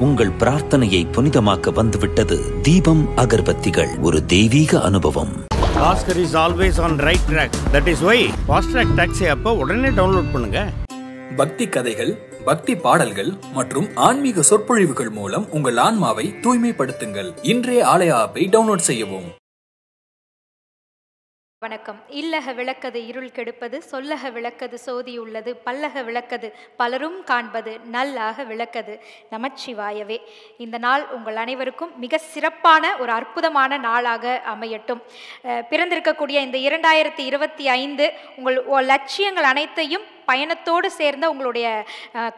உங்கள் பிரார்த்தனையை புனிதமாக்க வந்துவிட்டது தீபம் அகர்பத்திகள். ஒரு தெய்வீக அனுபவம். Oscar is always on right track. That is why Fast Track Taxi ஆப்பை உடனே டவுன்லோட் பண்ணுங்க. பக்தி கதைகள், பக்தி பாடல்கள் மற்றும் ஆன்மீக சொற்பொழிவுகள் மூலம் உங்கள் ஆன்மாவை தூய்மைப்படுத்துங்கள். இன்றைய ஆலய ஆப்பை டவுன்லோட் செய்யவும். வணக்கம். இல்லக விளக்கது இருள் கெடுப்பது, சொல்லக விளக்கது சோதி உள்ளது, பல்லக விளக்கது பலரும் காண்பது, நல்லாக விளக்கது நமச்சிவாயவே. இந்த நாள் உங்கள் அனைவருக்கும் மிக சிறப்பான ஒரு அற்புதமான நாளாக அமையட்டும். பிறந்திருக்கக்கூடிய இந்த 2025 உங்கள் லட்சியங்கள் அனைத்தையும் பயணத்தோடு சேர்ந்த உங்களுடைய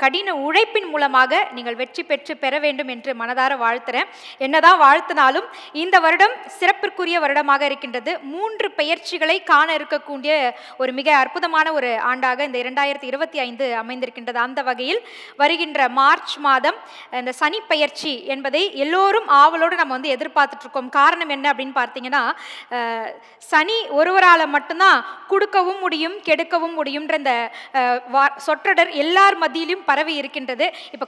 கடின உழைப்பின் மூலமாக நீங்கள் வெற்றி பெற வேண்டும் என்று மனதார வாழ்த்துறேன். என்னதான் வாழ்த்தினாலும் இந்த வருடம் சிறப்பிற்குரிய வருடமாக இருக்கின்றது. 3 பெயர்ச்சிகளை காண இருக்கக்கூடிய ஒரு மிக அற்புதமான ஒரு ஆண்டாக இந்த 2025 அமைந்திருக்கின்றது. அந்த வகையில் வருகின்ற மார்ச் மாதம் இந்த சனி பெயர்ச்சி என்பதை எல்லோரும் ஆவலோடு நம்ம எதிர்பார்த்துட்டு இருக்கோம். காரணம் என்ன அப்படின்னு பார்த்தீங்கன்னா, சனி ஒருவரால் மட்டும்தான் கொடுக்கவும் முடியும் கெடுக்கவும் முடியும்ன்ற இந்த சொற்றொடர் எல்லார் மத்தியிலும் பரவி இருக்கின்றது. இப்போ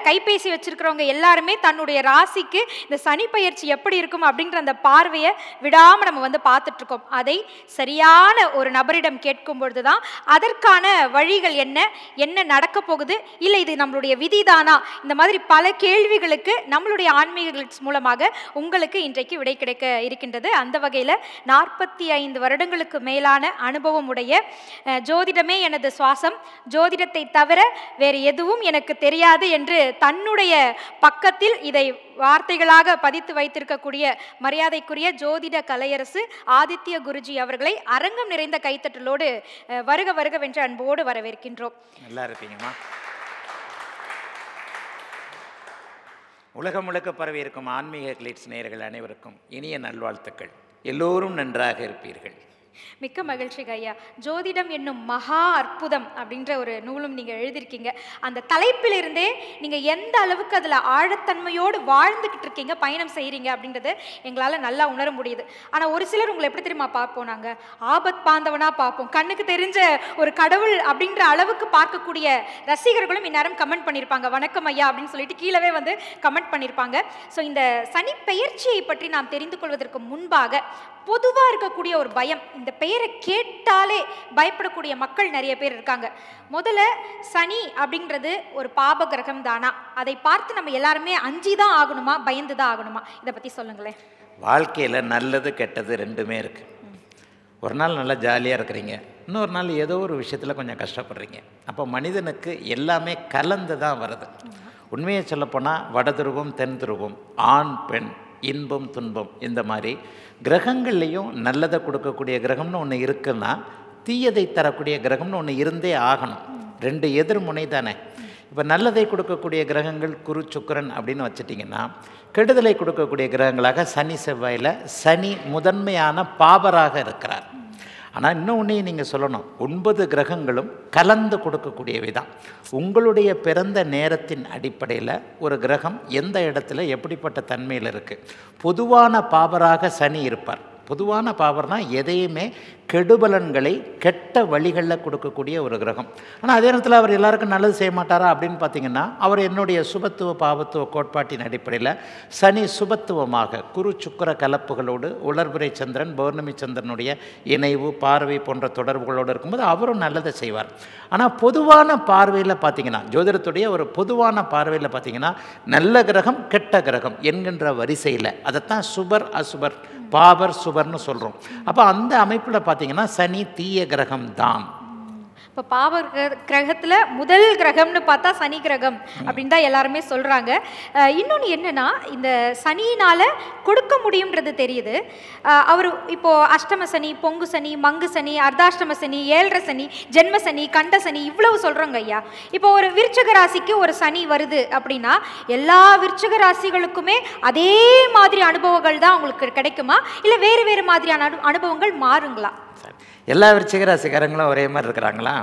கைபேசி வச்சிருக்கிறவங்க எல்லாருமே தன்னுடைய ராசிக்கு இந்த சனி பயிற்சி எப்படி இருக்கும் அப்படின்ற அந்த பார்வையை விடாமல் நம்ம பார்த்துட்டு இருக்கோம். அதை சரியான ஒரு நபரிடம் கேட்கும் பொழுதுதான் அதற்கான வழிகள் என்ன நடக்க போகுது, இல்லை இது நம்மளுடைய விதிதானா, இந்த மாதிரி பல கேள்விகளுக்கு நம்மளுடைய ஆன்மீக மூலமாக உங்களுக்கு இன்றைக்கு விடை கிடைக்க இருக்கின்றது. அந்த வகையில் 45 வருடங்களுக்கு மேலான அனுபவம் உடைய ஜோதிடமே எனது சுவாசம், ஜோதிடத்தை தவிர வேறு எதுவும் எனக்கு தெரியாது என்று தன்னுடைய பக்கத்தில் இதை வார்த்தைகளாக பதித்து வைத்திருக்கக்கூடிய மரியாதைக்குரிய ஜோதிட கலையரசு ஆதித்ய குருஜி அவர்களை அரங்கம் நிறைந்த கைத்தட்டலோடு வருக வருகவென்று அன்போடு வரவேற்கின்றோம். நல்லா இருப்பீங்கம்மா. உலகம் முழுக்க பரவி இருக்கும் ஆன்மீக கிளிட்ஸ் நேயர்கள் அனைவருக்கும் இனிய நல்வாழ்த்துக்கள். எல்லோரும் நன்றாக இருப்பீர்கள். மிக்க மகிழ்ச்சி ஐயா. ஜோதிடம் என்னும் மகா அற்புதம் அப்படின்ற ஒரு நூலும் நீங்கள் எழுதியிருக்கீங்க. அந்த தலைப்பிலிருந்தே நீங்கள் எந்த அளவுக்கு அதில் ஆழத்தன்மையோடு வாழ்ந்துக்கிட்டு இருக்கீங்க, பயணம் செய்கிறீங்க அப்படின்றது எங்களால் நல்லா உணர முடியுது. ஆனால் ஒரு சிலர் உங்களை எப்படி தெரியுமா பார்ப்போம், நாங்கள் ஆபத் பாந்தவனாக பார்ப்போம், கண்ணுக்கு தெரிஞ்ச ஒரு கடவுள் அப்படின்ற அளவுக்கு பார்க்கக்கூடிய ரசிகர்களும் இந்நேரம் கமெண்ட் பண்ணியிருப்பாங்க, வணக்கம் ஐயா அப்படின்னு சொல்லிட்டு கீழவே கமெண்ட் பண்ணியிருப்பாங்க. ஸோ இந்த சனி பெயர்ச்சியை பற்றி நாம் தெரிந்து கொள்வதற்கு முன்பாக பொதுவாக இருக்கக்கூடிய ஒரு பயம், இந்த பெயரை கேட்டாலே பயப்படக்கூடிய மக்கள் நிறைய பேர் இருக்காங்க. முதல்ல சனி அப்படின்றது ஒரு பாப கிரகம் தானா, அதை பார்த்து நம்ம எல்லாருமே அஞ்சி தான் ஆகணுமா, பயந்து தான் ஆகணுமா, இதை பற்றி சொல்லுங்களேன். வாழ்க்கையில் நல்லது கெட்டது ரெண்டுமே இருக்குது. ஒரு நாள் நல்லா ஜாலியாக இருக்கிறீங்க, இன்னொரு நாள் ஏதோ ஒரு விஷயத்தில் கொஞ்சம் கஷ்டப்படுறீங்க. அப்போ மனிதனுக்கு எல்லாமே கலந்து தான் வருது. உண்மையை சொல்லப்போனால் வடதுருவம் தென் துருவம், ஆண் பெண், இன்பம் துன்பம், இந்த மாதிரி கிரகங்கள்லேயும் நல்லதை கொடுக்கக்கூடிய கிரகம்னு ஒன்று இருக்குன்னா தீயதை தரக்கூடிய கிரகம்னு ஒன்று இருந்தே ஆகணும். 2 எதிர்முனை தானே. இப்போ நல்லதை கொடுக்கக்கூடிய கிரகங்கள் குரு சுக்கிரன் அப்படின்னு வச்சுட்டிங்கன்னா, கெடுதலை கொடுக்கக்கூடிய கிரகங்களாக சனி செவ்வாயில் சனி முதன்மையான பாபராக இருக்கிறார். ஆனால் இன்னொன்றையும் நீங்கள் சொல்லணும், 9 கிரகங்களும் கலந்து கொடுக்கக்கூடியவை தான். உங்களுடைய பிறந்த நேரத்தின் அடிப்படையில் ஒரு கிரகம் எந்த இடத்துல எப்படிப்பட்ட தன்மையில் இருக்குது. பொதுவான பாபராக சனி இருப்பார். பொதுவான பாவர்னால் எதையுமே கெடுபலன்களை கெட்ட வழிகளில் கொடுக்கக்கூடிய ஒரு கிரகம். ஆனால் அதே நேரத்தில் அவர் எல்லாருக்கும் நல்லது செய்ய மாட்டாரா அப்படின்னு பார்த்தீங்கன்னா, அவர் என்னுடைய சுபத்துவ பாவத்துவ கோட்பாட்டின் அடிப்படையில் சனி சுபத்துவமாக குரு சுக்கிர கலப்புகளோடு உலர்பிறை சந்திரன் பௌர்ணமி சந்திரனுடைய இணைவு பார்வை போன்ற தொடர்புகளோடு இருக்கும்போது அவரும் நல்லதை செய்வார். ஆனால் பொதுவான பார்வையில் பார்த்தீங்கன்னா, ஜோதிடத்துடைய ஒரு பொதுவான பார்வையில் பார்த்தீங்கன்னா, நல்ல கிரகம் கெட்ட கிரகம் என்கின்ற வரிசையில் அதைத்தான் சுபர் அசுபர் பாபர் சுபர்னு சொல்கிறோம். அப்போ அந்த அமைப்பில் பார்த்தீங்கன்னா சனி தீய கிரகம் தான். இப்போ பாவர் கிரகத்தில் முதல் கிரகம்னு பார்த்தா சனி கிரகம் அப்படின்னு தான் எல்லாருமே சொல்கிறாங்க. இன்னொன்று என்னென்னா, இந்த சனியினால் கொடுக்க முடியுன்றது தெரியுது. அவர் இப்போது அஷ்டம சனி, பொங்கு சனி, மங்கு சனி, அர்த்தாஷ்டம சனி, 7.5 சனி, ஜென்ம சனி, கண்ட சனி, இவ்வளவு சொல்கிறோங்க ஐயா. இப்போ ஒரு விருச்சிக ராசிக்கு ஒரு சனி வருது அப்படின்னா எல்லா விருச்சிக ராசிகளுக்குமே அதே மாதிரி அனுபவங்கள் தான் உங்களுக்கு கிடைக்குமா, இல்லை வேறு வேறு மாதிரியான அனுபவங்கள் மாறுங்களா? எல்லா விருச்சிக ராசிக்காரங்களும் ஒரே மாதிரி இருக்கிறாங்களா?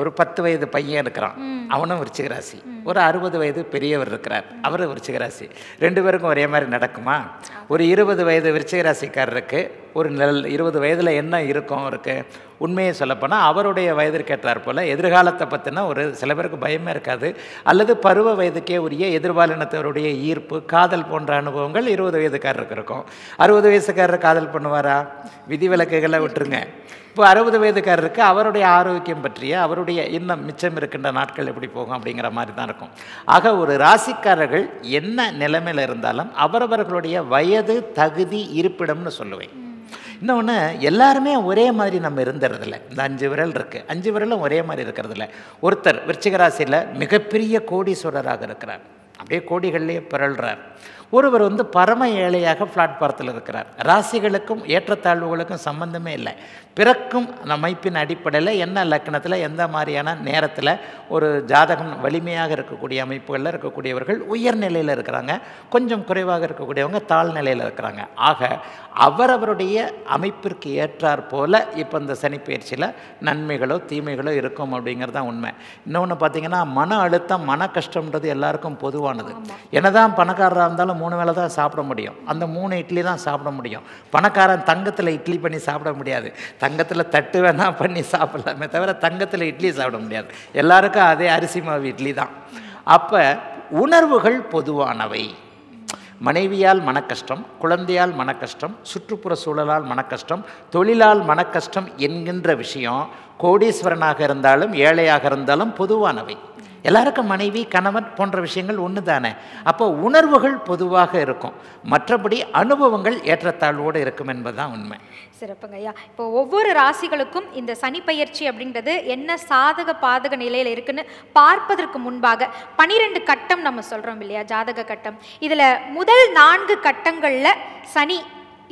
ஒரு 10 வயது பையன் இருக்கிறான், அவனும் விருச்சிக ராசி. ஒரு 60 வயது பெரியவர் இருக்கிறார், அவரும் விருச்சிக ராசி. 2 பேருக்கும் ஒரே மாதிரி நடக்குமா? ஒரு 20 வயது விருச்சிக ராசிக்காரருக்கு ஒரு 20 வயதில் என்ன இருக்கும் அவருக்கு? உண்மையை சொல்லப்போனால் அவருடைய வயதிற்கேற்றார் போல் எதிர்காலத்தை பற்றின ஒரு சில பேருக்கு பயமே இருக்காது, அல்லது பருவ வயதுக்கே உரிய எதிர்பாலினத்தவருடைய ஈர்ப்பு, காதல் போன்ற அனுபவங்கள் 20 வயதுக்காரருக்கு இருக்கும். 60 வயசுக்காரர் காதல் பண்ணுவாரா? விதிவிலக்குகளை விட்டுருங்க. இப்போ 60 வயதுக்காரருக்கு அவருடைய ஆரோக்கியம் பற்றிய, அவருடைய இன்னும் மிச்சம் இருக்கின்ற நாட்கள் எப்படி போகும் அப்படிங்கிற மாதிரி தான் இருக்கும். ஆக ஒரு ராசிக்காரர்கள் என்ன நிலைமையில் இருந்தாலும் அவரவர்களுடைய வயது, தகுதி, இருப்பிடம்னு சொல்லுவேன். இன்னொன்று, எல்லாருமே ஒரே மாதிரி நம்ம இருந்துறதில்ல. இந்த 5 விரல் இருக்குது, 5 விரலும் ஒரே மாதிரி இருக்கிறதில்ல. ஒருத்தர் விருச்சிக ராசியில் மிகப்பெரிய கோடீஸ்வரராக இருக்கிறார், அப்படியே கோடிகள்லேயே பிறழ்கிறார். ஒருவர் பரம ஏழையாக பிளாட்பாரத்தில் இருக்கிறார். ராசிகளுக்கும் ஏற்றத்தாழ்வுகளுக்கும் சம்பந்தமே இல்லை. பிறக்கும் அமைப்பின் அடிப்படையில் என்ன லக்னத்தில் எந்த மாதிரியான நேரத்தில் ஒரு ஜாதகம் வலிமையாக இருக்கக்கூடிய அமைப்புகளில் இருக்கக்கூடியவர்கள் உயர்நிலையில் இருக்கிறாங்க, கொஞ்சம் குறைவாக இருக்கக்கூடியவங்க தாழ்நிலையில் இருக்கிறாங்க. ஆக அவரவருடைய அமைப்பிற்கு ஏற்றார் போல் இப்போ இந்த சனிப்பெயர்ச்சியில் நன்மைகளோ தீமைகளோ இருக்கும் அப்படிங்கிறது தான் உண்மை. இன்னொன்று பார்த்திங்கன்னா, மன அழுத்தம், மன கஷ்டம்ன்றது எல்லாருக்கும் பொதுவானது. என்னதான் பணக்காரராக இருந்தாலும் 3 வேளை தான் சாப்பிட முடியும், அந்த 3 இட்லி தான் சாப்பிட முடியும். பணக்காரன் தங்கத்தில் இட்லி பண்ணி சாப்பிட முடியாது, தங்கத்தில் தட்டு வேணா பண்ணி சாப்பிடலாமே தவிர தங்கத்தில் இட்லி சாப்பிட முடியாது. எல்லாருக்கும் அதே அரிசி மாவு இட்லி தான். அப்போ உணர்வுகள் பொதுவானவை. மனைவியால் மனக்கஷ்டம், குழந்தையால் மனக்கஷ்டம், சுற்றுப்புற சூழலால் மனக்கஷ்டம், தொழிலால் மனக்கஷ்டம் என்கின்ற விஷயம் கோடீஸ்வரனாக இருந்தாலும் ஏழையாக இருந்தாலும் பொதுவானவை. எல்லாருக்கும் மனைவி, கணவன் போன்ற விஷயங்கள் ஒன்று தானே. அப்போ உணர்வுகள் பொதுவாக இருக்கும், மற்றபடி அனுபவங்கள் ஏற்றத்தாழ்வோடு இருக்கும் என்பதுதான் உண்மை. சிறப்புங்க ஐயா. இப்போ ஒவ்வொரு ராசிகளுக்கும் இந்த சனி பயிற்சி அப்படின்றது என்ன சாதக பாதக நிலையில் இருக்குன்னு பார்ப்பதற்கு முன்பாக 12 கட்டம் நம்ம சொல்கிறோம் இல்லையா, ஜாதக கட்டம். இதில் முதல் 4 கட்டங்களில் சனி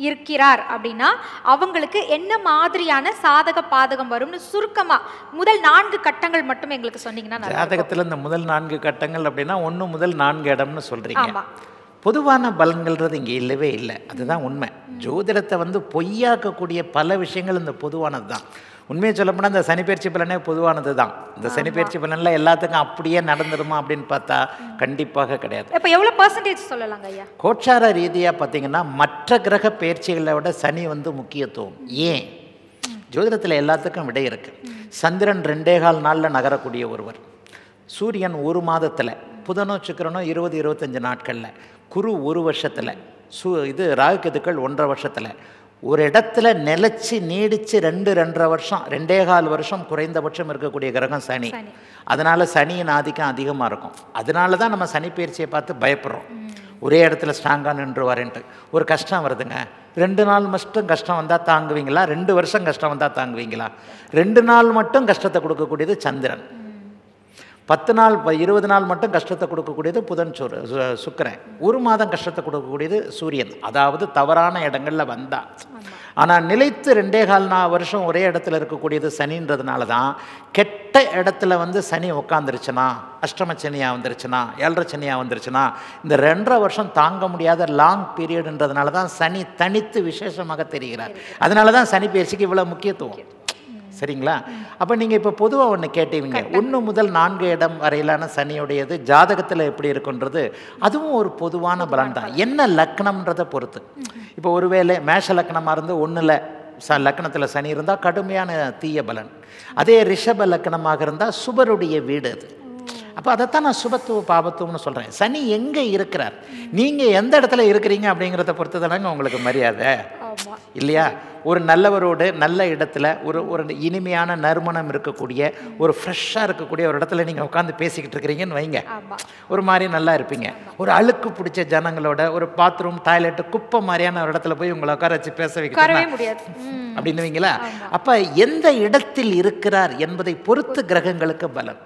இருக்கிறார் அப்படின்னா அவங்களுக்கு என்ன மாதிரியான சாதக பாதகம் வரும்னு சுருக்கமா முதல் 4 கட்டங்கள் மட்டும் எங்களுக்கு சொன்னீங்கன்னா. ஜாதகத்தில் இந்த முதல் 4 கட்டங்கள் அப்படின்னா 1 முதல் 4 இடம்னு சொல்றீங்க. பொதுவான பலன்கள்ன்றது இங்கே இல்லவே இல்லை, அதுதான் உண்மை. ஜோதிடத்தை பொய்யாக்கக்கூடிய பல விஷயங்கள் இந்த பொதுவானது தான். உண்மையை சொல்லப்போனால் இந்த சனிப்பெயர்ச்சி பலனே பொதுவானது தான். இந்த சனிப்பெயர்ச்சி பலனில் எல்லாத்துக்கும் அப்படியே நடந்துடுமா அப்படின்னு பார்த்தா கண்டிப்பாக கிடையாது. இப்போ எவ்வளோ % சொல்லலாங்க ஐயா? கோட்சார ரீதியாக பார்த்தீங்கன்னா மற்ற கிரக பயிற்சிகளை விட சனி முக்கியத்துவம். ஏன்? ஜோதிடத்தில் எல்லாத்துக்கும் விடை இருக்குது. சந்திரன் 2.25 நாளில் நகரக்கூடிய ஒருவர், சூரியன் 1 மாதத்தில், புதனோ சுக்கிரனோ 20-25 நாட்களில், குரு 1 வருஷத்தில், இது ராகுகேதுக்கள் 1.5 வருஷத்தில், ஒரு இடத்துல நிலச்சி நீடித்து 2-2.5 வருஷம், 2.25 வருஷம் குறைந்தபட்சம் இருக்கக்கூடிய கிரகம் சனி. அதனால் சனியின் ஆதிக்கம் அதிகமாக இருக்கும். அதனால தான் நம்ம சனிப்பெயர்ச்சியை பார்த்து பயப்படுறோம். ஒரே இடத்துல ஸ்ட்ராங்காக நின்று வரேன்ட்டு. ஒரு கஷ்டம் வருதுங்க, 2 நாள் மட்டும் கஷ்டம் வந்தால் தாங்குவீங்களா? 2 வருஷம் கஷ்டம் வந்தால் தாங்குவீங்களா? 2 நாள் மட்டும் கஷ்டத்தை கொடுக்கக்கூடியது சந்திரன். 10 நாள் 20 நாள் மட்டும் கஷ்டத்தை கொடுக்கக்கூடியது புதன் சுக்கிரன். 1 மாதம் கஷ்டத்தை கொடுக்கக்கூடியது சூரியன். அதாவது தவறான இடங்களில் வந்தா. ஆனால் நிலைத்து 2.25 வருஷம் ஒரே இடத்துல இருக்கக்கூடியது சனின்றதுனால தான் கெட்ட இடத்துல சனி உட்காந்துருச்சுன்னா, அஷ்டம சனியாக வந்துருச்சுன்னா, 7.5 சனியாக வந்துருச்சுன்னா, இந்த 2.5 வருஷம் தாங்க முடியாத லாங் பீரியடுன்றதுனால தான் சனி தனித்து விசேஷமாக தெரிகிறார். அதனால தான் சனி பயிற்சிக்கு இவ்வளோ முக்கியத்துவம். சரிங்களா? அப்போ நீங்கள் இப்போ பொதுவாக ஒன்று கேட்டீங்க, 1 முதல் 4 இடம் வரையிலான சனியுடையது ஜாதகத்தில் எப்படி இருக்குன்றது அதுவும் ஒரு பொதுவான பலன் தான். என்ன லக்னம்ன்றதை பொறுத்து. இப்போ ஒருவேளை மேஷ லக்னமாக இருந்து 1ல் லக்னத்தில் சனி இருந்தால் கடுமையான தீய பலன். அதே ரிஷப லக்னமாக இருந்தால் சுபருடைய வீடு அது. அப்போ அதைத்தான் நான் சுபத்துவ பாபத்துவம்னு சொல்கிறேன். சனி எங்கே இருக்கிறார், நீங்கள் எந்த இடத்துல இருக்கிறீங்க அப்படிங்கிறத பொறுத்து தானங்க உங்களுக்கு மரியாதை இல்லையா? ஒரு நல்லவரோடு நல்ல இடத்துல ஒரு இனிமையான நறுமணம் இருக்கக்கூடிய ஒரு ஃப்ரெஷ்ஷாக இருக்கக்கூடிய ஒரு இடத்துல நீங்கள் உட்காந்து பேசிக்கிட்டு இருக்கிறீங்கன்னு வைங்க, ஒரு மாதிரி நல்லா இருப்பீங்க. ஒரு அழுக்கு பிடிச்ச ஜனங்களோட ஒரு பாத்ரூம், டாய்லெட்டு, குப்பை மாதிரியான ஒரு இடத்துல போய் உங்களை உட்கார வச்சு பேச வைக்க முடியாது அப்படின்னுவீங்களா? அப்போ எந்த இடத்தில் இருக்கிறார் என்பதை பொறுத்து கிரகங்களுக்கு பலன்.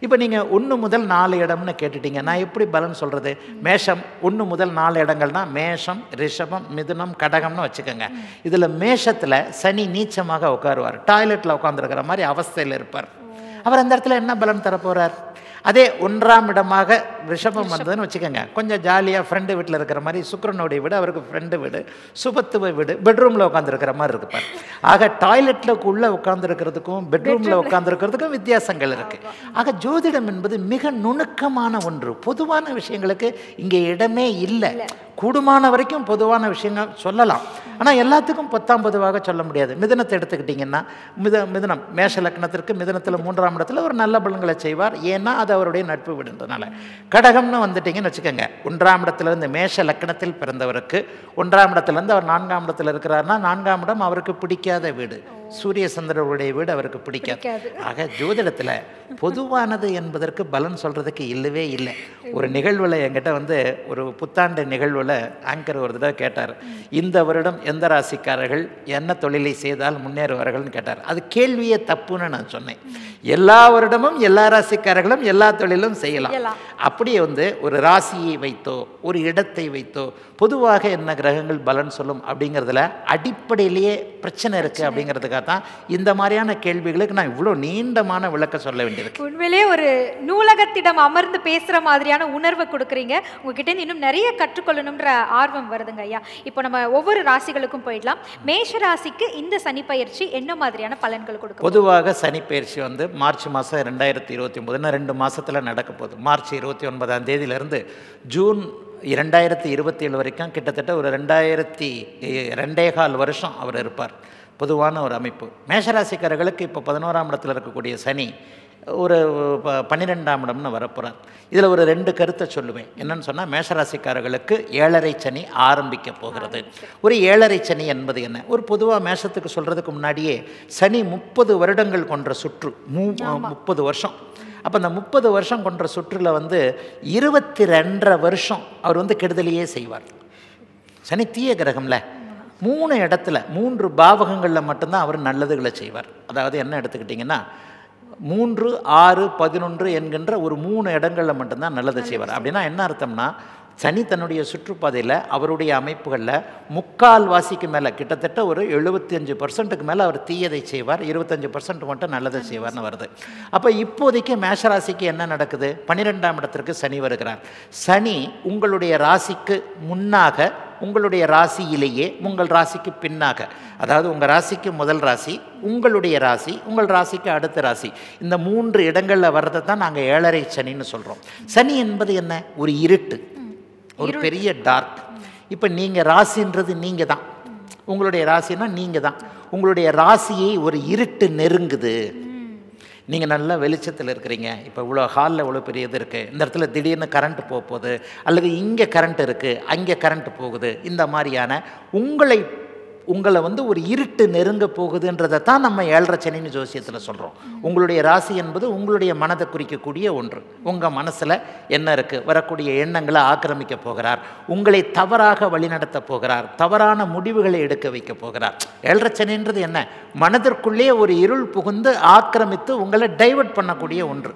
இப்போ நீங்கள் 1 முதல் 4 இடம்னு கேட்டுட்டீங்க, நான் எப்படி பலன் சொல்கிறது? மேஷம் 1 முதல் 4 இடங்கள்னா மேஷம், ரிஷபம், மிதுனம், கடகம்னு வச்சுக்கோங்க. இதில் மேஷத்தில் சனி நீச்சமாக உட்காருவார், டாய்லெட்டில் உட்காந்துருக்கிற மாதிரி அவஸ்தையில் இருப்பார். அவர் அந்த இடத்துல என்ன பலன் தரப்போகிறார்? அதே 1ஆம் இடமாக ரிஷபம் வந்ததுன்னு வச்சுக்கோங்க, கொஞ்சம் ஜாலியாக ஃப்ரெண்டு வீட்டில் இருக்கிற மாதிரி, சுக்கிரனுடைய வீடு அவருக்கு ஃப்ரெண்டு வீடு, சுபத்துவ வீடு, பெட்ரூமில் உட்காந்துருக்கிற மாதிரி இருக்குப்பார். ஆக டாய்லெட்டில் உள்ளே உட்காந்துருக்கிறதுக்கும் பெட்ரூமில் உட்காந்துருக்கிறதுக்கும் வித்தியாசங்கள் இருக்குது. ஆக ஜோதிடம் என்பது மிக நுணுக்கமான ஒன்று. பொதுவான விஷயங்களுக்கு இங்கே இடமே இல்லை. கூடுமான வரைக்கும் பொதுவான விஷயங்கள் சொல்லலாம், ஆனால் எல்லாத்துக்கும் பொதுவாக சொல்ல முடியாது. மிதுனத்தை எடுத்துக்கிட்டிங்கன்னா, மிதுனம் மேஷ லக்னத்திற்கு மிதுனத்தில் 3ஆம் இடத்துல ஒரு நல்ல பலன்களை செய்வார். ஏன்னா அது அவருடைய நட்பு வீடுன்றதுனால. கடகம்னு வந்துட்டிங்கன்னு வச்சுக்கோங்க, 1ஆம் இடத்துலேருந்து மேஷ லக்னத்தில் பிறந்தவருக்கு 1ஆம் இடத்துலேருந்து அவர் 4ஆம் இடத்துல இருக்கிறாருன்னா 4ஆம் இடம் அவருக்கு பிடிக்காத வீடு, சூரிய சந்திரனுடைய வீடு அவருக்கு பிடிக்காது. ஆக ஜோதிடத்தில் பொதுவானது என்பதற்கு பலன் சொல்கிறதுக்கு இல்லவே இல்லை. ஒரு நிகழ்வில் என்கிட்ட வந்து ஒரு புத்தாண்டு நிகழ்வில் ஆங்கர் ஒரு தடவை கேட்டார், இந்த வருடம் எந்த ராசிக்காரர்கள் என்ன தொழிலை செய்தால் முன்னேறுவார்கள்னு கேட்டார். அது கேள்வியே தப்புன்னு நான் சொன்னேன். எல்லா வருடமும் எல்லா ராசிக்காரர்களும் எல்லா தொழிலும் செய்யலாம். அப்படியே வந்து ஒரு ராசியை வைத்தோ ஒரு இடத்தை வைத்தோ பொதுவாக என்ன கிரகங்கள் பலன் சொல்லும் அப்படிங்கிறதுல அடிப்படையிலேயே பிரச்சனை இருக்குது. அப்படிங்கிறதுக்காக தான் இந்த மாதிரியான கேள்விகளுக்கு நான் இவ்வளோ நீண்டமான விளக்கம் சொல்ல வேண்டியிருக்கு. உண்மையிலேயே ஒரு நூலகத்திடம் அமர்ந்து பேசுகிற மாதிரியான உணர்வை கொடுக்குறீங்க. உங்ககிட்ட இன்னும் நிறைய கற்றுக்கொள்ளணுன்ற ஆர்வம் வருதுங்க ஐயா. இப்போ நம்ம ஒவ்வொரு ராசிகளுக்கும் போயிடலாம். மேஷ ராசிக்கு இந்த சனி பயிற்சி என்ன மாதிரியான பலன்கள் கொடுக்கும்? பொதுவாக சனி பயிற்சி வந்து மார்ச் மாதம் 2029, 2 மாதத்தில் நடக்க போகுது. மார்ச் 29ஆம் தேதியிலிருந்து ஜூன் 2027 வரைக்கும் கிட்டத்தட்ட ஒரு 2.25 வருஷம் அவர் இருப்பார். பொதுவான ஒரு அமைப்பு. மேஷராசிக்காரர்களுக்கு இப்போ 11ஆம் இடத்துல இருக்கக்கூடிய சனி ஒரு 12ஆம் இடம்னு வரப்போகிறார். இதில் ஒரு 2 கருத்தை சொல்லுவேன். என்னன்னு சொன்னால், மேஷராசிக்காரர்களுக்கு 7.5 சனி ஆரம்பிக்க போகிறது. ஒரு 7.5 சனி என்பது என்ன? ஒரு பொதுவாக மேஷத்துக்கு சொல்கிறதுக்கு முன்னாடியே சனி 30 வருடங்கள் கொன்ற சுற்று, 30 வருஷம். அப்போ அந்த 30 வருஷம் கொன்ற சுற்றில் வந்து 22.5 வருஷம் அவர் வந்து கெடுதலையே செய்வார். சனி தீய கிரகம்ல, 3 இடத்துல 3 பாவகங்களில் மட்டும்தான் அவர் நல்லதுகளை செய்வார். அதாவது என்ன எடுத்துக்கிட்டிங்கன்னா, 3, 6, 11 என்கின்ற ஒரு 3 இடங்களில் மட்டும்தான் நல்லதை செய்வார். அப்படின்னா என்ன அர்த்தம்னா, சனி தன்னுடைய சுற்றுப்பாதையில் அவருடைய அமைப்புகளில் 3/4 மேலே கிட்டத்தட்ட ஒரு 75% மேலே அவர் தீயதை செய்வார், 25% மட்டும் நல்லதை செய்வார்னு வருது. அப்போ இப்போதைக்கு மேஷராசிக்கு என்ன நடக்குது? 12ஆம் இடத்திற்கு சனி வருகிறார். சனி உங்களுடைய ராசிக்கு முன்னாக, உங்களுடைய ராசியிலேயே உங்கள் ராசிக்கு பின்னாக, அதாவது உங்கள் ராசிக்கு முதல் ராசி, உங்களுடைய ராசி, உங்கள் ராசிக்கு அடுத்த ராசி, இந்த 3 இடங்களில் வர்றதை தான் நாங்கள் 7.5 சனின்னு சொல்கிறோம். சனி என்பது என்ன? ஒரு இருட்டு, ஒரு பெரிய டார்க். இப்போ நீங்கள் ராசின்றது நீங்கள் தான், உங்களுடைய ராசினா நீங்கள் தான். உங்களுடைய ராசியை ஒரு இருட்டு நெருங்குது. நீங்கள் நல்லா வெளிச்சத்தில் இருக்கிறீங்க. இப்போ இவ்வளோ ஹாலில் இவ்வளோ பெரிய இது இருக்குது, இந்த இடத்துல திடீர்னு கரண்ட் போகுது, அல்லது இங்கே கரண்ட் இருக்குது அங்கே கரண்ட் போகுது, இந்த மாதிரியான உங்களை வந்து ஒரு இருட்டு நெருங்க போகுதுன்றதை தான் நம்ம 7.5 சனின்னு ஜோசியத்தில் சொல்கிறோம். உங்களுடைய ராசி என்பது உங்களுடைய மனதை குறிக்கக்கூடிய ஒன்று. உங்கள் மனசில் என்ன இருக்குது? வரக்கூடிய எண்ணங்களை ஆக்கிரமிக்க போகிறார், உங்களை தவறாக வழிநடத்த போகிறார், தவறான முடிவுகளை எடுக்க வைக்க போகிறார். 7.5 சனின்றது என்ன? மனதிற்குள்ளே ஒரு இருள் புகுந்து ஆக்கிரமித்து உங்களை டைவர்ட் பண்ணக்கூடிய ஒன்று.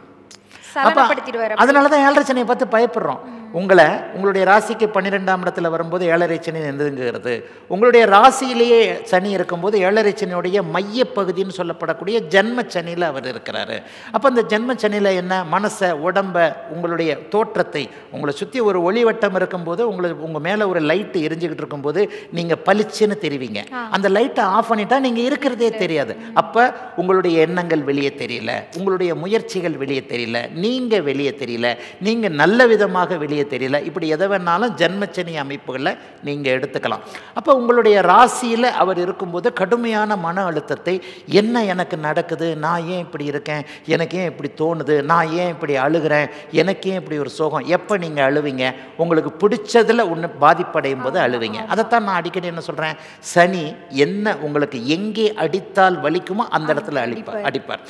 அதனால தான் 7.5 சனியை பார்த்து பயப்படுறோம். உங்களுடைய ராசிக்கு 12ஆம் இடத்துல வரும்போது 7.5 சனி நெருங்குகிறது. உங்களுடைய ராசியிலேயே சனி இருக்கும்போது 7.5 சனியுடைய மையப்பகுதின்னு சொல்லப்படக்கூடிய ஜென்ம சனியில் அவர் இருக்கிறாரு. அப்போ அந்த ஜென்ம சனியில் என்ன? மனசை, உடம்பை, உங்களுடைய தோற்றத்தை, உங்களை சுற்றி ஒரு ஒளிவட்டம் இருக்கும்போது, உங்கள் மேலே ஒரு லைட்டு எரிஞ்சுக்கிட்டு இருக்கும்போது நீங்கள் பளிச்சுன்னு தெரிவிங்க. அந்த லைட்டை ஆஃப் பண்ணிட்டா நீங்கள் இருக்கிறதே தெரியாது. அப்போ உங்களுடைய எண்ணங்கள் வெளியே தெரியல, உங்களுடைய முயற்சிகள் வெளியே தெரியல, நீங்கள் வெளியே தெரியல, நீங்கள் நல்ல விதமாக வெளியே தெரியல. இப்படி எதை வேணாலும் ஜென்மச்சனி அமைப்புகளை நீங்கள் எடுத்துக்கலாம். அப்போ உங்களுடைய ராசியில் அவர் இருக்கும்போது கடுமையான மன அழுத்தத்தை, என்ன எனக்கு நடக்குது, நான் ஏன் இப்படி இருக்கேன், எனக்கு ஏன் இப்படி தோணுது, நான் ஏன் இப்படி அழுகிறேன், எனக்கு ஏன் இப்படி ஒரு சோகம். எப்போ நீங்கள் அழுவீங்க? உங்களுக்கு பிடிச்சதில் ஒன்று பாதிப்படையும் போது அழுவீங்க. அதைத்தான் நான் அடிக்கடி என்ன சொல்கிறேன், சனி என்ன உங்களுக்கு எங்கே அடித்தால் வலிக்குமோ அந்த இடத்துல அடிப்பார்.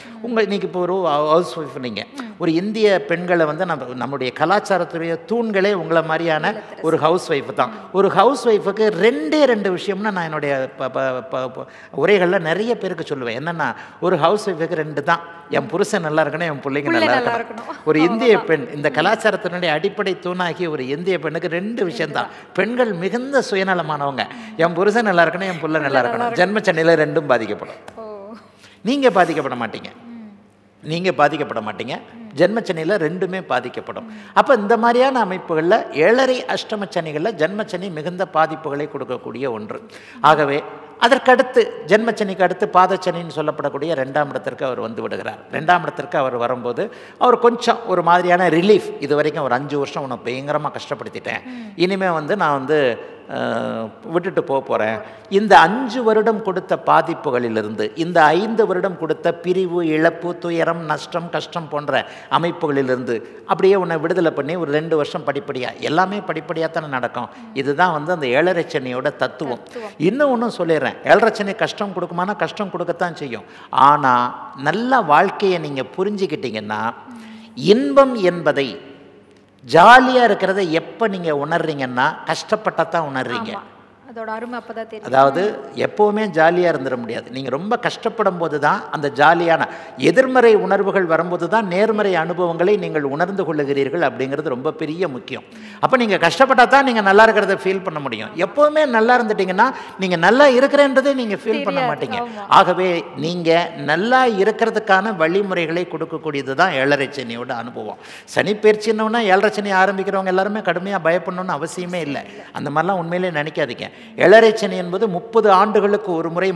இன்னைக்கு இப்போ ஒரு ஹவுஸ் ஒய்ஃப், நீங்கள் ஒரு இந்திய பெண்களை வந்து நம்முடைய கலாச்சாரத்துடைய தூண்களே உங்களை மாதிரியான ஒரு ஹவுஸ் ஒய்ஃப் தான். ஒரு ஹவுஸ் ஒய்ஃபுக்கு 2 விஷயம்னா நான் என்னுடைய உரைகளில் நிறைய பேருக்கு சொல்லுவேன். என்னென்னா, ஒரு ஹவுஸ் ஒய்ஃபுக்கு 2 தான். என் புருஷன் நல்லா இருக்கணும், என் பிள்ளைங்க நல்லா இருக்கணும். ஒரு இந்திய பெண், இந்த கலாச்சாரத்தினுடைய அடிப்படை தூணாகிய ஒரு இந்திய பெண்ணுக்கு 2 விஷயம்தான். பெண்கள் மிகுந்த சுயநலமானவங்க. என் புருஷன் நல்லா இருக்கணும், என் பிள்ளை நல்லா இருக்கணும். ஜென்மச்சனியில் 2ம் பாதிக்கப்படும். நீங்கள் பாதிக்கப்பட மாட்டீங்க. நீங்கள் பாதிக்கப்பட மாட்டீங்க. ஜென்மச்சனியில் ரெண்டுமே பாதிக்கப்படும். அப்போ இந்த மாதிரியான அமைப்புகளில் 7.5 அஷ்டமச்சனிகளில் ஜென்மச்சனி மிகுந்த பாதிப்புகளை கொடுக்கக்கூடிய ஒன்று. ஆகவே அதற்கடுத்து ஜென்மச்சனிக்கு அடுத்து பாதச்சனின்னு சொல்லப்படக்கூடிய 2ஆம் இடத்திற்கு அவர் வந்து விடுகிறார். 2ஆம் இடத்திற்கு அவர் வரும்போது அவர் கொஞ்சம் ஒரு மாதிரியான ரிலீஃப், இது வரைக்கும் ஒரு 5 வருஷம் உன்னை பயங்கரமாக கஷ்டப்படுத்திட்டேன், இனிமேல் வந்து நான் வந்து விட்டுட்டு போகிறேன். இந்த 5 வருடம் கொடுத்த பாதிப்புகளிலிருந்து, இந்த 5 வருடம் கொடுத்த பிரிவு, இழப்பு, துயரம், நஷ்டம், கஷ்டம் போன்ற அமைப்புகளிலிருந்து அப்படியே உன்னை விடுதலை பண்ணி ஒரு 2 வருஷம் படிப்படியாக, எல்லாமே படிப்படியாக தானே நடக்கும். இதுதான் வந்து அந்த 7.5 சனியோட தத்துவம். இன்னும் ஒன்றும் சொல்லிடுறேன், 7.5 சனி கஷ்டம் கொடுக்குமானா கஷ்டம் கொடுக்கத்தான் செய்யும். ஆனால் நல்ல வாழ்க்கையை நீங்கள் புரிஞ்சுக்கிட்டீங்கன்னா, இன்பம் என்பதை, ஜாலியாக இருக்கிறத எப்போ நீங்கள் உணர்றீங்கன்னா கஷ்டப்பட்டதான் உணர்றீங்க. அதோட அருமை அப்பதான் தெரியும். அதாவது எப்போவுமே ஜாலியாக இருந்துட முடியாது. நீங்கள் ரொம்ப கஷ்டப்படும் போது தான் அந்த ஜாலியான எதிர்மறை உணர்வுகள் வரும்போது தான் நேர்மறை அனுபவங்களை நீங்கள் உணர்ந்து கொள்ளுகிறீர்கள். அப்படிங்கிறது ரொம்ப பெரிய முக்கியம். அப்போ நீங்கள் கஷ்டப்பட்டால் தான் நீங்கள் நல்லா இருக்கிறத ஃபீல் பண்ண முடியும். எப்போவுமே நல்லா இருந்துட்டிங்கன்னா நீங்கள் நல்லா இருக்கிறேன்றதே நீங்கள் ஃபீல் பண்ண மாட்டீங்க. ஆகவே நீங்கள் நல்லா இருக்கிறதுக்கான வழிமுறைகளை கொடுக்கக்கூடியது தான் 7.5 சனியோட அனுபவம். சனி பயிற்சின்னொன்னா 7.5 சனி ஆரம்பிக்கிறவங்க எல்லாருமே கடுமையாக பயப்படணும்னு அவசியமே இல்லை. அந்த மாதிரிலாம் உண்மையிலே நினைக்காதீங்க. 7.5 சனி என்பது 30 ஆண்டுகளுக்கு ஒரு முறை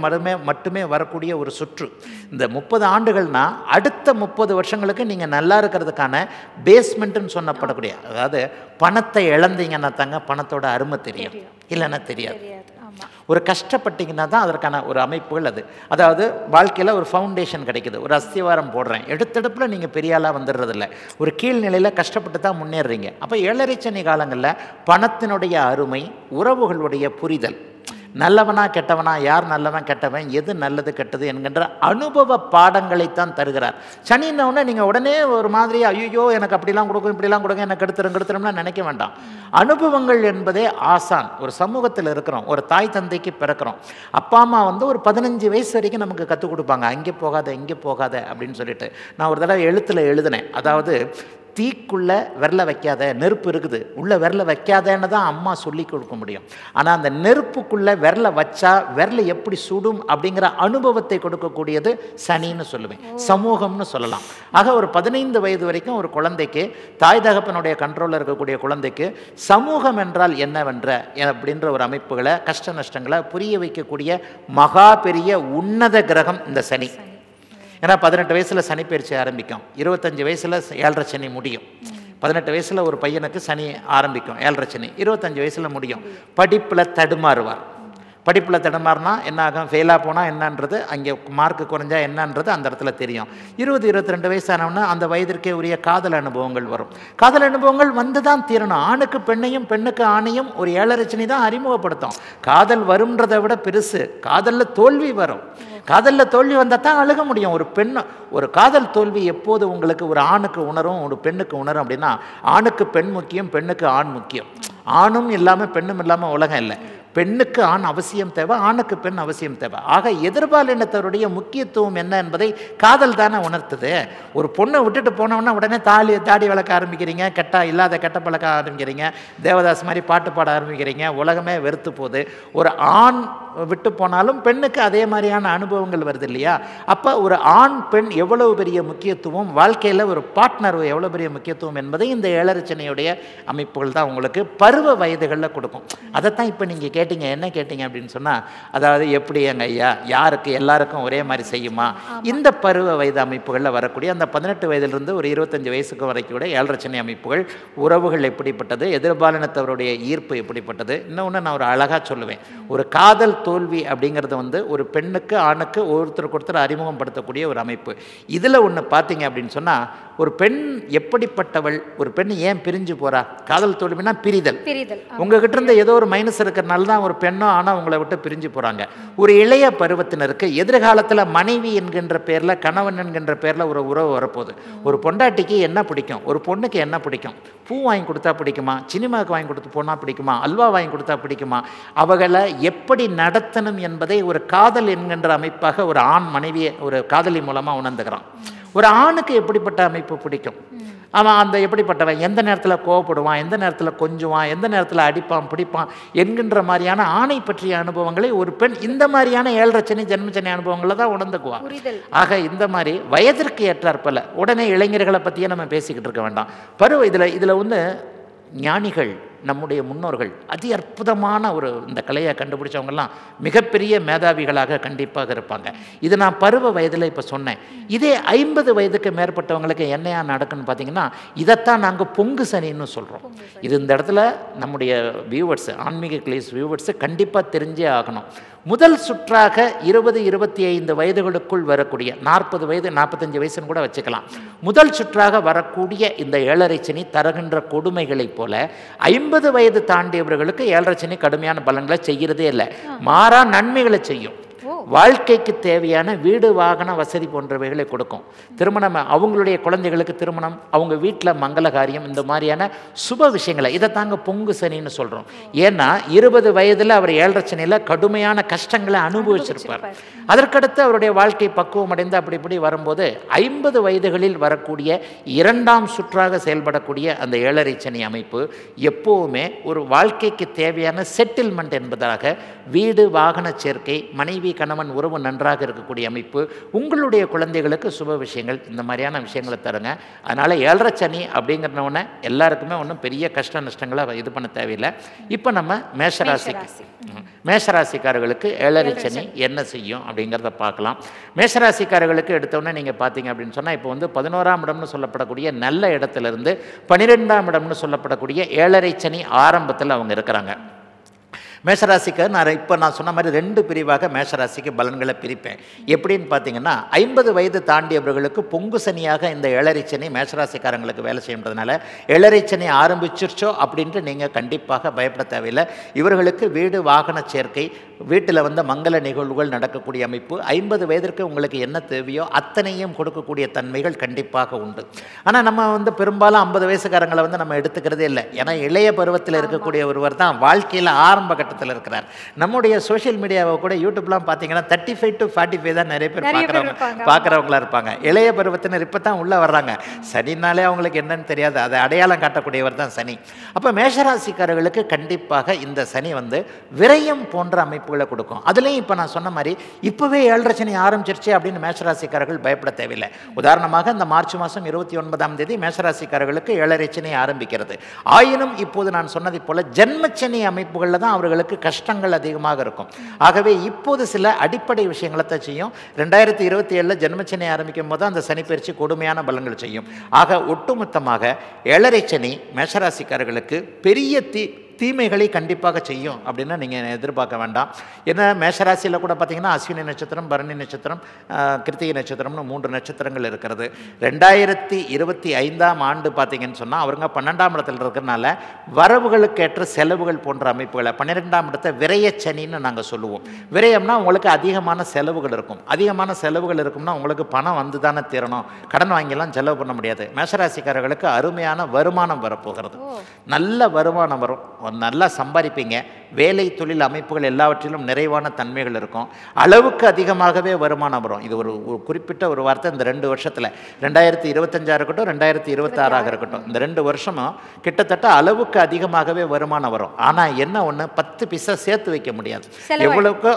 மட்டுமே வரக்கூடிய ஒரு சுற்று. இந்த 30 ஆண்டுகள்னா அடுத்த 30 வருஷங்களுக்கு நீங்கள் நல்லா இருக்கிறதுக்கான பேஸ்மெண்ட்டுன்னு சொல்லப்படக்கூடிய, அதாவது பணத்தை இழந்தீங்கன்னா தாங்க பணத்தோட அருமை தெரியும், இல்லைன்னா தெரியாது. ஒரு கஷ்டப்பட்டீங்கன்னா தான் அதற்கான ஒரு அமைப்புகள் அது. அதாவது வாழ்க்கையில் ஒரு ஃபவுண்டேஷன் கிடைக்குது, ஒரு அஸ்திவாரம் போடுறேன், எடுத்தெடுப்பில் நீங்கள் பெரிய ஆளாக வந்துடுறதில்ல, ஒரு கீழ்நிலையில் கஷ்டப்பட்டு தான் முன்னேறுறீங்க. அப்போ 7.5 சனி காலங்களில் பணத்தினுடைய அருமை, உறவுகளுடைய புரிதல், நல்லவனா கெட்டவனா, யார் நல்லவன் கெட்டவன், எது நல்லது கெட்டது என்கின்ற அனுபவ பாடங்களைத்தான் தருகிறார். சனின்னொன்னே நீங்கள் உடனே ஒரு மாதிரி ஐயோ எனக்கு அப்படிலாம் கொடுக்கும், இப்படிலாம் கொடுங்க, எனக்கு கெடுத்துரும்லாம் நினைக்க வேண்டாம். அனுபவங்கள் என்பதே ஆசான். ஒரு சமூகத்தில் இருக்கிறோம், ஒரு தாய் தந்தைக்கு பிறக்கிறோம், அப்பா அம்மா வந்து ஒரு 15 வயசு வரைக்கும் நமக்கு கற்றுக் கொடுப்பாங்க, அங்கே போகாத இங்கே போகாத அப்படின்னு சொல்லிட்டு. நான் ஒரு தடவை எழுத்தில் எழுதினேன், அதாவது தீக்குள்ளே விரல வைக்காத, நெருப்பு இருக்குது உள்ளே விரல வைக்காதன்னு தான் அம்மா சொல்லி கொடுக்க முடியும். ஆனால் அந்த நெருப்புக்குள்ளே விரல வச்சா விரல எப்படி சுடும் அப்படிங்கிற அனுபவத்தை கொடுக்கக்கூடியது சனின்னு சொல்லுவேன், சமூகம்னு சொல்லலாம். ஆக ஒரு 15 வயது வரைக்கும் ஒரு குழந்தைக்கு, தாய் தகப்பனுடைய கண்ட்ரோலில் இருக்கக்கூடிய குழந்தைக்கு சமூகம் என்றால் என்னவென்ற அப்படின்ற ஒரு அமைப்புகளை, கஷ்ட நஷ்டங்களை புரிய வைக்கக்கூடிய மகா பெரிய உன்னத கிரகம் இந்த சனி. ஏன்னா 18 வயசில் சனி பயிற்சி ஆரம்பிக்கும், 25 வயசில் 7.5 சனி முடியும். 18 வயசில் ஒரு பையனுக்கு சனி ஆரம்பிக்கும், 7.5 சனி 25 வயசில் முடியும். படிப்பில் தடுமாறுவார். படிப்பில் தடுமாறினா என்ன ஆகும், ஃபெயிலாக போனால் என்னன்றது, அங்கே மார்க்கு குறைஞ்சா என்னன்றது அந்த இடத்துல தெரியும். 20-22 வயசானவொன்னே அந்த வயதிற்கே உரிய காதல் அனுபவங்கள் வரும். காதல் அனுபவங்கள் வந்து தான் தீரணும். ஆணுக்கு பெண்ணையும் பெண்ணுக்கு ஆணையும் ஒரு 7.5 சனி தான் அறிமுகப்படுத்தும். காதல் வரும்ன்றதை விட பெருசு காதலில் தோல்வி வரும். காதலில் தோல்வி வந்தால் தான் அழுக முடியும். ஒரு காதல் தோல்வி எப்போது உங்களுக்கு ஒரு ஆணுக்கு உணரும், ஒரு பெண்ணுக்கு உணரும் அப்படின்னா, ஆணுக்கு பெண் முக்கியம், பெண்ணுக்கு ஆண் முக்கியம். ஆணும் இல்லாமல் பெண்ணும் இல்லாமல் உலகம் இல்லை. பெண்ணுக்கு ஆண் அவசியம் தேவை, ஆணுக்கு பெண் அவசியம் தேவை. ஆக எதிர்பாலினத்தவருடைய முக்கியத்துவம் என்ன என்பதை காதல் தானே உணர்த்துது. ஒரு பொண்ணை விட்டுட்டு போனோன்னா உடனே தாடி வளர்க்க ஆரம்பிக்கிறீங்க, கெட்ட பழக்க ஆரம்பிக்கிறீங்க, தேவதாஸ் மாதிரி பாட்டு பாட ஆரம்பிக்கிறீங்க, உலகமே வெறுத்து போகுது. ஒரு ஆண் விட்டு போனாலும் பெண்ணுக்கு அதே மாதிரியான அனுபவங்கள் வருது இல்லையா? அப்போ ஒரு ஆண் பெண் எவ்வளவு பெரிய முக்கியத்துவம், வாழ்க்கையில் ஒரு பார்ட்னர் எவ்வளோ பெரிய முக்கியத்துவம் என்பதை இந்த 7.5 சனியுடைய அமைப்புகள் தான் உங்களுக்கு பருவ வயதுகளில் கொடுக்கும். அதைத்தான் இப்போ நீங்கள் கேட்டீங்க. என்ன கேட்டீங்க அப்படின்னு சொன்னால், அதாவது எப்படி எங்கள் ஐயா யாருக்கு எல்லாருக்கும் ஒரே மாதிரி செய்யுமா? இந்த பருவ வயது அமைப்புகளில் வரக்கூடிய அந்த 18 வயதிலிருந்து ஒரு 25 வயசுக்கு வரைக்கும் கூட 7.5 சனி அமைப்புகள், உறவுகள் எப்படிப்பட்டது, எதிர்பாலினத்தவருடைய ஈர்ப்பு எப்படிப்பட்டது. இன்னொன்று நான் ஒரு அழகாக சொல்லுவேன், ஒரு காதல் தோல்வி அப்படிங்கிறது வந்து ஒரு பெண்ணுக்கு ஆணுக்கு ஒருத்தருக்கு ஒருத்தர் அறிமுகப்படுத்தக்கூடிய ஒரு அமைப்பு. இதில் ஒன்று பார்த்தீங்க அப்படின்னு சொன்னால், ஒரு பெண் எப்படிப்பட்டவள், ஒரு பெண் ஏன் பிரிஞ்சு போகிறா? காதல் தோல்வினா பிரிதல். உங்ககிட்ட இருந்த ஏதோ ஒரு மைனஸ் இருக்கிறனால தான் ஒரு பெண்ணோ ஆனால் உங்களை விட்டு பிரிஞ்சு போகிறாங்க. ஒரு இளைய பருவத்தினருக்கு எதிர்காலத்தில் மனைவி என்கின்ற பேரில், கணவன் என்கின்ற பேரில் ஒரு உறவு வரப்போகுது. ஒரு பொண்டாட்டிக்கு என்ன பிடிக்கும், ஒரு பொண்ணுக்கு என்ன பிடிக்கும்? பூ வாங்கி கொடுத்தா பிடிக்குமா, சினிமாவுக்கு வாங்கி கொடுத்து போனால் பிடிக்குமா, அல்வா வாங்கி கொடுத்தா பிடிக்குமா? அவகளை எப்படி நடத்தணும் என்பதை ஒரு காதல் என்கின்ற அமைப்பாக ஒரு ஆண் மனைவியை ஒரு காதலி மூலமாக உணர்ந்துக்கிறான். ஒரு ஆணுக்கு எப்படிப்பட்ட அமைப்பு பிடிக்கும்? அவன் அந்த எப்படிப்பட்டவன், எந்த நேரத்தில் கோவப்படுவான், எந்த நேரத்தில் கொஞ்சுவான், எந்த நேரத்தில் அடிப்பான் பிடிப்பான் என்கின்ற மாதிரியான ஆணை பற்றிய அனுபவங்களை ஒரு பெண் இந்த மாதிரியான 7.5 சனி ஜென்மச்சனி அனுபவங்களை தான் உணர்ந்துக்குவான். ஆக இந்த மாதிரி வயதிற்கு ஏற்றாற்பல உடனே இளைஞர்களை பற்றியே நம்ம பேசிக்கிட்டு இருக்க வேண்டாம். பருவ இதில் வந்து ஞானிகள் நம்முடைய முன்னோர்கள் அதி அற்புதமான ஒரு இந்த கலையை கண்டுபிடிச்சவங்கெல்லாம் மிகப்பெரிய மேதாவிகளாக கண்டிப்பாக இருப்பாங்க. இது நான் பருவ வயதில் இப்போ சொன்னேன். இதே 50 வயதுக்கு மேற்பட்டவங்களுக்கு என்னையா நடக்குன்னு பார்த்தீங்கன்னா இதைத்தான் நாங்கள் பொங்கு சனின்னு சொல்கிறோம். இது இந்த இடத்துல நம்முடைய வியூவர்ஸ், ஆன்மீக கிளேஸ் வியூவர்ஸு கண்டிப்பாக தெரிஞ்சே ஆகணும். முதல் சுற்றாக 20-25 வயதுகளுக்குள் வரக்கூடிய 40 வயது 45 வயசுன்னு கூட வச்சுக்கலாம். முதல் சுற்றாக வரக்கூடிய இந்த 7.5 சனி தருகின்ற கொடுமைகளைப் போல 50 வயது தாண்டியவர்களுக்கு 7.5 சனி கடுமையான பலன்களை செய்கிறதே இல்லை, மாறா நன்மைகளை செய்யும். வாழ்க்கைக்கு தேவையான வீடு வாகன வசதி போன்றவைகளை கொடுக்கும். திருமணம், அவங்களுடைய குழந்தைகளுக்கு திருமணம், அவங்க வீட்டில் மங்கள காரியம், இந்த மாதிரியான சுப விஷயங்களை இதை தாங்க பொங்கு சனின்னு சொல்கிறோம். ஏன்னா 20 வயதில் அவர் 7.5 சனியில் கடுமையான கஷ்டங்களை அனுபவிச்சிருப்பார். அதற்கடுத்து அவருடைய வாழ்க்கை பக்குவம் அடைந்து அப்படி இப்படி வரும்போது 50 வயதுகளில் வரக்கூடிய 2ஆம் சுற்றாக செயல்படக்கூடிய அந்த 7.5 சனி அமைப்பு எப்போவுமே ஒரு வாழ்க்கைக்கு தேவையான செட்டில்மெண்ட் என்பதாக வீடு வாகன சேர்க்கை, மனைவி கணவன் உறவு நன்றாக இருக்கக்கூடிய அமைப்பு, உங்களுடைய குழந்தைகளுக்கு சுப விஷயங்கள், இந்த மாதிரியான விஷயங்களை தருங்க. அதனால் 7.5 சனி அப்படிங்கிறவொன்னே எல்லாருக்குமே ஒன்றும் பெரிய கஷ்ட நஷ்டங்களை இது பண்ண தேவையில்லை. இப்போ நம்ம மேஷராசிக்காரர்களுக்கு 7.5 சனி என்ன செய்யும் அப்படிங்கிறத பார்க்கலாம். மேஷராசிக்காரர்களுக்கு எடுத்தோன்னே நீங்கள் பார்த்தீங்க அப்படின்னு சொன்னால் இப்போ வந்து 11ஆம் இடம்னு சொல்லப்படக்கூடிய நல்ல இடத்துலேருந்து 12ஆம் இடம்னு சொல்லப்படக்கூடிய 7.5 சனி ஆரம்பத்தில் அவங்க இருக்கிறாங்க. மேஷராசிக்கு நான் சொன்ன மாதிரி 2 பிரிவாக மேஷராசிக்கு பலன்களை பிரிப்பேன். எப்படின்னு பார்த்தீங்கன்னா 50 வயது தாண்டியவர்களுக்கு பொங்கு சனியாக இந்த 7.5 சனி மேஷராசிக்காரங்களுக்கு வேலை செய்யறதுனால 7.5 சனி ஆரம்பிச்சிருச்சோ அப்படின்ட்டு நீங்கள் கண்டிப்பாக பயப்பட தேவையில்லை. இவர்களுக்கு வீடு வாகன சேர்க்கை, வீட்டில் வந்து மங்கள நிகழ்வுகள் நடக்கக்கூடிய அமைப்பு, 50 வயதிற்கு உங்களுக்கு என்ன தேவையோ அத்தனையும் கொடுக்கக்கூடிய தன்மைகள் கண்டிப்பாக உண்டு. ஆனால் நம்ம வந்து பெரும்பாலும் 50 வயசுக்காரங்களை வந்து நம்ம எடுத்துக்கிறதே இல்லை. ஏன்னா இளைய பருவத்தில் இருக்கக்கூடிய ஒருவர் தான் வாழ்க்கையில் ஆரம்ப கட்டத்தில் இருக்கிறார். நம்முடைய சோஷியல் மீடியாவை கூட யூடியூப்லாம் பார்த்தீங்கன்னா 35 to 45 தான் நிறைய பேர் பார்க்குறவங்களா இருப்பாங்க. இளைய பருவத்தினர் இப்போ தான் உள்ளே வர்றாங்க. சனினாலே அவங்களுக்கு என்னன்னு தெரியாது, அதை அடையாளம் காட்டக்கூடியவர் தான் சனி. அப்போ மேஷராசிக்காரர்களுக்கு கண்டிப்பாக இந்த சனி வந்து விரயம் போன்ற அமைப்புகளை கொடுக்கும். அதுலேயும் இப்போ நான் சொன்ன மாதிரி இப்போவே 7.5 சனி ஆரம்பிச்சிருச்சு அப்படின்னு மேஷராசிக்காரர்கள் பயப்பட தேவையில்லை. உதாரணமாக இந்த மார்ச் மாதம் 29ஆம் தேதி மேஷராசிக்காரர்களுக்கு 7.5 சனி ஆரம்பிக்கிறது. ஆயினும் இப்போது நான் சொன்னதை போல ஜென்மச்சனி அமைப்புகளில் தான் அவர்களுக்கு கஷ்டங்கள் அதிகமாக இருக்கும். ஆகவே இப்போது சில அடிப்படை விஷயங்களை தான் செய்யும். 2027 ஜென்மச்சனி ஆரம்பிக்கும் போது அந்த சனி பயிற்சி கொடுமையான பலன்கள் செய்யும். ஆக ஒட்டுமொத்தமாக 7.5 சனி மேஷராசிக்காரர்களுக்கு பெரிய தீமைகளை கண்டிப்பாக செய்யும் அப்படின்னு நீங்கள் எதிர்பார்க்க வேண்டாம். ஏன்னா மேஷராசியில் கூட பார்த்தீங்கன்னா அஸ்வினி நட்சத்திரம், பரணி நட்சத்திரம், கிருத்திகை நட்சத்திரம்னு 3 நட்சத்திரங்கள் இருக்கிறது. 2025ஆம் ஆண்டு பார்த்தீங்கன்னு சொன்னால் அவருங்க 12ஆம் இடத்துல இருக்கிறனால வரவுகளுக்கேற்ற செலவுகள் போன்ற அமைப்புகளை 12ஆம் இடத்தை விரயச்சனின்னு நாங்கள் சொல்லுவோம். விரயம்னா உங்களுக்கு அதிகமான செலவுகள் இருக்கும். அதிகமான செலவுகள் இருக்கும்னா உங்களுக்கு பணம் வந்து தானே தீரணும், கடன் வாங்கிலாம் செலவு பண்ண முடியாது. மேஷராசிக்காரர்களுக்கு அருமையான வருமானம் வரப்போகிறது. நல்ல வருமானம் வரும், நல்லா சம்பாதிப்பீங்க. வேலை தொழில் அமைப்புகள் எல்லாவற்றிலும் நிறைவான தன்மைகள் இருக்கும். அளவுக்கு அதிகமாகவே வருமானம் வரும். இது ஒரு குறிப்பிட்ட ஒரு வார்த்தை. இந்த 2 வருஷத்தில் 2025 இருக்கட்டும் 2026 இருக்கட்டும், இந்த 2 வருஷமும் கிட்டத்தட்ட அளவுக்கு அதிகமாகவே வருமானம் வரும். ஆனால் என்ன ஒன்று, 10 பைசா சேர்த்து வைக்க முடியாது. எவ்வளவுக்கு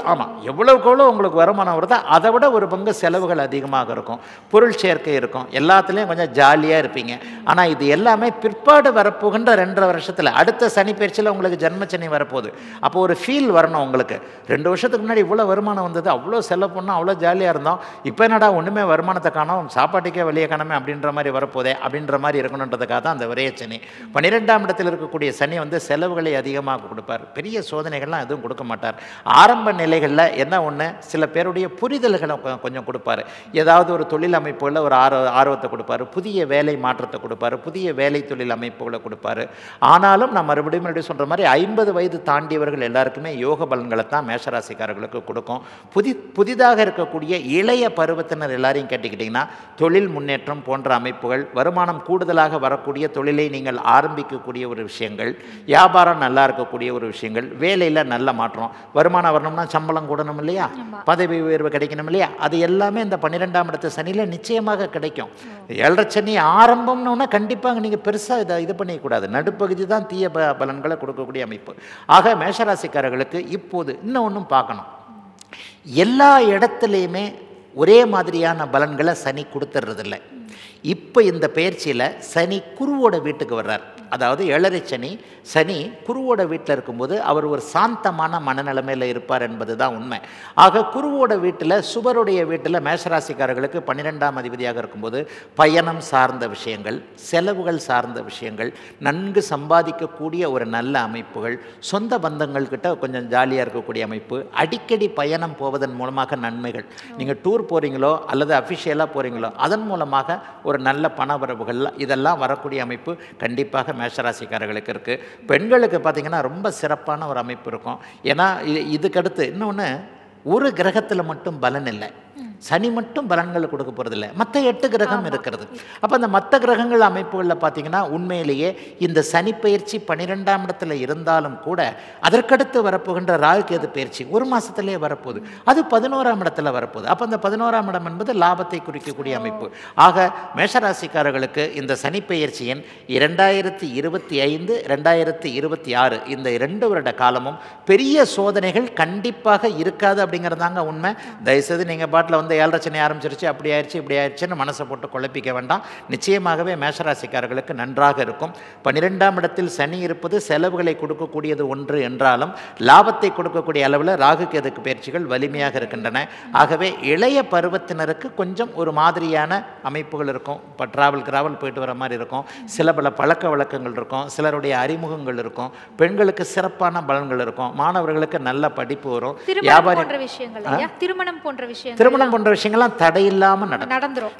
எவ்வளோ உங்களுக்கு வருமானம் வருதோ அதை விட ஒரு பங்கு செலவுகள் அதிகமாக இருக்கும். பொருள் சேர்க்கை இருக்கும். எல்லாத்துலேயும் கொஞ்சம் ஜாலியாக இருப்பீங்க. ஆனால் இது எல்லாமே பிற்பாடு வரப்போகின்ற 2.5 வருஷத்தில் அடுத்த சனி பயிற்சியில் உங்களுக்கு ஜென்மச்சனி வரப்போகுது. அப்போ ஒரு ஃபீல் வரணும் உங்களுக்கு. 2 வருஷத்துக்கு முன்னாடி இவ்வளோ வருமானம் வந்தது, அவ்வளோ செலவு பண்ணோம், அவ்வளோ ஜாலியாக இருந்தோம், இப்போ என்னடா ஒன்றுமே வருமானத்தை காணோம், சாப்பாட்டுக்கே வெளியே காணாமே அப்படின்ற மாதிரி வரப்போதே அப்படின்ற மாதிரி இருக்கணுன்றதுக்காக தான் அந்த விரயச்சனி. 12ஆம் இடத்தில் இருக்கக்கூடிய சனி வந்து செலவுகளை அதிகமாக கொடுப்பார். பெரிய சோதனைகள்லாம் எதுவும் கொடுக்க மாட்டார். ஆரம்ப நிலைகளில் என்ன ஒன்று, சில பேருடைய புரிதல்களை கொஞ்சம் கொடுப்பார். ஏதாவது ஒரு தொழில் அமைப்புகளில் ஒரு ஆர்வத்தை கொடுப்பார், புதிய வேலை மாற்றத்தை கொடுப்பார், புதிய வேலை தொழில் அமைப்புகளை கொடுப்பார். ஆனாலும் நான் மறுபடியும் சொல்கிற மாதிரி 50 வயது தாண்டியவர்கள் எல்லாருக்குமே யோக பலன்களை தான் மேஷராசிக்காரர்களுக்கு கொடுக்கும். புதிதாக இருக்கக்கூடிய இளைய பருவத்தினர் எல்லாரையும் கேட்டுக்கிட்டிங்கன்னா தொழில் முன்னேற்றம் போன்ற அமைப்புகள், வருமானம் கூடுதலாக வரக்கூடிய தொழிலை நீங்கள் ஆரம்பிக்கக்கூடிய ஒரு விஷயங்கள், வியாபாரம் நல்லா இருக்கக்கூடிய ஒரு விஷயங்கள், வேலையில் நல்ல மாற்றம், வருமானம் வரணும்னா சம்பளம் கூடணும் இல்லையா, பதவி உயர்வு கிடைக்கணும் இல்லையா, அது எல்லாமே இந்த 12ஆம் இடத்து சனியில் நிச்சயமாக கிடைக்கும். 7.5 சனி ஆரம்பம்னு கண்டிப்பாக நீங்கள் பெருசாக இது பண்ணிக்கூடாது. நடுப்பகுதி தான் தீய பலன்களை கொடுக்கக்கூடிய அமைப்பு. ஆக மேஷராசிக்காரர்களுக்கு இப்போது இன்னொன்றும் பார்க்கணும். எல்லா இடத்துலையுமே ஒரே மாதிரியான பலன்களை சனி கொடுத்துட்றதில்லை. இப்போ இந்த பயிற்சியில் சனி குருவோட வீட்டுக்கு வர்றார். அதாவது 7.5 சனி, சனி குருவோட வீட்டில் இருக்கும்போது அவர் ஒரு சாந்தமான மனநிலைமையில் இருப்பார் என்பது தான் உண்மை. ஆக குருவோட வீட்டில், சுபருடைய வீட்டில் மேஷராசிக்காரர்களுக்கு 12ஆம் அதிபதியாக இருக்கும்போது பயணம் சார்ந்த விஷயங்கள், செலவுகள் சார்ந்த விஷயங்கள், நன்கு சம்பாதிக்கக்கூடிய ஒரு நல்ல அமைப்புகள், சொந்த பந்தங்கள்கிட்ட கொஞ்சம் ஜாலியாக இருக்கக்கூடிய அமைப்பு, அடிக்கடி பயணம் போவதன் மூலமாக நன்மைகள், நீங்கள் டூர் போகிறீங்களோ அல்லது அஃபிஷியலாக போகிறீங்களோ அதன் மூலமாக ஒரு நல்ல பணவரவுகள், இதெல்லாம் வரக்கூடிய அமைப்பு கண்டிப்பாக மேஷராசிக்காரர்களுக்கு இருக்குது. பெண்களுக்கு பார்த்திங்கன்னா ரொம்ப சிறப்பான ஒரு அமைப்பு இருக்கும். ஏன்னா இதுக்கடுத்து இன்னொன்று, ஒரு கிரகத்தில் மட்டும் பலன் இல்லை, சனி மட்டும் பலன்களை கொடுக்க போகிறதில்ல, மற்ற 8 கிரகம் இருக்கிறது. அப்போ அந்த மற்ற கிரகங்கள் அமைப்புகளில் பார்த்திங்கன்னா உண்மையிலேயே இந்த சனி பயிற்சி 12ஆம் இடத்துல இருந்தாலும் கூட அதற்கடுத்து வரப்போகின்ற ராகு கேது பயிற்சி ஒரு மாதத்துலேயே வரப்போகுது, அது 11ஆம் இடத்துல வரப்போகுது. அப்போ அந்த 11ஆம் இடம் என்பது லாபத்தை குறிக்கக்கூடிய அமைப்பு. ஆக மேஷராசிக்காரர்களுக்கு இந்த சனி பயிற்சியின் 2025, 2026 இந்த 2 வருட காலமும் பெரிய சோதனைகள் கண்டிப்பாக இருக்காது அப்படிங்கிறதாங்க உண்மை. தயவுசெய்து நீங்கள் பாட்டில் வந்து 7.5 சனி ஆரம்பிச்சிருச்சு, அப்படி ஆயிடுச்சு இப்படி ஆயிடுச்சுன்னு மனசை போட்டு குழப்பிக்க வேண்டாம். நிச்சயமாகவே மேஷராசிக்காரர்களுக்கு நன்றாக இருக்கும். 12ஆம் இடத்தில் சனி இருப்பது செலவுகளை கொடுக்கக்கூடியது ஒன்று என்றாலும் லாபத்தை கொடுக்கக்கூடிய அளவில் ராகு கேது பயிற்சிகள் வலிமையாக இருக்கின்றன. ஆகவே இளைய பருவத்தினருக்கு கொஞ்சம் ஒரு மாதிரியான அமைப்புகள் இருக்கும். இப்போ கிராவல் போயிட்டு வர மாதிரி இருக்கும், சில பல பழக்க வழக்கங்கள் இருக்கும், சிலருடைய அறிமுகங்கள் இருக்கும், பெண்களுக்கு சிறப்பான பலன்கள் இருக்கும், மாணவர்களுக்கு நல்ல படிப்பு வரும், திருமணம் போன்ற விஷயங்கள்லாம் தடையில்லாமல் நடந்துரும்.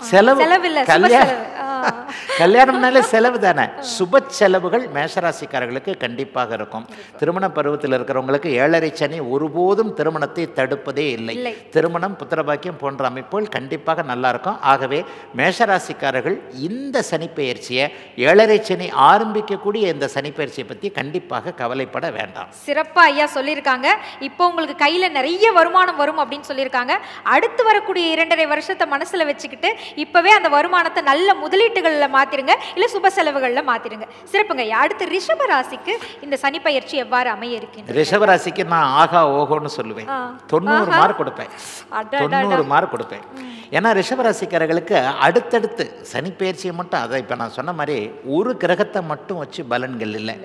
கல்யாணம்னாலே செலவு தானே. சுப செலவுகள் மேஷராசிக்காரர்களுக்கு கண்டிப்பாக இருக்கும். திருமண பருவத்தில் இருக்கிறவங்களுக்கு 7.5 சனி ஒருபோதும் திருமணத்தை தடுப்பதே இல்லை. திருமணம், புத்திரபாக்கியம் போன்ற அமைப்புகள் கண்டிப்பாக நல்லா இருக்கும். ஆகவே மேஷராசிக்காரர்கள் இந்த சனிப்பெயர்ச்சியை, 7.5 சனி ஆரம்பிக்கக்கூடிய இந்த சனிப்பெயர்ச்சியை பற்றி கண்டிப்பாக கவலைப்பட வேண்டாம். சிறப்பாக ஐயா சொல்லியிருக்காங்க. இப்போ உங்களுக்கு கையில் நிறைய வருமானம் வரும் அப்படின்னு சொல்லியிருக்காங்க. அடுத்து வரக்கூடிய 2.5 வருஷத்தை மனசில் வச்சுக்கிட்டு இப்போவே அந்த வருமானத்தை நல்ல முதலீட்டுகளில் மாற்றிடுங்க, இல்லை சுப செலவுகளில் மாற்றிடுங்க. சிறப்புங்க. அடுத்து ரிஷப ராசிக்கு இந்த சனி பயிற்சி எவ்வாறு அமைய இருக்கு? ரிஷப ராசிக்கு நான் ஆகா ஓகோன்னு சொல்லுவேன். 90 மார்க் கொடுப்பேன். 90 மார்க் கொடுப்பேன். ஏன்னா ரிஷபராசிக்காரர்களுக்கு அடுத்தடுத்து சனி பயிற்சியை மட்டும், அதை இப்போ நான் சொன்ன மாதிரி ஒரு கிரகத்தை மட்டும் வச்சு பலன்கள் இல்லை.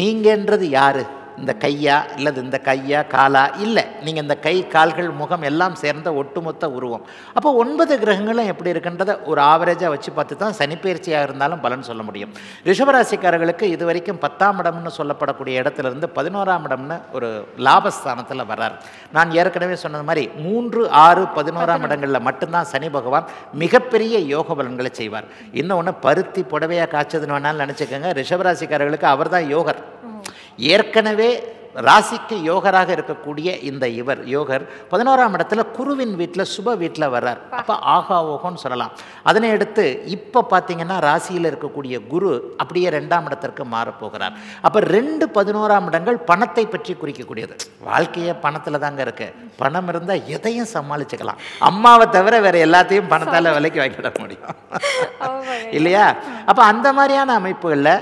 நீங்கன்றது யாரு? இந்த கையா இல்லது இந்த கையா காலா இல்லை, நீங்கள் இந்த கை கால்கள் முகம் எல்லாம் சேர்ந்த ஒட்டுமொத்த உருவம். அப்போ 9 கிரகங்களும் எப்படி இருக்குன்றதை ஒரு ஆவரேஜாக வச்சு பார்த்து தான் சனிப்பெயர்ச்சியாக இருந்தாலும் பலன் சொல்ல முடியும். ரிஷபராசிக்காரர்களுக்கு இது வரைக்கும் 10ஆம் இடம்னு சொல்லப்படக்கூடிய இடத்துலேருந்து 11ஆம் இடம்னு ஒரு லாபஸ்தானத்தில் வர்றார். நான் ஏற்கனவே சொன்னது மாதிரி 3, 6, 11ஆம் இடங்களில் மட்டும்தான் சனி பகவான் மிகப்பெரிய யோக பலன்களை செய்வார். இன்னொன்று, பருத்தி புடவையாக காய்ச்சதுன்னு வேணாலும் நினச்சிக்கோங்க, ரிஷபராசிக்காரர்களுக்கு அவர் தான் யோகர். ஏற்கனவே ராசிக்கு யோகராக இருக்கக்கூடிய இந்த யோகர் 11ஆம் இடத்துல குருவின் வீட்டில் சுப வீட்டில் வர்றார். அப்போ ஆகா ஓகோன்னு சொல்லலாம். அதனை அடுத்து இப்போ பார்த்தீங்கன்னா ராசியில் இருக்கக்கூடிய குரு அப்படியே 2ஆம் இடத்திற்கு மாறப்போகிறார். அப்போ 2 11ஆம் இடங்கள் பணத்தை பற்றி குறிக்கக்கூடியது. வாழ்க்கையே பணத்தில் தாங்க இருக்கு. பணம் இருந்தால் எதையும் சமாளிச்சுக்கலாம். அம்மாவை தவிர வேற எல்லாத்தையும் பணத்தால் விலைக்கு வாங்கிட முடியும் இல்லையா? அப்போ அந்த மாதிரியான அமைப்புகளில்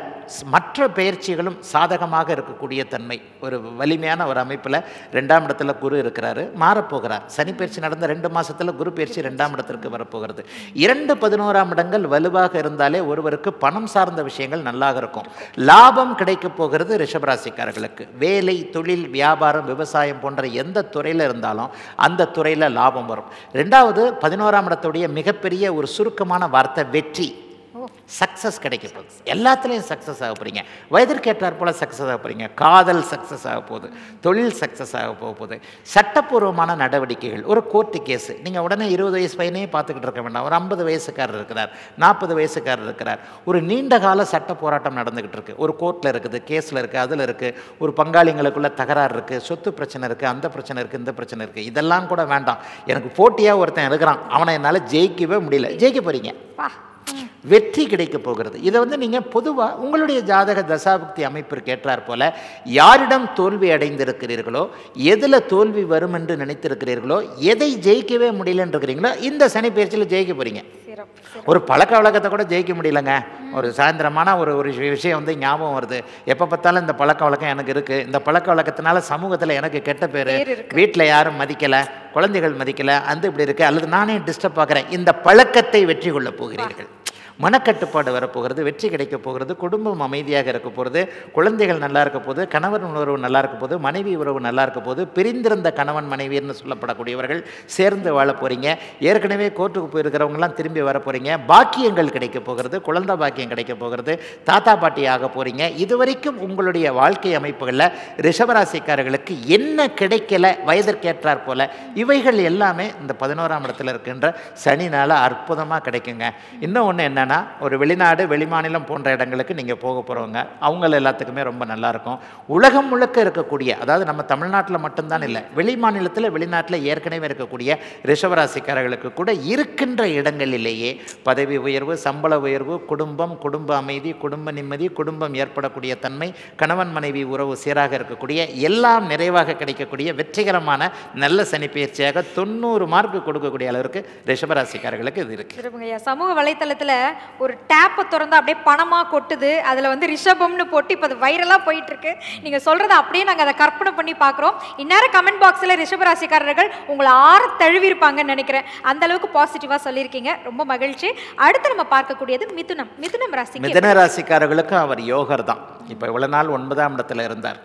மற்ற பயிற்சிகளும் சாதகமாக இருக்கக்கூடிய தன்மை, ஒரு வலிமையான ஒரு அமைப்பில் 2ஆம் இடத்துல குரு இருக்கிறாரு, மாறப்போகிறார். சனி பயிற்சி நடந்த 2 மாதத்தில் குரு பயிற்சி 2ஆம் இடத்திற்கு வரப்போகிறது. 2 11ஆம் இடங்கள் வலுவாக இருந்தாலே ஒருவருக்கு பணம் சார்ந்த விஷயங்கள் நல்லாக இருக்கும். லாபம் கிடைக்கப் போகிறது ரிஷபராசிக்காரர்களுக்கு. வேலை, தொழில், வியாபாரம், விவசாயம் போன்ற எந்த துறையில் இருந்தாலும் அந்த துறையில் லாபம் வரும். 2வது 11ஆம் இடத்துடைய மிகப்பெரிய ஒரு சுருக்கமான வார்த்தை வெற்றி. சக்ஸஸ் கிடைக்க போகுது. எல்லாத்துலேயும் சக்ஸஸ் ஆக போகிறீங்க. வயதிற்கேற்றார் போல் சக்ஸஸ் ஆக போகிறீங்க. காதல் சக்ஸஸ் ஆக போகுது. தொழில் சக்ஸஸ் ஆக போகுது. சட்டப்பூர்வமான நடவடிக்கைகள், ஒரு கோர்ட்டு கேஸு, நீங்கள் உடனே 20 வயசு பையனையே பார்த்துக்கிட்டு இருக்க வேண்டாம். ஒரு 50 வயசுக்காரர் இருக்கிறார், 40 வயசுக்காரர் இருக்கிறார். ஒரு நீண்ட கால சட்ட போராட்டம் நடந்துக்கிட்டு இருக்குது. ஒரு கோர்ட்டில் இருக்குது, கேஸில் இருக்குது, அதில் இருக்குது. ஒரு பங்காளிங்களுக்குள்ள தகராறு இருக்குது, சொத்து பிரச்சனை இருக்குது, அந்த பிரச்சனை இருக்குது, இந்த பிரச்சனை இருக்குது. இதெல்லாம் கூட வேண்டாம். எனக்கு போட்டியாக ஒருத்தன் இருக்கிறான், அவனை என்னால் ஜெயிக்கவே முடியல. ஜெயிக்க போகிறீங்க. வெற்றி கிடைக்க போகிறது. இதை நீங்கள் பொதுவாக உங்களுடைய ஜாதக தசாபக்தி அமைப்பிற்கு ஏற்றார் போல யாரிடம் தோல்வி அடைந்திருக்கிறீர்களோ, எதில் தோல்வி வரும் என்று நினைத்திருக்கிறீர்களோ, எதை ஜெயிக்கவே முடியலன்னு இருக்கிறீங்களோ, இந்த சனி பயிற்சியில் ஜெயிக்க போகிறீங்க. ஒரு பழக்க வழக்கத்தை கூட ஜெயிக்க முடியலங்க. ஒரு சாயந்தரமான ஒரு விஷயம் ஞாபகம் வருது. எப்போ பார்த்தாலும் இந்த பழக்க வழக்கம் எனக்கு இருக்குது, இந்த பழக்க வழக்கத்தினால சமூகத்தில் எனக்கு கெட்ட பேர், வீட்டில் யாரும் மதிக்கலை, குழந்தைகள் மதிக்கலை, அந்த இப்படி இருக்குது, அல்லது நானே டிஸ்டர்ப் பார்க்குறேன். இந்த பழக்கத்தை வெற்றி கொள்ள போகிறீர்கள். மனக்கட்டுப்பாடு வரப்போகிறது, வெற்றி கிடைக்க போகிறது, குடும்பம் அமைதியாக இருக்க போகிறது, குழந்தைகள் நல்லா இருக்க போது, கணவன் உறவு நல்லா இருக்க போது, மனைவி உறவு நல்லா இருக்க போது, பிரிந்திருந்த கணவன் மனைவின்னு சொல்லப்படக்கூடியவர்கள் சேர்ந்து வாழ போகிறீங்க. ஏற்கனவே கோர்ட்டுக்கு போயிருக்கிறவங்களாம் திரும்பி வர போகிறீங்க. பாக்கியங்கள் கிடைக்க போகிறது, குழந்தை பாக்கியம் கிடைக்க போகிறது, தாத்தா பாட்டி ஆக போகிறீங்க. இதுவரைக்கும் உங்களுடைய வாழ்க்கை அமைப்புகளில் ரிஷபராசிக்காரர்களுக்கு என்ன கிடைக்கல, வயதிற்கேற்றார் போல, இவைகள் எல்லாமே இந்த 11ஆம் இடத்துல இருக்கின்ற சனினால் அற்புதமாக கிடைக்குங்க. இன்னும் ஒன்று என்ன, ஒரு வெளிநாடு வெளிமாநிலம் போன்ற இடங்களுக்கு நீங்கள் போக போகிறவங்க, அவங்க எல்லாத்துக்குமே ரொம்ப நல்லாயிருக்கும். உலகம் முழுக்க இருக்கக்கூடிய, அதாவது நம்ம தமிழ்நாட்டில் மட்டும்தான் இல்லை, வெளிமாநிலத்தில் வெளிநாட்டில் ஏற்கனவே இருக்கக்கூடிய ரிஷபராசிக்காரர்களுக்கு கூட இருக்கின்ற இடங்களிலேயே பதவி உயர்வு, சம்பள உயர்வு, குடும்பம், குடும்ப அமைதி, குடும்ப நிம்மதி, குடும்பம் ஏற்படக்கூடிய தன்மை, கணவன் மனைவி உறவு சீராக இருக்கக்கூடிய, எல்லாம் நிறைவாக கிடைக்கக்கூடிய வெற்றிகரமான நல்ல சனி பயிற்சியாக 90 மார்க் கொடுக்கக்கூடிய அளவிற்கு ரிஷபராசிக்காரர்களுக்கு இது இருக்குது. சமூக வலைத்தளத்தில் ஒரு டேப்பை திறந்து அப்படியே பணமாக கொட்டுது, அதில் ரிஷபம்னு போட்டு இப்போ அது வைரலாக போயிட்டு இருக்கு. நீங்கள் சொல்கிறத அப்படியே நாங்கள் அதை கற்பனை பண்ணி பார்க்குறோம். இந்நேரம் கமெண்ட் பாக்ஸில் ரிஷபராசிக்காரர்கள் உங்களை தழுவி இருப்பாங்கன்னு நினைக்கிறேன். அந்த அளவுக்கு பாசிட்டிவாக சொல்லியிருக்கீங்க. ரொம்ப மகிழ்ச்சி. அடுத்து நம்ம பார்க்கக்கூடியது மிதுனம். மிதுன ராசிக்காரர்களுக்கு அவர் யோகர் தான். இப்போ இவ்வளோ நாள் 9ஆம் இடத்துல இருந்தார்.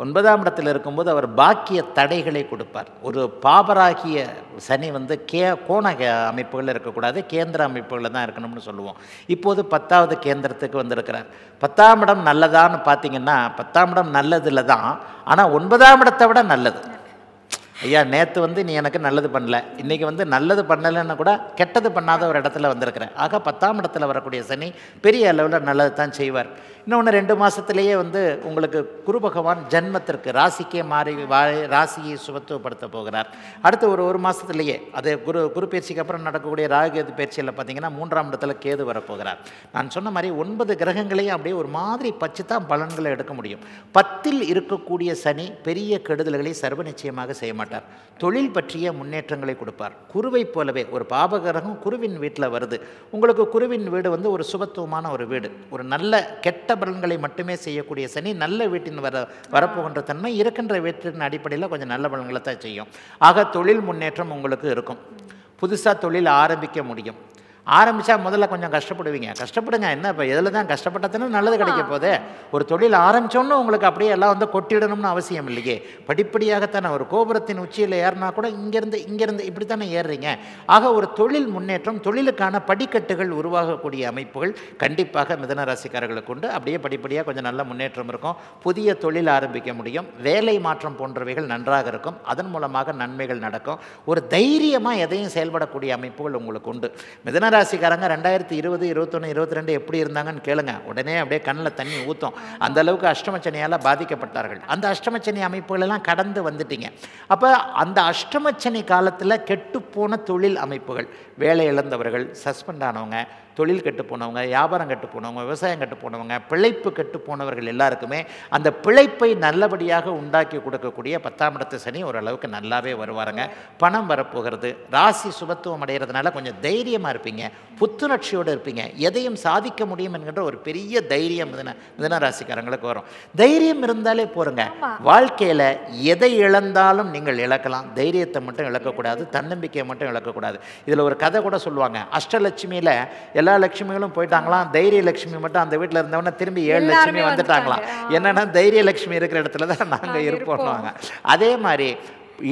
9ஆம் இடத்தில் இருக்கும்போது அவர் பாக்கிய தடைகளை கொடுப்பார். ஒரு பாபராகிய சனி கோண அமைப்புகளில் இருக்கக்கூடாது, கேந்திர அமைப்புகளில் தான் இருக்கணும்னு சொல்லுவோம். இப்போது 10வது கேந்திரத்துக்கு வந்திருக்கிறார். 10ஆம் இடம் நல்லதான்னு பார்த்தீங்கன்னா 10ஆம் இடம் நல்லதில்லை தான், ஆனால் 9ஆம் இடத்தை விட நல்லது. ஐயா, நேற்று நீ எனக்கு நல்லது பண்ணல, இன்றைக்கி நல்லது பண்ணலைன்னு கூட கெட்டது பண்ணாத ஒரு இடத்துல வந்திருக்கிறேன். ஆக 10ஆம் இடத்துல வரக்கூடிய சனி பெரிய அளவில் நல்லது தான் செய்வார். இன்னொன்று 2 மாதத்துலேயே உங்களுக்கு குரு பகவான் ஜன்மத்திற்கு ராசிக்கே மாறி ராசியை சுபத்துவப்படுத்த போகிறார். அடுத்து ஒரு மாதத்துலேயே, அது குரு பயிற்சிக்கு அப்புறம் நடக்கக்கூடிய ராகுகேது பயிற்சியில் பார்த்தீங்கன்னா 3ஆம் இடத்துல கேது வரப்போகிறார். நான் சொன்ன மாதிரி 9 கிரகங்களையும் அப்படியே ஒரு மாதிரி பச்சு தான் பலன்களை எடுக்க முடியும். 10இல் இருக்கக்கூடிய சனி பெரிய கெடுதல்களை சர்வ நிச்சயமாக செய்ய மாட்டார். தொழில் பற்றிய முன்னேற்றங்களை கொடுப்பார். குருவை போலவே ஒரு பாபகிரகம் குருவின் வீட்டில் வருது. உங்களுக்கு குருவின் வீடு ஒரு சுபத்துவமான ஒரு வீடு. ஒரு நல்ல கெட்ட பலன்களை மட்டுமே செய்யக்கூடிய சனி நல்ல வீட்டின் வரப்போகின்ற தன்மை இருக்கின்ற வீட்டின் அடிப்படையில் கொஞ்சம் நல்ல பலன்களை தான் செய்யும். ஆக தொழில் முன்னேற்றம் உங்களுக்கு இருக்கும். புதுசாக தொழில் ஆரம்பிக்க முடியும். ஆரம்பித்தா முதல்ல கொஞ்சம் கஷ்டப்படுங்க. என்ன இப்போ எதில் தான் கஷ்டப்பட்டதுன்னு நல்லது கிடைக்க போதே. ஒரு தொழில் ஆரம்பித்தோன்னு உங்களுக்கு அப்படியே எல்லாம் கொட்டிடணும்னு அவசியம் இல்லையே. படிப்படியாகத்தானே ஒரு கோபுரத்தின் உச்சியில் ஏறினா கூட இங்கேருந்து இப்படி தானே ஏறுறீங்க. ஆக ஒரு தொழில் முன்னேற்றம், தொழிலுக்கான படிக்கட்டுகள் உருவாகக்கூடிய அமைப்புகள் கண்டிப்பாக மிதுன ராசிக்காரர்களுக்கு உண்டு. அப்படியே படிப்படியாக கொஞ்சம் நல்ல முன்னேற்றம் இருக்கும். புதிய தொழில் ஆரம்பிக்க முடியும். வேலை மாற்றம் போன்றவைகள் நன்றாக இருக்கும். அதன் மூலமாக நன்மைகள் நடக்கும். ஒரு தைரியமாக எதையும் செயல்படக்கூடிய அமைப்புகள் உங்களுக்கு உண்டு. மிதுன ராசிக்காரங்க 2020, 21, 22 எப்படி இருந்தாங்கன்னு கேளுங்க. உடனே அப்படியே கண்ணில் தண்ணி ஊற்றும். அந்த அளவுக்கு அஷ்டமச்சனியால் பாதிக்கப்பட்டார்கள். அந்த அஷ்டமச்சனி அமைப்புகளெல்லாம் கடந்து வந்துட்டீங்க. அப்போ அந்த அஷ்டமச்சனி காலத்தில் கெட்டுப்போன தொழில் அமைப்புகள், வேலை இழந்தவர்கள், சஸ்பெண்ட் ஆனவங்க, தொழில் கெட்டு போனவங்க, வியாபாரம் கெட்டு போனவங்க, விவசாயம் கெட்டு போனவங்க, பிழைப்பு கெட்டு போனவர்கள் எல்லாருக்குமே அந்த பிழைப்பை நல்லபடியாக உண்டாக்கி கொடுக்கக்கூடிய 10ஆம் இடத்து சனி ஓரளவுக்கு நல்லாவே வருவாருங்க. பணம் வரப்போகிறது. ராசி சுபத்துவம் அடைகிறதுனால கொஞ்சம் தைரியமாக இருப்பீங்க, புத்துணர்ச்சியோடு இருப்பீங்க. எதையும் சாதிக்க முடியும் என்கின்ற ஒரு பெரிய தைரியம் மிதுன ராசிக்காரங்களுக்கு வரும். தைரியம் இருந்தாலே போருங்க. வாழ்க்கையில் எதை இழந்தாலும் நீங்கள் இழக்கலாம், தைரியத்தை மட்டும் இழக்கக்கூடாது, தன்னம்பிக்கையை மட்டும் இழக்கக்கூடாது. இதில் ஒரு கதை கூட சொல்லுவாங்க. அஷ்டலட்சுமியில் எல்லா லட்சுமிகளும் போயிட்டாங்களாம், தைரிய லட்சுமி மட்டும் அந்த வீட்டில் இருந்தவொடனே திரும்பி 7 லட்சுமி வந்துட்டாங்களாம். என்னன்னா தைரிய லட்சுமி இருக்கிற இடத்துல தான் நாங்கள் இருப்போம்வாங்க. அதே மாதிரி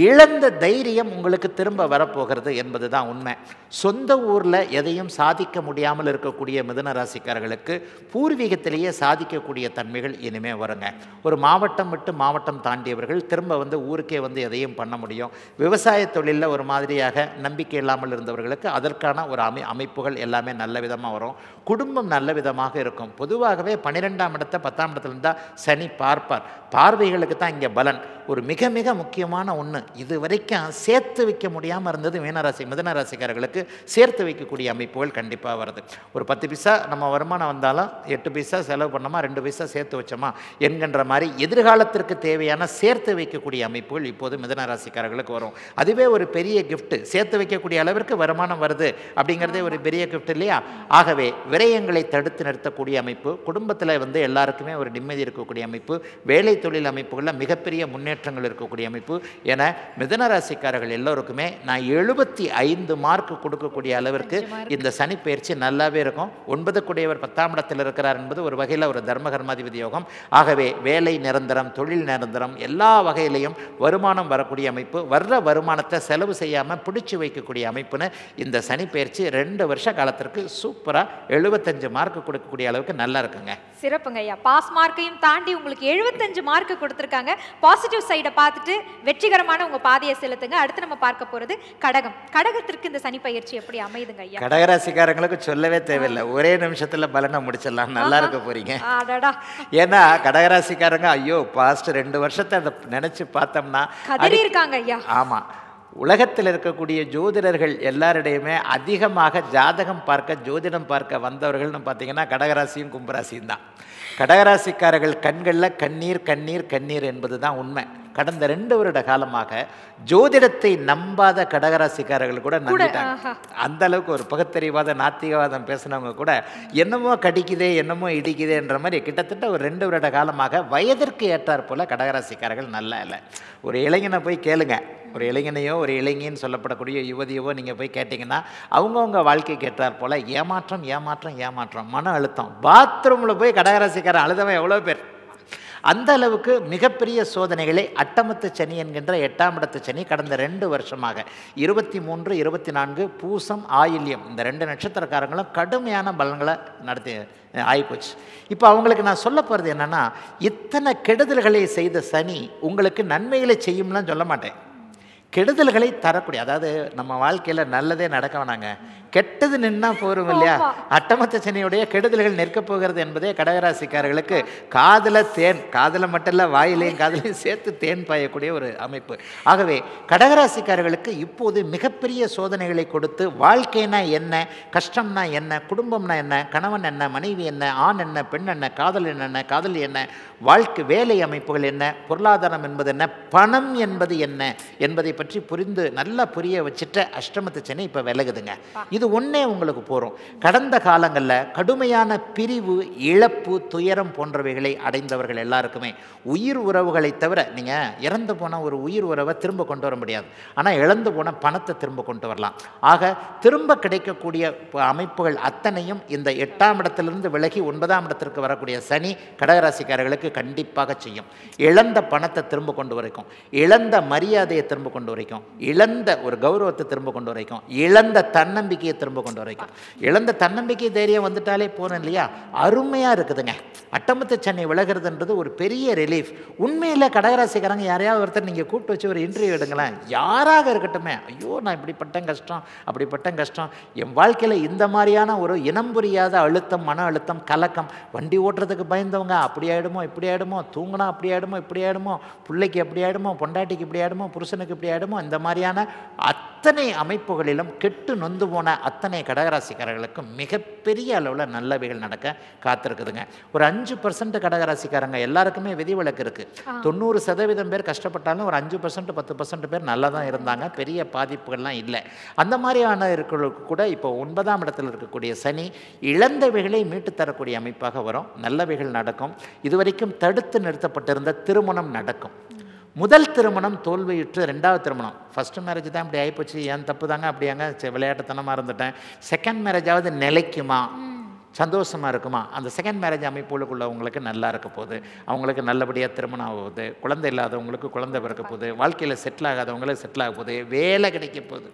இழந்த தைரியம் உங்களுக்கு திரும்ப வரப்போகிறது என்பது தான் உண்மை. சொந்த ஊரில் எதையும் சாதிக்க முடியாமல் இருக்கக்கூடிய மிதுன ராசிக்காரர்களுக்கு பூர்வீகத்திலேயே சாதிக்கக்கூடிய தன்மைகள் இனிமேல் வருங்க. ஒரு மாவட்டம் விட்டு மாவட்டம் தாண்டியவர்கள் திரும்ப ஊருக்கே எதையும் பண்ண முடியும். விவசாய தொழிலில் ஒரு மாதிரியாக நம்பிக்கை இல்லாமல் இருந்தவர்களுக்கு அதற்கான ஒரு அமைப்புகள் எல்லாமே நல்ல விதமாக வரும். குடும்பம் நல்ல விதமாக இருக்கும். பொதுவாகவே 12ஆம் இடத்தை 10ஆம் இடத்துல இருந்தால் சனி பார்ப்பார். பார்வைகளுக்கு தான் இங்கே பலன். ஒரு மிக மிக முக்கியமான ஒன்று, இது வரைக்கும் சேர்த்து வைக்க முடியாமல் இருந்தது மிதுன ராசிக்காரர்களுக்கு சேர்த்து வைக்கக்கூடிய அமைப்புகள் கண்டிப்பாக வருது. ஒரு 10 பைசா நம்ம வருமானம் வந்தாலும் 8 பைசா செலவு பண்ணோமா 2 பைசா சேர்த்து வச்சோமா என்கின்ற மாதிரி எதிர்காலத்திற்கு தேவையான சேர்த்து வைக்கக்கூடிய அமைப்புகள் இப்போது மிதுன ராசிக்காரர்களுக்கு வரும். அதுவே ஒரு பெரிய கிஃப்ட். சேர்த்து வைக்கக்கூடிய அளவிற்கு வருமானம் வருது அப்படிங்கிறதே ஒரு பெரிய கிஃப்ட் இல்லையா? ஆகவே விரயங்களை தடுத்து நிறுத்தக்கூடிய அமைப்பு, குடும்பத்தில் எல்லாருக்குமே ஒரு நிம்மதி இருக்கக்கூடிய அமைப்பு, வேலை தொழில் அமைப்புகளில் மிகப்பெரிய முன்னேற்றங்கள் இருக்கக்கூடிய அமைப்பு என மிதுன ராசிக்காரர்கள் எல்லோருக்குமே நான் 75 மார்க் கொடுக்கக்கூடிய அளவிற்கு இந்த சனி பயிற்சி நல்லாவே இருக்கும். 9 கூடியவர் 10ஆம் இடத்தில் இருக்கிறார் என்பது ஒரு வகையில் ஒரு தர்மகர்மாதிபதி யோகம். ஆகவே வேலை நிரந்தரம், தொழில் நிரந்தரம், எல்லா வகையிலையும் வருமானம் வரக்கூடிய அமைப்பு, வர்ற வருமானத்தை செலவு செய்யாமல் பிடிச்சு வைக்கக்கூடிய அமைப்புன்னு இந்த சனி பயிற்சி 2 வருஷ காலத்திற்கு சூப்பராக 75 மார்க் கொடுக்கக்கூடிய அளவுக்கு நல்லா இருக்குங்க. சிறப்புங்க ஐயா. பாஸ் மார்க்கையும் தாண்டி உங்களுக்கு 75 மார்க் கொடுத்துருக்காங்க. பாசிட்டிவ் சைடை பார்த்துட்டு வெற்றிகரமான உங்க பாதையை செலுத்துங்க. அடுத்து நம்ம பார்க்க போறது கடகம். கடகத்திற்கு இந்த சனி பயிற்சி எப்படி அமையுதுங்க ஐயா? கடகராசிக்காரங்களுக்கு சொல்லவே தேவையில்லை, ஒரே நிமிஷத்துல பலனை முடிச்சிடலாம். நல்லா இருக்க போறீங்க. ஏன்னா கடகராசிக்காரங்க ஐயோ பாஸ்ட் 2 வருஷத்தை அதை நினைச்சு பார்த்தோம்னா இருக்காங்க ஐயா. ஆமா, உலகத்தில் இருக்கக்கூடிய ஜோதிடர்கள் எல்லாரிடையுமே அதிகமாக ஜாதகம் பார்க்க ஜோதிடம் பார்க்க வந்தவர்கள்னு பார்த்தீங்கன்னா கடகராசியும் கும்பராசியும் தான். கடகராசிக்காரர்கள் கண்களில் கண்ணீர் கண்ணீர் கண்ணீர் என்பது தான் உண்மை. கடந்த 2 வருட காலமாக ஜோதிடத்தை நம்பாத கடகராசிக்காரர்கள் கூட நம்பிட்டாங்க. அந்த அளவுக்கு ஒரு பகுத்தறிவாத நாத்திகவாதம் பேசினவங்க கூட என்னமோ கடிக்குதே என்னமோ இடிக்குதேன்ற மாதிரி கிட்டத்தட்ட ஒரு 2 வருட காலமாக வயதிற்கு ஏற்றாற் போல கடகராசிக்காரர்கள் நல்லா இல்லை. ஒரு இளைஞனை போய் கேளுங்க, ஒரு இளைஞனையோ ஒரு இளைஞன்னு சொல்லப்படக்கூடிய யுவதியவோ நீங்கள் போய் கேட்டிங்கன்னா அவங்கவுங்க வாழ்க்கைக்கு ஏற்றாற் போல் ஏமாற்றம் ஏமாற்றம் ஏமாற்றம், மன அழுத்தம். பாத்ரூமில் போய் கடகராசிக்காரன் அழுதவன் எவ்வளோ பேர். அந்த அளவுக்கு மிகப்பெரிய சோதனைகளை அட்டமத்து சனி என்கின்ற 8ஆம் இடத்து சனி கடந்த 2 வருஷமாக 23, 24 பூசம் ஆயில்யம் இந்த 2 நட்சத்திரக்காரங்களும் கடுமையான பலன்களை நடத்தி ஆகிப்போச்சு. இப்போ அவங்களுக்கு நான் சொல்ல போகிறது என்னென்னா, இத்தனை கெடுதல்களை செய்த சனி உங்களுக்கு நன்மைகளை செய்யும்லாம் சொல்ல மாட்டேன். கெடுதல்களை தரக்கூடிய, அதாவது நம்ம வாழ்க்கையில் நல்லதே நடக்க வேணாங்க, கெட்டது நின்னா போரும் இல்லையா? அட்டமத்த சனியுடைய கெடுதல்கள் நிற்க போகிறது என்பதே கடகராசிக்காரர்களுக்கு காதில் தேன், காதில் மட்டும் இல்லை வாயிலையும் காதிலையும் சேர்த்து தேன் பாயக்கூடிய ஒரு அமைப்பு. ஆகவே கடகராசிக்காரர்களுக்கு இப்போது மிகப்பெரிய சோதனைகளை கொடுத்து வாழ்க்கைனா என்ன, கஷ்டம்னா என்ன, குடும்பம்னா என்ன, கணவன் என்ன, மனைவி என்ன, ஆண் என்ன, பெண் என்ன, காதல் என்ன, காதலி என்ன, வாழ்க்கை வேலை அமைப்புகள் என்ன, பொருளாதாரம் என்பது என்ன, பணம் என்பது என்ன என்பதை பற்றி புரிந்து நல்லா புரிய வச்சுட்டு அஷ்டமத்து சனி இப்போ விலகுதுங்க. இது ஒன்றே உங்களுக்கு போகிறோம். கடந்த காலங்களில் கடுமையான பிரிவு, இழப்பு, துயரம் போன்றவைகளை அடைந்தவர்கள் எல்லாருக்குமே உயிர் உறவுகளை தவிர, நீங்கள் இறந்து போன ஒரு உயிர் உறவை திரும்ப கொண்டு வர முடியாது, ஆனால் இழந்து போன பணத்தை திரும்ப கொண்டு வரலாம். ஆக திரும்ப கிடைக்கக்கூடிய அமைப்புகள் அத்தனையும் இந்த 8ஆம் இடத்திலிருந்து விலகி 9ஆம் இடத்திற்கு வரக்கூடிய சனி கடகராசிக்காரர்களுக்கு கண்டிப்பாக செய்யும். இழந்த பணத்தை திரும்ப கொண்டு வரைக்கும், இழந்த மரியாதையை திரும்ப கொண்டு வரைக்கும், இழந்த ஒரு கௌரவத்தை திரும்ப கொண்டு வரைக்கும், இழந்த தன்னம்பிக்கையை திரும்ப கொண்டு வரைக்கும். இழந்த தன்னம்பிக்கை தைரியம் வந்துட்டாலே போறோம் இல்லையா? அருமையாக இருக்குதுங்க. அட்டமத்து சனி விலகிறதுன்றது ஒரு பெரிய ரிலீஃப். உண்மையில் கடகராசிக்காரங்க யாரையாவது ஒருத்தர் நீங்கள் கூப்பிட்டு வச்சு ஒரு இன்டர்வியூ எடுங்களேன், யாராக இருக்கட்டுமே, ஐயோ நான் இப்படிப்பட்ட கஷ்டம் அப்படிப்பட்ட கஷ்டம், என் வாழ்க்கையில் இந்த மாதிரியான ஒரு இனம் புரியாத அழுத்தம், மன அழுத்தம், கலக்கம், வண்டி ஓட்டுறதுக்கு பயந்தவங்க அப்படி ஆகிடுமோ இப்படி ஆகிடுமோ, தூங்கினா அப்படி ஆகிடுமோ இப்படி ஆகிடுமோ, பிள்ளைக்கு எப்படி ஆகிடுமோ, பொண்டாட்டிக்கு இப்படி ஆகிடுமோ, புருஷனுக்கு இப்படி ஆகிடுமோ, இந்த மாதிரியான அத்தனை அமைப்புகளிலும் கெட்டு நொந்து போன அத்தனை கடகராசிக்காரர்களுக்கும் மிகப்பெரிய அளவில் நல்லவைகள் நடக்க காத்திருக்குதுங்க. ஒரு 5% கடகராசிக்காரங்க எல்லாருக்குமே விதிவிலக்கு இருக்குது. 90% பேர் கஷ்டப்பட்டாலும் ஒரு 5% 10% பேர் நல்லா தான் இருந்தாங்க, பெரிய பாதிப்புகள்லாம் இல்லை. அந்த மாதிரியான இருக்கிறவங்களுக்கு கூட இப்போ 9ஆம் இடத்தில் இருக்கக்கூடிய சனி இழந்தவைகளை மீட்டு தரக்கூடிய அமைப்பாக வரும். நல்லவைகள் நடக்கும். இதுவரைக்கும் தடுத்து நிறுத்தப்பட்டிருந்த திருமணம் நடக்கும். முதல் திருமணம் தோல்வியுற்று 2வது திருமணம், ஃபஸ்ட்டு மேரேஜ் தான் இப்படி ஆகிப்போச்சு, ஏன் தப்பு தாங்க அப்படியாங்க விளையாட்டுத்தனமாக இருந்துட்டேன், செகண்ட் மேரேஜாவது நிலைக்குமா, சந்தோஷமாக இருக்குமா, அந்த செகண்ட் மேரேஜ் அமைப்புகளுக்குள்ளவங்களுக்கு நல்லா இருக்க போகுது, அவங்களுக்கு நல்லபடியாக திருமணம் ஆகுது, குழந்தை இல்லாதவங்களுக்கு குழந்தை பிறக்க போகுது, வாழ்க்கையில் செட்டில் ஆகாதவங்களுக்கு செட்டில் ஆக போகுது, வேலை கிடைக்க போகுது,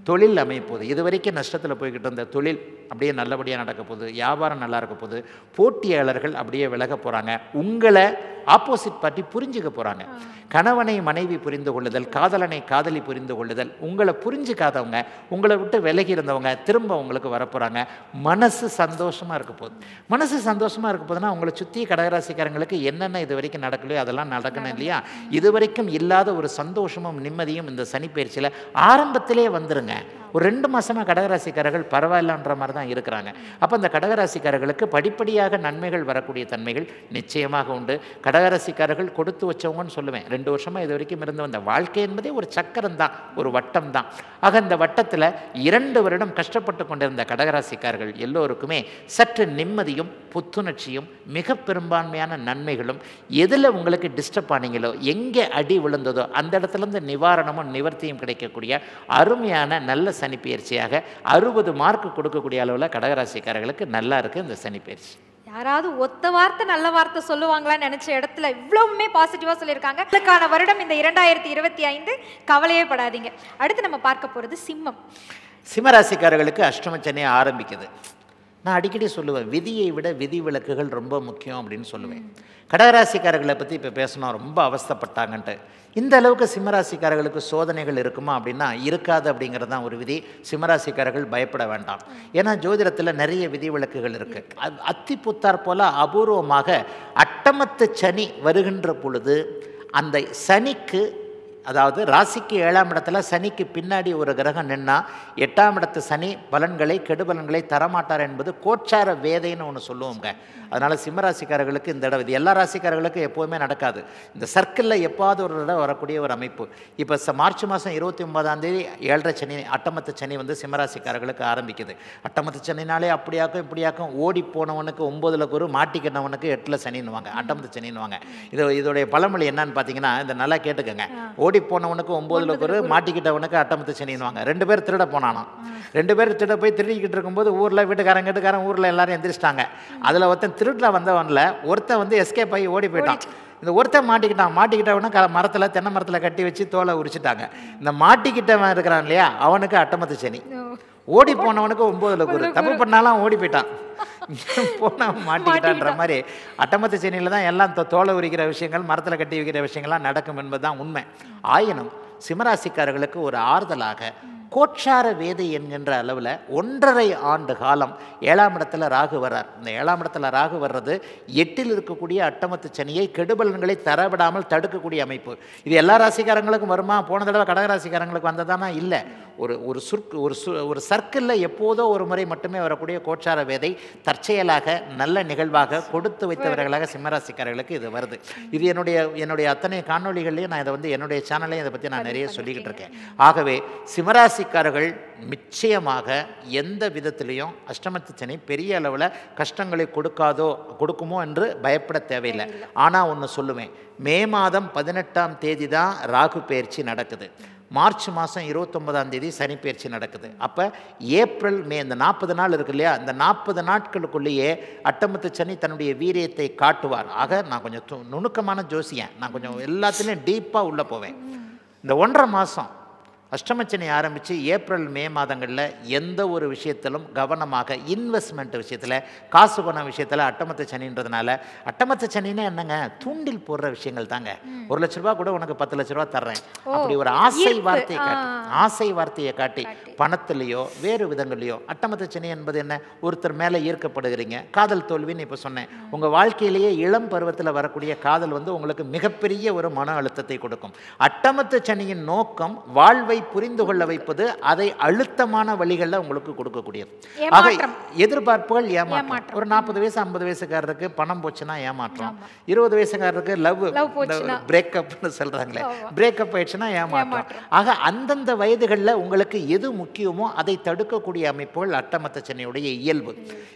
தொழில் அமைப்போகுது, இது வரைக்கும் நஷ்டத்தில் போய்கிட்டு இருந்த தொழில் அப்படியே நல்லபடியாக நடக்க போகுது, வியாபாரம் நல்லா இருக்க போகுது, போட்டியாளர்கள் அப்படியே விலக போகிறாங்க, உங்களை ஆப்போசிட் பார்ட்டி புரிஞ்சுக்க போகிறாங்க. கணவனை மனைவி புரிந்து கொள்ளுதல், காதலனை காதலி புரிந்து கொள்ளுதல், உங்களை புரிஞ்சுக்காதவங்க, உங்களை விட்டு விலகி இருந்தவங்க திரும்ப உங்களுக்கு வரப்போகிறாங்க. மனசு சந்தோஷமாக இருக்க போகுது. மனசு சந்தோஷமாக இருக்க போகுதுன்னா உங்களை சுற்றி கடகராசிக்காரங்களுக்கு என்னென்ன இது வரைக்கும் நடக்கலையோ அதெல்லாம் நடக்கணும் இல்லையா? இது வரைக்கும் இல்லாத ஒரு சந்தோஷமும் நிம்மதியும் இந்த சனி பயிற்சியில் ஆரம்பத்திலே வந்துருங்க. ஒரு 2 மாதமாக கடகராசிக்காரர்கள் பரவாயில்லன்ற மாதிரி தான் இருக்கிறாங்க. அப்போ அந்த கடகராசிக்காரர்களுக்கு படிப்படியாக நன்மைகள் வரக்கூடிய தன்மைகள் நிச்சயமாக உண்டு. கடகராசிக்காரர்கள் கொடுத்து வச்சவங்கன்னு சொல்லுவேன். 2 வருஷமாக இது வரைக்கும் இருந்து வந்த வாழ்க்கை என்பதே ஒரு சக்கரம் தான், ஒரு வட்டம் தான். ஆக இந்த வட்டத்தில் 2 வருடம் கஷ்டப்பட்டு கொண்டிருந்த கடகராசிக்காரர்கள் எல்லோருக்குமே சற்று நிம்மதியும் புத்துணர்ச்சியும் மிக பெரும்பான்மையான நன்மைகளும், எதில் உங்களுக்கு டிஸ்டர்ப் ஆனீங்களோ, எங்கே அடி விழுந்ததோ அந்த இடத்துலேருந்து நிவாரணமும் நிவர்த்தியும் கிடைக்கக்கூடிய அருமையான நல்ல சனி பயிற்சியாக 60 மார்க் கொடுக்கக்கூடிய அளவில் கடகராசிக்காரர்களுக்கு நல்லா இருக்குது இந்த சனி பயிற்சி. யாராவது ஒத்த வார்த்தை நல்ல வார்த்தை சொல்லுவாங்களான்னு நினைச்ச இடத்துல இவ்வளவுமே பாசிட்டிவா சொல்லியிருக்காங்க. இதுக்கான வருடம் இந்த 2025. கவலையே படாதீங்க. அடுத்து நம்ம பார்க்க போறது சிம்மம். சிம்மராசிக்காரர்களுக்கு அஷ்டம சனி ஆரம்பிக்குது. நான் அடிக்கடி சொல்லுவேன், விதியை விட விதி விலக்குகள் ரொம்ப முக்கியம் அப்படின்னு சொல்லுவேன். கடகராசிக்காரர்களை பற்றி இப்போ பேசணும், ரொம்ப அவஸ்தைப்பட்டாங்கன்ட்டு. இந்த அளவுக்கு சிம்மராசிக்காரர்களுக்கு சோதனைகள் இருக்குமா அப்படின்னா இருக்காது அப்படிங்கிறது தான் ஒரு விதி. சிம்மராசிக்காரர்கள் பயப்பட வேண்டாம். ஏன்னா ஜோதிடத்தில் நிறைய விதி விலக்குகள் இருக்குது. அத்தி புத்தார் போல் அபூர்வமாக அட்டமத்து சனி வருகின்ற பொழுது அந்த சனிக்கு, அதாவது ராசிக்கு 7ஆம் இடத்துல சனிக்கு பின்னாடி ஒரு கிரகம் நின்னா 8ஆம் இடத்து சனி பலன்களை கெடுபலன்களை தரமாட்டார் என்பது கோச்சார வேதைன்னு ஒன்று சொல்லுவோங்க. அதனால் சிம்மராசிக்காரர்களுக்கு இந்த இடம், இது எல்லா ராசிக்காரர்களுக்கும் எப்போவுமே நடக்காது. இந்த சர்க்கிளில் எப்போது ஒரு இடம் வரக்கூடிய ஒரு அமைப்பு. இப்போ மார்ச் மாதம் 29ஆம் தேதி 7.5 சனி அட்டமத்து சனி வந்து சிம்மராசிக்காரர்களுக்கு ஆரம்பிக்குது. அட்டமத்து சனினாலே அப்படியாக்கும் இப்படியாக்கும், ஓடி போனவனுக்கு 9ல் குரு, மாட்டிக்கிட்டவனுக்கு 8ல் சனின்னுவாங்க, அட்டமத்து சனின்னுவாங்க. இதோடைய பழமொழி என்னன்னு பார்த்தீங்கன்னா, இந்த நல்லா கேட்டுக்கோங்க. ஓடி போனவனுக்கு 9ல் குரு, மாட்டிக்கிட்டவனுக்கு அட்டமத்து சனின்னுவாங்க. 2 பேர் திருட போனானா, 2 பேர் திருட போய் திருடிக்கிட்டு இருக்கும்போது ஊரில் வீட்டுக்காரன் ஊரில் எல்லாரும் எந்திரிச்சிட்டாங்க. அதில் ஒருத்தன் திருட்டில் வந்தவனில் ஒருத்தன் வந்து எஸ்கேப் ஆகி ஓடி போயிட்டான். இந்த ஒருத்தன் மாட்டிக்கிட்டவன மரத்தில், தென்னை மரத்தில் கட்டி வச்சு தோலை உரிச்சிட்டாங்க. இந்த மாட்டிக்கிட்டவன் இருக்கிறான் இல்லையா, அவனுக்கு அட்டமத்து சனி. ஓடி போனவனுக்கு 9ல் குரு, தப்பு பண்ணாலும் ஓடி போயிட்டான், போனவன் மாட்டிக்கிட்டான்ற மாதிரி அட்டமத்து சனியில் தான் எல்லாம் தோலை உரிக்கிற விஷயங்கள், மரத்தில் கட்டி வைக்கிற விஷயங்கள்லாம் நடக்கும் என்பது தான் உண்மை. ஆயினும் சிம்மராசிக்காரர்களுக்கு ஒரு ஆறுதலாக கோட்சார வேதை என்கின்ற அளவில் 1.5 ஆண்டு காலம் 7ஆம் இடத்துல ராகு வர்றார். இந்த 7ஆம் இடத்துல ராகு வர்றது 8ல் இருக்கக்கூடிய அட்டமத்து சனியை கெடுபலன்களை தரவிடாமல் தடுக்கக்கூடிய அமைப்பு. இது எல்லா ராசிக்காரங்களுக்கும் வருமா? போன தடவை கடகராசிக்காரங்களுக்கு வந்ததானா? இல்லை. ஒரு சர்க்கிளில் எப்போதோ ஒரு முறை மட்டுமே வரக்கூடிய கோட்சார வேதை தற்செயலாக நல்ல நிகழ்வாக கொடுத்து வைத்தவர்களாக சிம்மராசிக்காரர்களுக்கு இது வருது. இது என்னுடைய அத்தனை காணொலிகள்லையும் நான் இதை வந்து என்னுடைய சேனல்லையும் இதை பற்றி நான் நிறைய சொல்லிக்கிட்டு இருக்கேன். ஆகவே சிம்மராசிக்காரர்கள் நிச்சயமாக எந்த விதத்திலையும் அஷ்டமத்து சனி பெரிய அளவில் கஷ்டங்களை கொடுக்குமோ என்று பயப்பட தேவையில்லை. ஆனால் ஒன்று சொல்லுவேன், மே மாதம் 18ஆம் தேதி தான் ராகு பயிற்சி நடக்குது. மார்ச் மாதம் 29ஆம் தேதி சனி பயிற்சி நடக்குது. அப்போ ஏப்ரல் மே இந்த 40 நாள் இருக்கு இல்லையா, இந்த 40 நாட்களுக்குள்ளேயே அட்டமத்து சனி தன்னுடைய வீரியத்தை காட்டுவார். ஆக நான் கொஞ்சம் நுணுக்கமான ஜோசியன், நான் கொஞ்சம் எல்லாத்துலேயும் டீப்பாக உள்ளே போவேன். இந்த 1.5 மாதம் அஷ்டமச்சனி ஆரம்பித்து ஏப்ரல் மே மாதங்களில் எந்த ஒரு விஷயத்திலும் கவனமாக, இன்வெஸ்ட்மெண்ட் விஷயத்தில், காசு பணம் விஷயத்தில் அட்டமத்து சனின்றதுனால, அட்டமத்து சனின்னா என்னங்க, தூண்டில் போடுற விஷயங்கள் தாங்க. 1 லட்ச ரூபா கூட உனக்கு 10 லட்ச ரூபா தர்றேன், அப்படி ஒரு ஆசை வார்த்தையை காட்டி பணத்திலேயோ வேறு விதங்களையோ, அட்டமத்து சனி என்பது என்ன, ஒருத்தர் மேலே ஈர்க்கப்படுகிறீங்க, காதல் தோல்வின்னு இப்போ சொன்னேன். உங்கள் வாழ்க்கையிலேயே இளம் பருவத்தில் வரக்கூடிய காதல் வந்து உங்களுக்கு மிகப்பெரிய ஒரு மன அழுத்தத்தை கொடுக்கும். அட்டமத்து சனியின் நோக்கம் வாழ்வை புரிந்து கொள்ள வைப்பது, அதை அழுத்தமான வழிகளில் உங்களுக்கு கொடுக்கக்கூடியது. ஆக எதிர்பார்ப்புகள் ஏமாற்றம். ஒரு 40 வயசு 50 வயசுக்காரருக்கு பணம் போச்சுன்னா ஏமாற்றம், 20 வயசுக்காரருக்கு லவ் பிரேக்கப்னு சொல்றாங்களே, பிரேக்கப் ஆயிடுச்சுன்னா ஏமாற்றம். ஆக அந்தந்த வயதுகளில் உங்களுக்கு எது முக்கியமோ அதை தடுக்கக்கூடிய அமைப்புகள் அட்டமத்த சனியுடைய இயல்பு.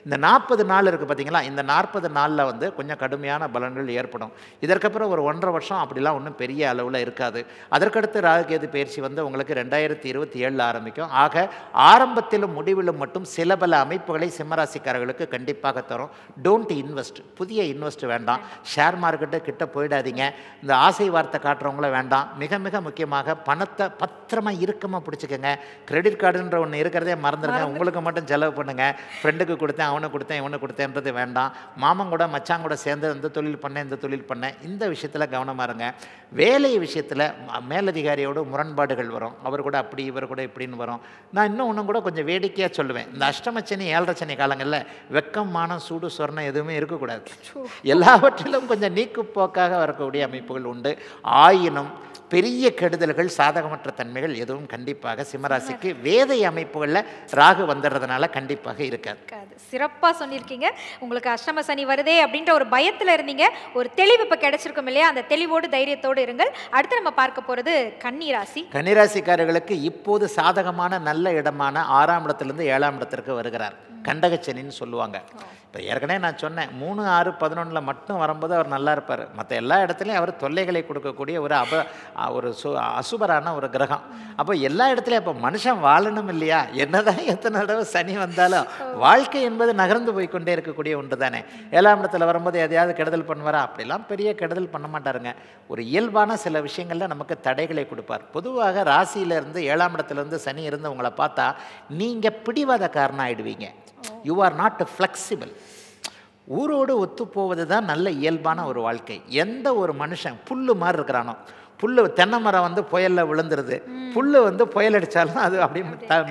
இந்த 40 நாள் இருக்குது பார்த்தீங்களா, இந்த 40 நாளில் வந்து கொஞ்சம் கடுமையான பலன்கள் ஏற்படும். இதற்கப்புறம் ஒரு 1.5 வருஷம் அப்படிலாம் ஒன்றும் பெரிய அளவில் இருக்காது. அதற்கடுத்து ராகுகேது பயிற்சி வந்து உங்களுக்கு 2027 ஆரம்பிக்கும். ஆக ஆரம்பத்திலும் முடிவிலும் மட்டும் சில பல அமைப்புகளை சிம்மராசிக்காரர்களுக்கு கண்டிப்பாக தரும். டோன்ட் இன்வெஸ்ட், புதிய இன்வெஸ்ட் வேண்டாம். ஷேர் மார்க்கெட்டு கிட்ட போயிடாதீங்க. இந்த ஆசை வார்த்தை காட்டுறவங்கள வேண்டாம். மிக மிக முக்கியமாக பணத்தை பத்திரமா இறுக்கமாக பிடிச்சிக்கங்க. கிரெடிட் கார்டுன்ற ஒன்று இருக்கிறதே மறந்துடுங்க. உங்களுக்கு மட்டும் செலவு பண்ணுங்க. ஃப்ரெண்டுக்கு கொடுத்தேன், அவனுக்கு கொடுத்தேன், இவனுக்கு கொடுத்தேன்றது வேண்டாம். மாமன் கூட மச்சான் கூட சேர்ந்து இந்த தொழில் பண்ணேன், இந்த தொழில் பண்ணேன், இந்த விஷயத்தில் கவனமாக இருங்க. வேலை விஷயத்தில் மேலதிகாரியோட முரண்பாடுகள் வரும். அவர் கூட அப்படி, இவர் கூட இப்படின்னு வரும். நான் இன்னும் ஒன்றும் கூட கொஞ்சம் வேடிக்கையாக சொல்லுவேன். இந்த அஷ்டமச்சனி 7.5 சனி காலங்களில் வெக்கம், மானம், சூடு, சொர்ணம் எதுவுமே இருக்கக்கூடாது. எல்லாவற்றிலும் கொஞ்சம் நீக்குப்போக்காக வரக்கூடிய அமைப்புகள் உண்டு. ஆயினும் பெரிய கெடுதல்கள், சாதகமற்ற தன்மைகள் எதுவும் கண்டிப்பாக சிம்மராசிக்கு வேதை அமைப்புகளில் ராகு வந்துடுறதுனால கண்டிப்பாக இருக்காது. சிறப்பாக சொல்லியிருக்கீங்க. உங்களுக்கு அஷ்டம சனி வருதே அப்படின்ற ஒரு பயத்தில் இருந்தீங்க, ஒரு தெளிவு இப்போ கிடைச்சிருக்கும் இல்லையா? அந்த தெளிவோடு தைரியத்தோடு இருங்கள். அடுத்து நம்ம பார்க்க போகிறது கன்னிராசி. கன்னிராசிக்காரர்களுக்கு இப்போது சாதகமான நல்ல இடமான 6ஆம் இடத்திலிருந்து 7ஆம் இடத்திற்கு வருகிறார். கண்டகச்சனின்னு சொல்லுவாங்க. இப்போ ஏற்கனவே நான் சொன்னேன், 3, 6, 11 மட்டும் வரும்போது அவர் நல்லா இருப்பார். மற்ற எல்லா இடத்துலையும் அவர் தொல்லைகளை கொடுக்கக்கூடிய ஒரு அசுபரான ஒரு கிரகம். அப்போ எல்லா இடத்துலையும் அப்போ மனுஷன் வாழணும் இல்லையா? என்னதான் எத்தனை தடவை சனி வந்தாலும் வாழ்க்கை என்பது நகர்ந்து போய்கொண்டே இருக்கக்கூடிய ஒன்று தானே. 7ஆம் இடத்துல வரும்போது எதையாவது கெடுதல் பண்ணுவாரா? அப்படிலாம் பெரிய கெடுதல் பண்ண மாட்டாருங்க. ஒரு இயல்பான சில விஷயங்களில் நமக்கு தடைகளை கொடுப்பார். பொதுவாக ராசியிலேருந்து 7ஆம் இடத்துலேருந்து சனி இருந்து உங்களை பார்த்தா நீங்கள் பிடிவாதக்காரனாக ஆயிடுவீங்க. You are not flexible. ஊரோடு ஒத்து போவது தான் நல்ல இயல்பான ஒரு வாழ்க்கை. எந்த ஒரு மனுஷன் புல்லு மாதிரி இருக்கிறானோ, புல்லு தென்னை மரம் வந்து புயலில் விழுந்துருது, புல்லு வந்து புயல் அடித்தாலும் அது அப்படியே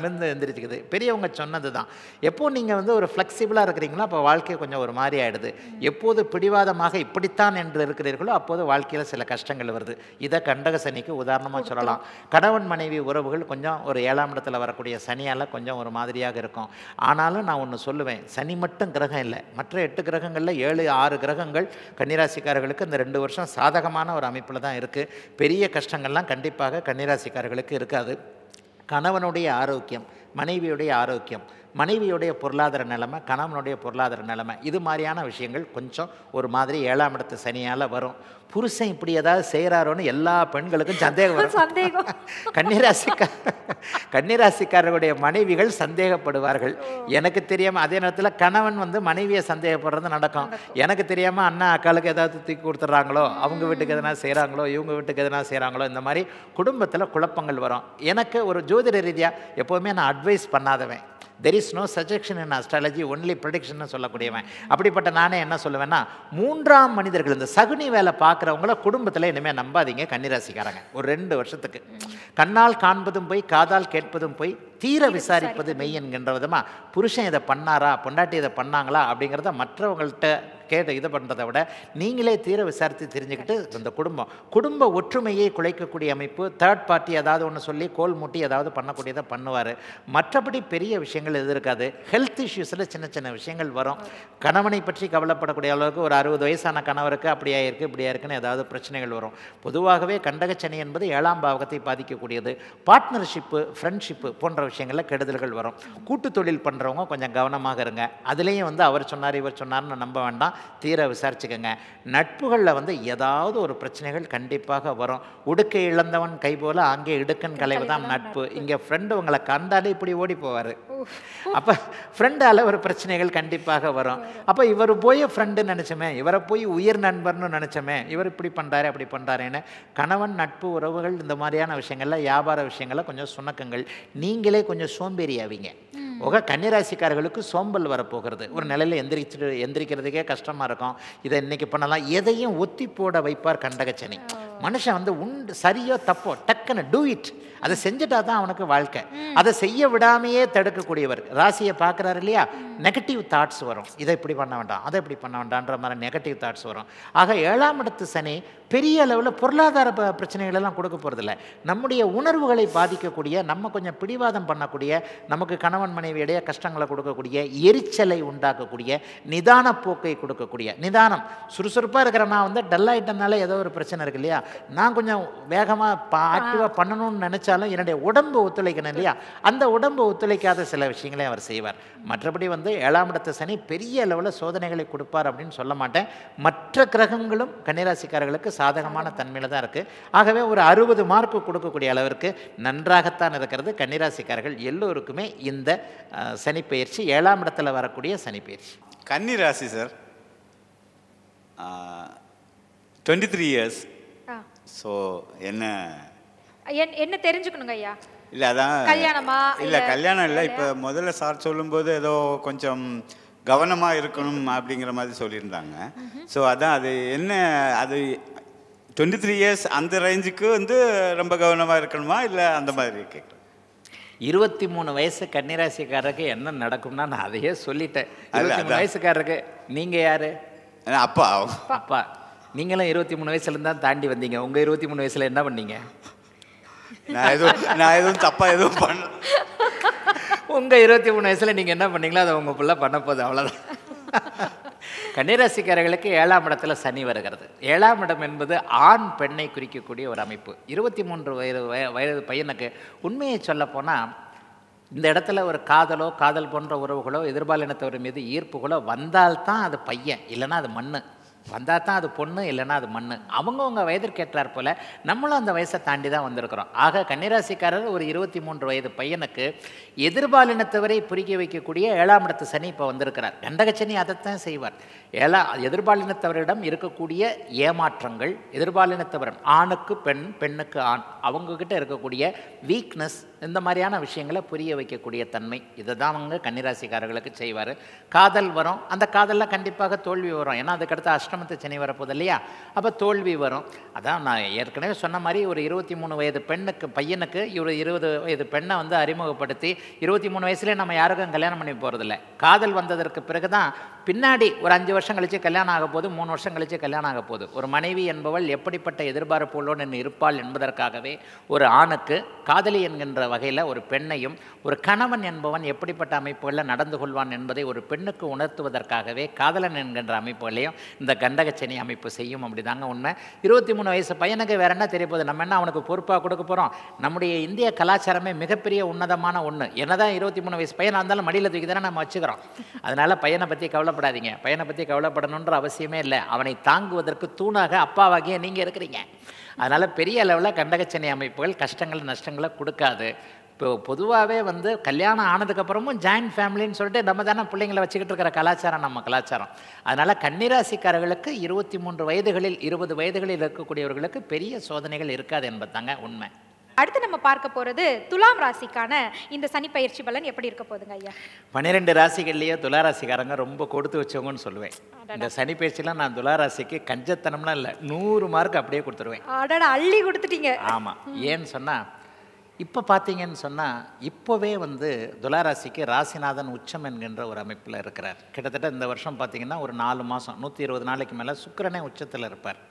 மிந்து எழுந்திரிச்சிக்குது. பெரியவங்க சொன்னது தான். எப்போது நீங்கள் வந்து ஒரு ஃப்ளெக்சிபிளாக இருக்கிறீங்களோ அப்போ வாழ்க்கை கொஞ்சம் ஒரு மாதிரி ஆகிடுது. எப்போது பிடிவாதமாக இப்படித்தான் என்று இருக்கிறீர்களோ அப்போது வாழ்க்கையில் சில கஷ்டங்கள் வருது. இதை கண்டக சனிக்கு உதாரணமாக சொல்லலாம். கணவன் மனைவி உறவுகள் கொஞ்சம் ஒரு 7ஆம் இடத்துல வரக்கூடிய சனியால் கொஞ்சம் ஒரு மாதிரியாக இருக்கும். ஆனாலும் நான் ஒன்று சொல்லுவேன், சனி மட்டும் கிரகம் இல்லை, மற்ற 8 கிரகங்களில் 7, 6 கிரகங்கள் கன்னிராசிக்காரர்களுக்கு இந்த 2 வருஷம் சாதகமான ஒரு அமைப்பில் தான் இருக்குது. பெரிய கஷ்டங்கள்லாம் கண்டிப்பாக கன்னிராசிக்காரர்களுக்கு இருக்காது. கணவனுடைய ஆரோக்கியம், மனைவியுடைய ஆரோக்கியம், மனைவியுடைய பொருளாதார நிலைமை, கணவனுடைய பொருளாதார நிலைமை, இது மாதிரியான விஷயங்கள் கொஞ்சம் ஒரு மாதிரி 7ஆம் இடத்து சனியால் வரும். புருஷன் இப்படி ஏதாவது செய்கிறாரோன்னு எல்லா பெண்களுக்கும் சந்தேகம் வரும். கன்னிராசிக்காரர்களுடைய மனைவிகள் சந்தேகப்படுவார்கள். எனக்கு தெரியாமல் அதே நேரத்தில் கணவன் வந்து மனைவியை சந்தேகப்படுறது நடக்கும். எனக்கு தெரியாமல் அண்ணா அக்காளுக்கு ஏதாவது தூக்கி கொடுத்துட்றாங்களோ, அவங்க வீட்டுக்கு எதனா செய்கிறாங்களோ, இவங்க வீட்டுக்கு எதனா செய்கிறாங்களோ, இந்த மாதிரி குடும்பத்தில் குழப்பங்கள் வரும். எனக்கு ஒரு ஜோதிட ரீதியாக எப்போவுமே நான் அட்வைஸ் பண்ணாதவன். There is no suggestion in astrology, only prediction சொல்லக்கூடியவன். அப்படிப்பட்ட நானே என்ன சொல்லுவேன்னா, 3ஆம் மனிதர்கள், இந்த சகுனி வேலை பார்க்குறவங்கள குடும்பத்தில் இனிமேல் நம்பாதீங்க கன்னிராசிக்காரங்க. ஒரு 2 வருஷத்துக்கு கண்ணால் காண்பதும் போய், காதால் கேட்பதும் போய், தீர விசாரிப்பது மெய் என்கின்ற விதமாக புருஷன் இதை பண்ணாரா, பொண்டாட்டி இதை பண்ணாங்களா அப்படிங்கிறத மற்றவங்கள்ட்ட கேட்டு இதை பண்ணுறதை விட நீங்களே தீர விசாரித்து தெரிஞ்சுக்கிட்டு இந்த குடும்ப ஒற்றுமையை குலைக்கக்கூடிய அமைப்பு, தேர்ட் பார்ட்டி ஏதாவது ஒன்று சொல்லி கோல் மூட்டி ஏதாவது பண்ணக்கூடியதை பண்ணுவார். மற்றபடி பெரிய விஷயங்கள் எது இருக்காது. ஹெல்த் இஷ்யூஸில் சின்ன சின்ன விஷயங்கள் வரும். கணவனை பற்றி கவலைப்படக்கூடிய அளவுக்கு ஒரு 60 வயசான கணவருக்கு அப்படியா இருக்குது இப்படியா இருக்குன்னு ஏதாவது பிரச்சனைகள் வரும். பொதுவாகவே கண்டகச்சனி என்பது 7ஆம் பாவகத்தை பாதிக்கக்கூடியது. பார்ட்னர்ஷிப்பு, ஃப்ரெண்ட்ஷிப்பு போன்ற விஷயங்களில் கெடுதல்கள் வரும். கூட்டு தொழில் பண்ணுறவங்க கொஞ்சம் கவனமாக இருங்க. அதுலேயும் வந்து அவர் சொன்னார் இவர் சொன்னார்னு நம்ப வேண்டாம், தீர விசாரிச்சுக்கங்க. நட்புகளில் வந்து ஏதாவது ஒரு பிரச்சனைகள் கண்டிப்பாக வரும். உடுக்கை இழந்தவன் கை போல அங்கே இடுக்கன் களைவுதான் நட்பு. இங்கே ஃப்ரெண்டு உங்களை கண்டாலே இப்படி ஓடி போவார். அப்போ ஃப்ரெண்டால் ஒரு பிரச்சனைகள் கண்டிப்பாக வரும். அப்போ இவர் போய் ஃப்ரெண்டு நினச்சோமே, இவரை போய் உயிர் நண்பர்னு நினச்சோமே, இவர் இப்படி பண்ணுறாரு அப்படி பண்ணுறாருன்னு கணவன் நட்பு உறவுகள் இந்த மாதிரியான விஷயங்களில், வியாபார விஷயங்களில் கொஞ்சம் சுணக்கங்கள். நீங்களே கொஞ்சம் சோம்பேறி ஆவீங்க. கன்னிராசிக்காரர்களுக்கு சோம்பல் வரப்போகிறது. ஒரு நிலையில் எந்திரிக்கிறதுக்கே கஷ்டமாக இருக்கும். இதை இன்னைக்கு பண்ணலாம், எதையும் ஒத்தி போட வைப்பார் கண்டகச்சனி. மனுஷன் வந்து சரியோ தப்போ டக்குன்னு டூ இட், அதை செஞ்சுட்டா தான் அவனுக்கு வாழ்க்கை. அதை செய்ய விடாமையே தடுக்கக்கூடியவர். ராசியை பார்க்குறாரு இல்லையா, நெகட்டிவ் தாட்ஸ் வரும். இதை இப்படி பண்ண வேண்டாம், அதை இப்படி பண்ண வேண்டான்ற மாதிரி நெகட்டிவ் தாட்ஸ் வரும். ஆக 7ஆம் இடத்து சனி பெரிய அளவில் பொருளாதார பிரச்சனைகள் எல்லாம் கொடுக்க போகிறதில்ல. நம்முடைய உணர்வுகளை பாதிக்கக்கூடிய, நம்ம கொஞ்சம் பிடிவாதம் பண்ணக்கூடிய, நமக்கு கணவன் மனைவி இடையே கஷ்டங்களை கொடுக்கக்கூடிய, எரிச்சலை உண்டாக்கக்கூடிய, நிதான போக்கை கொடுக்கக்கூடிய, நிதானம் சுறுசுறுப்பாக இருக்கிற நான் வந்து டல் ஆகிட்டனால ஏதோ ஒரு பிரச்சனை இருக்கு இல்லையா, நான் கொஞ்சம் வேகமாக ஆக்டிவாக பண்ணணும்னு நினச்சாலும் என்னுடைய உடம்பு ஒத்துழைக்கணும் இல்லையா, அந்த உடம்பு ஒத்துழைக்காத சில விஷயங்களை அவர் செய்வார். மற்றபடி வந்து 7ஆம் இடத்து சனி பெரிய அளவில் சோதனைகளை கொடுப்பார் அப்படின்னு சொல்ல மாட்டேன். மற்ற கிரகங்களும் கன்னிராசிக்காரர்களுக்கு சாதகமான தன்மையில் தான் இருக்குது. ஆகவே ஒரு 60 மார்க்கு கொடுக்கக்கூடிய அளவிற்கு நன்றாகத்தான் இருக்கிறது. கன்னிராசிக்காரர்கள் எல்லோருக்குமே இந்த சனிப்பெயர்ச்சி 7ஆம் இடத்துல வரக்கூடிய சனிப்பெயர்ச்சி. கன்னிராசி சார் 23 இயர்ஸ். ஸோ என்ன தெரிஞ்சுக்கணுங்க ஐயா? இல்லை அதான் கல்யாணமா? இல்லை கல்யாணம் இல்லை. இப்போ முதல்ல சார் சொல்லும்போது ஏதோ கொஞ்சம் கவனமாக இருக்கணும் அப்படிங்கிற மாதிரி சொல்லியிருந்தாங்க. ஸோ அதான் அது என்ன, அது 23 இயர்ஸ் அந்த ரேஞ்சுக்கு வந்து ரொம்ப கவனமாக இருக்கணுமா இல்லை அந்த மாதிரி கேட்குறேன். 23 வயசு கன்னிராசிக்காரருக்கு என்ன நடக்கும்னா நான் அதையே சொல்லிட்டேன். 23 வயசுக்காரருக்கு நீங்கள் யார்? அப்பா. அப்பா. நீங்களும் 23 வயசுலேருந்து தான் தாண்டி வந்தீங்க. உங்கள் 23 வயசில் என்ன பண்ணீங்க? நான் எதுவும் தப்பாக எதுவும் பண்ண. உங்கள் 23 வயசில் நீங்கள் என்ன பண்ணீங்களோ அதை உங்கள் பிள்ளை பண்ண போகுது, அவ்வளோதான். கன்னிராசிக்காரர்களுக்கு 7ஆம் இடத்துல சனி வருகிறது. 7ஆம் இடம் என்பது ஆண் பெண்ணை குறிக்கக்கூடிய ஒரு அமைப்பு. 23 வயது பையனுக்கு உண்மையை சொல்லப்போனால் இந்த இடத்துல ஒரு காதலோ, காதல் போன்ற உறவுகளோ, எதிர்பாலினத்தவர் மீது ஈர்ப்புகளோ வந்தால்தான் அது பையன், இல்லைன்னா அது மண்ணு. வந்தால் தான் அது பொண்ணு, இல்லைன்னா அது மண். அவங்கவுங்க வயதிற்கேற்றார் போல் நம்மளும் அந்த வயசை தாண்டி தான் வந்திருக்கிறோம். ஆக கன்னிராசிக்காரர் ஒரு 23 வயது பையனுக்கு எதிர்பாலினத்தவரை புரிக்க வைக்கக்கூடிய 7ஆம் இடத்து சனி இப்போ வந்திருக்கிறார். கண்டகச்சனி அதைத்தான் செய்வார். எதிர்பாலினத்தவரிடம் இருக்கக்கூடிய ஏமாற்றங்கள், எதிர்பாலினத்தவர் ஆணுக்கு பெண், பெண்ணுக்கு ஆண், அவங்கக்கிட்ட இருக்கக்கூடிய வீக்னஸ், இந்த மாதிரியான விஷயங்களை புரிய வைக்கக்கூடிய தன்மை, இதை தான் அவங்க கன்னிராசிக்காரர்களுக்கு செய்வார். காதல் வரும், அந்த காதலில் கண்டிப்பாக தோல்வி வரும். ஏன்னா அதுக்கடுத்து அஷ்டமத்து சனி வரப்போகுது இல்லையா, அப்போ தோல்வி வரும். அதான் நான் ஏற்கனவே சொன்ன மாதிரி ஒரு 23 வயது பையனுக்கு ஒரு 20 வயது பெண்ணை வந்து அறிமுகப்படுத்தி 23 வயசுலேயே நம்ம யாருக்கும் கல்யாணம் பண்ணி போகிறதில்ல. காதல் வந்ததற்கு பிறகு தான் பின்னாடி ஒரு 5 வருஷம் கழித்து கல்யாணம் ஆக போகுது, 3 வருஷம் கழித்து கல்யாணம் ஆக போகுது. ஒரு மனைவி என்பவள் எப்படிப்பட்ட எதிர்பார்ப்புகளோடு இருப்பாள் என்பதற்காகவே ஒரு ஆணுக்கு காதலி என்கின்ற வகையில் ஒரு பெண்ணையும், ஒரு கணவன் என்பவன் எப்படிப்பட்ட அமைப்புகளில் நடந்து கொள்வான் என்பதை ஒரு பெண்ணுக்கு உணர்த்துவதற்காகவே காதலன் என்கின்ற அமைப்புகளையும் இந்த கண்டகச்சனி அமைப்பு செய்யும். அப்படி தாங்க உண்மை. 23 வயசு பையனுக்கு வேற என்ன தெரிய போகுது? நம்ம என்ன அவனுக்கு பொறுப்பாக கொடுக்க போகிறோம்? நம்முடைய இந்திய கலாச்சாரமே மிகப்பெரிய உன்னதமான ஒன்று. என்னதான் 23 வயசு பையனாக இருந்தாலும் மடியில் தூக்கி தானே நம்ம வச்சுக்கிறோம். அதனால் பையனை பற்றி கவலைப்படாதீங்க. பையனை பற்றி கவலைப்படணுன்ற அவசியமே இல்லை. அவனை தாங்குவதற்கு தூணாக அப்பாவாகிய நீங்கள் இருக்கிறீங்க. அதனால் பெரிய அளவில் கண்டகச்சனி அமைப்புகள் கஷ்டங்கள் நஷ்டங்களை கொடுக்காது. இப்போ பொதுவாகவே வந்து கல்யாணம் ஆனதுக்கப்புறமும் ஜாயின்ட் ஃபேமிலின்னு சொல்லிட்டு நம்ம தானே பிள்ளைங்களை வச்சுக்கிட்டு இருக்கிற கலாச்சாரம் நம்ம கலாச்சாரம். அதனால் கன்னிராசிக்காரர்களுக்கு 23 வயதுகளில் 20 வயதுகளில் இருக்கக்கூடியவர்களுக்கு பெரிய சோதனைகள் இருக்காது என்பது தாங்க உண்மை. அடுத்து நம்ம பார்க்க போகிறது துலாம் ராசிக்கான இந்த சனி பயிற்சி பலன் எப்படி இருக்க போகுதுங்க ஐயா? 12 ராசிகள்லேயே துளாராசிக்காரங்க ரொம்ப கொடுத்து வச்சவங்கன்னு சொல்லுவேன். இந்த சனி பயிற்சிலாம் நான் துளாராசிக்கு கஞ்சத்தனம்லாம் இல்லை, 100 மார்க் அப்படியே கொடுத்துருவேன். அள்ளி கொடுத்துட்டீங்க. ஆமாம். ஏன்னு சொன்னால் இப்போ பார்த்தீங்கன்னு சொன்னால் இப்போவே வந்து துளாராசிக்கு ராசிநாதன் உச்சம் என்கின்ற ஒரு அமைப்பில் இருக்கிறார். கிட்டத்தட்ட இந்த வருஷம் பார்த்திங்கன்னா ஒரு 4 மாதம் 120 நாளைக்கு மேலே சுக்கிரனே உச்சத்தில் இருப்பார்.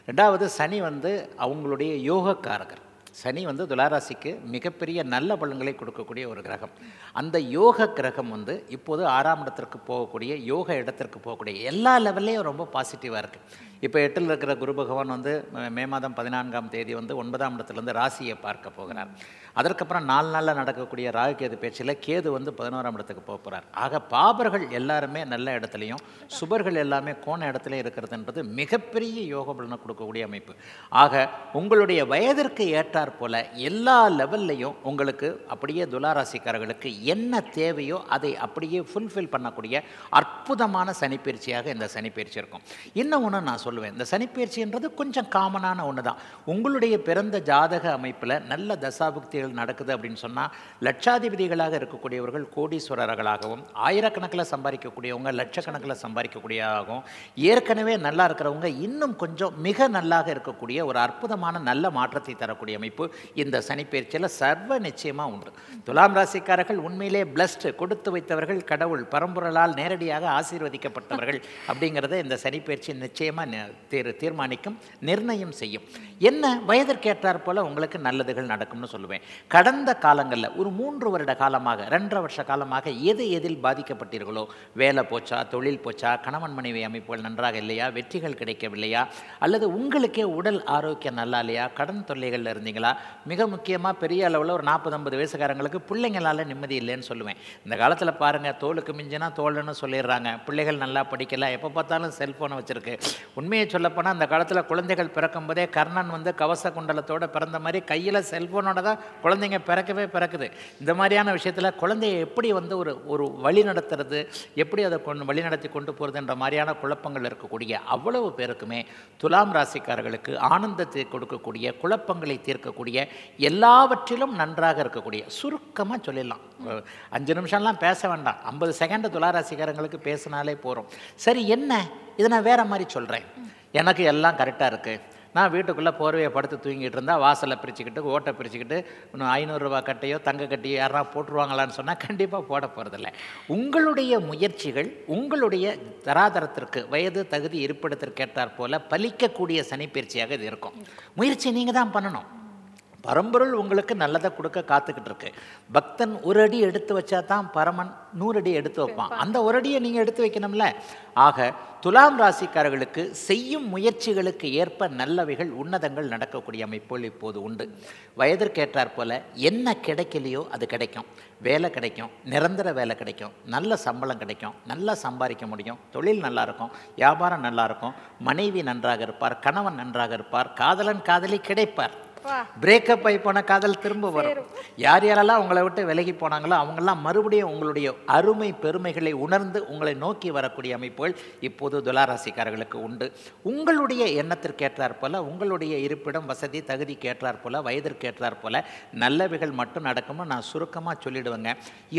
ரெண்டாவது சனி வந்து அவங்களுடைய யோகக்காரகர். சனி வந்து துளாராசிக்கு மிகப்பெரிய நல்ல பலன்களை கொடுக்கக்கூடிய ஒரு கிரகம். அந்த யோக கிரகம் வந்து இப்போது 6ஆம் இடத்திற்கு போகக்கூடிய, யோக இடத்திற்கு போகக்கூடிய எல்லா லெவல்லையும் ரொம்ப பாசிட்டிவாக இருக்குது. இப்போ 8ல் இருக்கிற குரு பகவான் வந்து மே மாதம் 14ஆம் தேதி வந்து 9ஆம் இடத்துலேருந்து ராசியை பார்க்க போகிறார். அதற்கப்புறம் 4 நாளில் நடக்கக்கூடிய ராகு கேது பேச்சில் கேது வந்து 11ஆம் இடத்துக்கு போக போகிறார். ஆக பாபர்கள் எல்லாருமே நல்ல இடத்துலையும், சுபர்கள் எல்லாமே கோண இடத்துலையும் இருக்கிறதுன்றது மிகப்பெரிய யோக பலனை கொடுக்கக்கூடிய அமைப்பு. ஆக உங்களுடைய வயதிற்கு ஏற்றாற் போல எல்லா லெவல்லையும் உங்களுக்கு அப்படியே துளாராசிக்காரர்களுக்கு என்ன தேவையோ அதை அப்படியே ஃபுல்ஃபில் பண்ணக்கூடிய அற்புதமான சனிப்பயிற்சியாக இந்த சனிப்பயிற்சி இருக்கும். இன்னும் ஒன்று நான் சொல்லுவேன், இந்த சனிப்பயிற்சின்றது கொஞ்சம் காமனான ஒன்று தான். உங்களுடைய பிறந்த ஜாதக அமைப்பில் நல்ல தசாபுக்திகள் நடக்குது அப்படின்னு சொன்னால் லட்சாதிபதிகளாக இருக்கக்கூடியவர்கள் கோடீஸ்வரர்களாகவும், ஆயிரக்கணக்கில் சம்பாதிக்கக்கூடியவங்க லட்சக்கணக்கில் சம்பாதிக்கக்கூடியதாகவும், ஏற்கனவே நல்லா இருக்கிறவங்க இன்னும் கொஞ்சம் மிக நல்லாக இருக்கக்கூடிய ஒரு அற்புதமான நல்ல மாற்றத்தை தரக்கூடிய அமைப்பு இந்த சனிப்பெயர்ச்சியில் சர்வ நிச்சயமாக உண்டு. துலாம் ராசிக்காரர்கள் உண்மையிலே பிளஸ்டு, கொடுத்து வைத்தவர்கள், கடவுள் பரம்பொருளால் நேரடியாக ஆசீர்வதிக்கப்பட்டவர்கள் அப்படிங்கிறத இந்த சனிப்பெயர்ச்சி நிச்சயமாக தீர்மானிக்கும், நிர்ணயம் செய்யும். என்ன வயதிற்கேற்றாற் போல் உங்களுக்கு நல்லதுகள் நடக்கும்னு சொல்லுவேன். கடந்த காலங்களில் ஒரு 3 வருட காலமாக 2.5 வருஷ காலமாக எதில் பாதிக்கப்பட்டீர்களோ, வேலை போச்சா, தொழில் போச்சா, கணவன் மனைவி அமைப்புகள் நன்றாக இல்லையா, வெற்றிகள் கிடைக்கவில்லையா, அல்லது உங்களுக்கே உடல் ஆரோக்கியம் நல்லா இல்லையா, கடன் தொல்லைகளில் இருந்தீங்களா, மிக முக்கியமாக பெரிய அளவில் ஒரு 40-50 வயசுக்காரங்களுக்கு பிள்ளைங்களால் நிம்மதி இல்லைன்னு சொல்லுவேன். இந்த காலத்தில் பாருங்கள், தோலுக்கு மிஞ்சினா தோல்னு சொல்லிடுறாங்க. பிள்ளைகள் நல்லா படிக்கல, எப்போ பார்த்தாலும் செல்ஃபோனை வச்சுருக்கு. உண்மையை சொல்லப்போனால் அந்த காலத்தில் குழந்தைகள் பிறக்கும் போதே கர்ணன் வந்து கவச குண்டலத்தோடு பிறந்த மாதிரி கையில் செல்ஃபோனோட தான் குழந்தைங்க பிறக்குது. இந்த மாதிரியான விஷயத்தில் குழந்தையை எப்படி வந்து ஒரு வழி நடத்துறது, எப்படி அதை வழி நடத்தி கொண்டு போகிறதுன்ற மாதிரியான குழப்பங்கள் இருக்கக்கூடிய அவ்வளவு பேருக்குமே துலாம் ராசிக்காரர்களுக்கு ஆனந்தத்தை கொடுக்கக்கூடிய, குழப்பங்களை தீர்க்கக்கூடிய, எல்லாவற்றிலும் நன்றாக இருக்கக்கூடிய, சுருக்கமாக சொல்லிடலாம், 5 நிமிஷம்லாம் பேச வேண்டாம், 50 செகண்ட் துலா ராசிக்காரங்களுக்கு பேசினாலே போகிறோம். சரி, என்ன இதை நான் வேறு மாதிரி சொல்கிறேன், எனக்கு எல்லாம் கரெக்டாக இருக்குது, நான் வீட்டுக்குள்ளே போர்வையை படுத்து தூங்கிட்டு இருந்தால் வாசலை பிரிச்சுக்கிட்டு ஓட்டை பிரிச்சுக்கிட்டு இன்னும் 500 ரூபா கட்டையோ தங்க கட்டையோ யாரா போட்டுருவாங்களான்னு சொன்னால் கண்டிப்பாக போட போகிறதில்ல. உங்களுடைய முயற்சிகள் உங்களுடைய தராதரத்திற்கு, வயது, தகுதி, இருப்பிடத்திற்கேற்றாற் போல பலிக்கக்கூடிய சனிப்பயிற்சியாக இது இருக்கும். முயற்சி நீங்கள் தான் பண்ணணும். பரம்பொருள் உங்களுக்கு நல்லதை கொடுக்க காத்துக்கிட்டு இருக்கு. பக்தன் ஒரு அடி எடுத்து வச்சா தான் பரமன் 100 அடி எடுத்து வைப்பான். அந்த ஒரு அடியை நீங்கள் எடுத்து வைக்கணும்ல. ஆக துலாம் ராசிக்காரர்களுக்கு செய்யும் முயற்சிகளுக்கு ஏற்ப நல்லவைகள், உன்னதங்கள் நடக்கக்கூடிய அமைப்புகள் இப்போது உண்டு. வயதிற்கேற்றாற் போல என்ன கிடைக்கலையோ அது கிடைக்கும். வேலை கிடைக்கும், நிரந்தர வேலை கிடைக்கும், நல்ல சம்பளம் கிடைக்கும், நல்லா சம்பாதிக்க முடியும், தொழில் நல்லா இருக்கும், வியாபாரம் நல்லா இருக்கும், மனைவி நன்றாக இருப்பார், கணவன் நன்றாக இருப்பார், காதலன் காதலி கிடைப்பார். பிரேக்கப் ஆகி போன காதல் திரும்ப வரும். யாரெல்லாம் உங்களை விட்டு விலகி போனாங்களோ அவங்கெல்லாம் மறுபடியும் உங்களுடைய அருமை பெருமைகளை உணர்ந்து உங்களை நோக்கி வரக்கூடிய அமைப்புகள் இப்போது துலாராசிக்காரர்களுக்கு உண்டு. உங்களுடைய எண்ணத்திற்கேற்றாற் போல, உங்களுடைய இருப்பிடம், வசதி, தகுதிக்கேற்றாற் போல, வயதிற்கேற்றாற் போல நல்லவைகள் மட்டும் நடக்கும்னு நான் சுருக்கமாக சொல்லிடுவேங்க.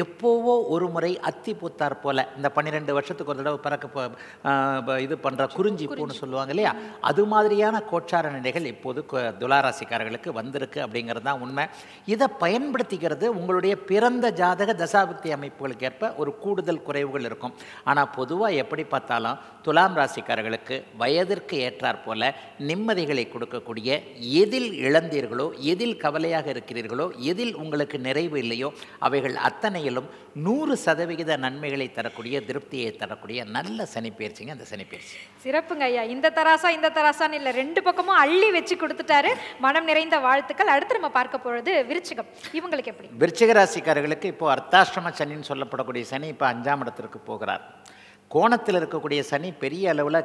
எப்போவோ ஒரு முறை அத்தி பூத்தாற் போல, இந்த 12 வருஷத்துக்கு ஒரு தடவை இது பண்ணுற குறிஞ்சி பூன்னு சொல்லுவாங்க இல்லையா, அது மாதிரியான கோச்சார நிலைகள் இப்போது துலாராசிக்காரர்கள் வந்திருக்கு அப்படிங்கிறது தான் உண்மை. இதை பயன்படுத்திக்கிறது உங்களுடைய பிறந்த ஜாதக தசாபக்தி அமைப்புகளுக்கு ஏற்ப ஒரு கூடுதல் குறைவுகள் இருக்கும். ஆனால் பொதுவாக எப்படி பார்த்தாலும் துலாம் ராசிக்காரர்களுக்கு வயதிற்கு ஏற்றாற் போல நிம்மதிகளை கொடுக்கக்கூடிய, எதில் இழந்தீர்களோ, எதில் கவலையாக இருக்கிறீர்களோ, எதில் உங்களுக்கு நிறைவு இல்லையோ அவைகள் அத்தனையிலும் 100% நன்மைகளை தரக்கூடிய, திருப்தியை தரக்கூடிய நல்ல சனிப்பெயர்ச்சிங்க அந்த சனிப்பெயர்ச்சி. சிறப்புங்க ஐயா. இந்த தராசான்னு இல்லை, 2 பக்கமும் அள்ளி வச்சு கொடுத்துட்டாரு. மனம் நிறைந்த வாழ்த்துக்கள். அடுத்து நம்ம பார்க்க போகிறது விருச்சிகம். இவங்களுக்கு எப்படி? விருச்சிக ராசிக்காரர்களுக்கு இப்போ அர்த்தாஷ்டம சனின்னு சொல்லப்படக்கூடிய சனி இப்போ 5ஆம் இடத்திற்கு போகிறார். கோணத்தில் இருக்கக்கூடிய சனி பெரிய அளவில்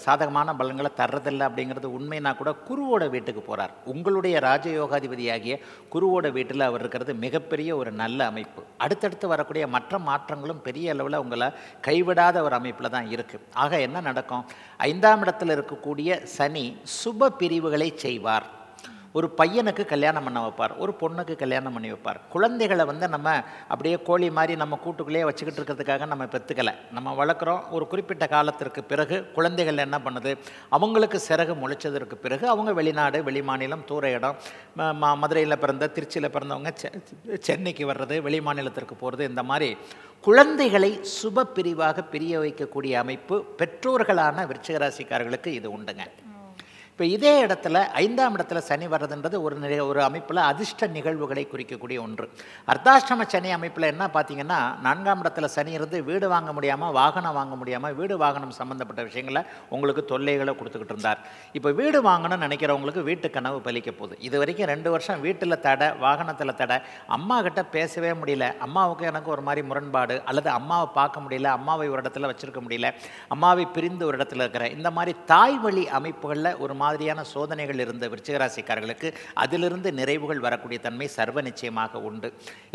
சாதகமான பலன்களை தர்றதில்லை அப்படிங்கிறது உண்மைனா கூட குருவோட வீட்டுக்கு போகிறார். உங்களுடைய ராஜயோகாதிபதியாகிய குருவோட வீட்டில் அவர் இருக்கிறது மிகப்பெரிய ஒரு நல்ல அமைப்பு. அடுத்தடுத்து வரக்கூடிய மற்ற மாற்றங்களும் பெரிய அளவில் உங்களை கைவிடாத ஒரு அமைப்பில் தான் இருக்குது. ஆக என்ன நடக்கும்? 5ஆம் இடத்தில் இருக்கக்கூடிய சனி சுப பிரிவுகளை செய்வார். ஒரு பையனுக்கு கல்யாணம் பண்ண வைப்பார், ஒரு பொண்ணுக்கு கல்யாணம் பண்ணி வைப்பார். குழந்தைகளை வந்து நம்ம அப்படியே கோழி மாதிரி நம்ம கூட்டுக்குள்ளேயே வச்சுக்கிட்டு இருக்கிறதுக்காக நம்ம பெற்றுக்கலை, நம்ம வளர்க்குறோம். ஒரு குறிப்பிட்ட காலத்திற்கு பிறகு குழந்தைகள் என்ன பண்ணுது, அவங்களுக்கு சிறகு முளைச்சதற்கு பிறகு அவங்க வெளிநாடு, வெளிமாநிலம், தூர இடம், மதுரையில் பிறந்த, திருச்சியில் பிறந்தவங்க சென்னைக்கு வர்றது, வெளிமாநிலத்திற்கு போகிறது, இந்த மாதிரி குழந்தைகளை சுப பிரிவாக பிரிய வைக்கக்கூடிய அமைப்பு பெற்றோர்களான விருச்சிக ராசிக்காரர்களுக்கு இது உண்டுங்க. இப்போ இதே இடத்துல 5ஆம் இடத்துல சனி வர்றதுன்றது ஒரு அமைப்பில் அதிர்ஷ்ட நிகழ்வுகளை குறிக்கக்கூடிய ஒன்று. அர்த்தாஷ்டம சனி அமைப்பில் என்ன பார்த்தீங்கன்னா, 4ஆம் இடத்துல சனி இருந்து வீடு வாங்க முடியாமல், வாகனம் வாங்க முடியாமல், வீடு வாகனம் சம்மந்தப்பட்ட விஷயங்களை உங்களுக்கு தொல்லைகளை கொடுத்துக்கிட்டு இருந்தார். இப்போ வீடு வாங்கணும்னு நினைக்கிறவங்களுக்கு வீட்டு கனவு பலிக்க போகுது. இது வரைக்கும் 2 வருஷம் வீட்டில் தடை, வாகனத்தில் தடை, அம்மா கிட்ட பேசவே முடியல, அம்மாவுக்கு எனக்கு ஒரு மாதிரி முரண்பாடு, அல்லது அம்மாவை பார்க்க முடியல, அம்மாவை ஒரு இடத்துல வச்சுருக்க முடியல, அம்மாவை பிரிந்து ஒரு இடத்துல இருக்கிற, இந்த மாதிரி தாய் வழி அமைப்புகளில் ஒரு மாதிரியான சோதனைகள் இருந்த விருச்சிகராசிக்காரர்களுக்கு அதிலிருந்து நிறைவுகள் வரக்கூடிய தன்மை சர்வ நிச்சயமாக உண்டு.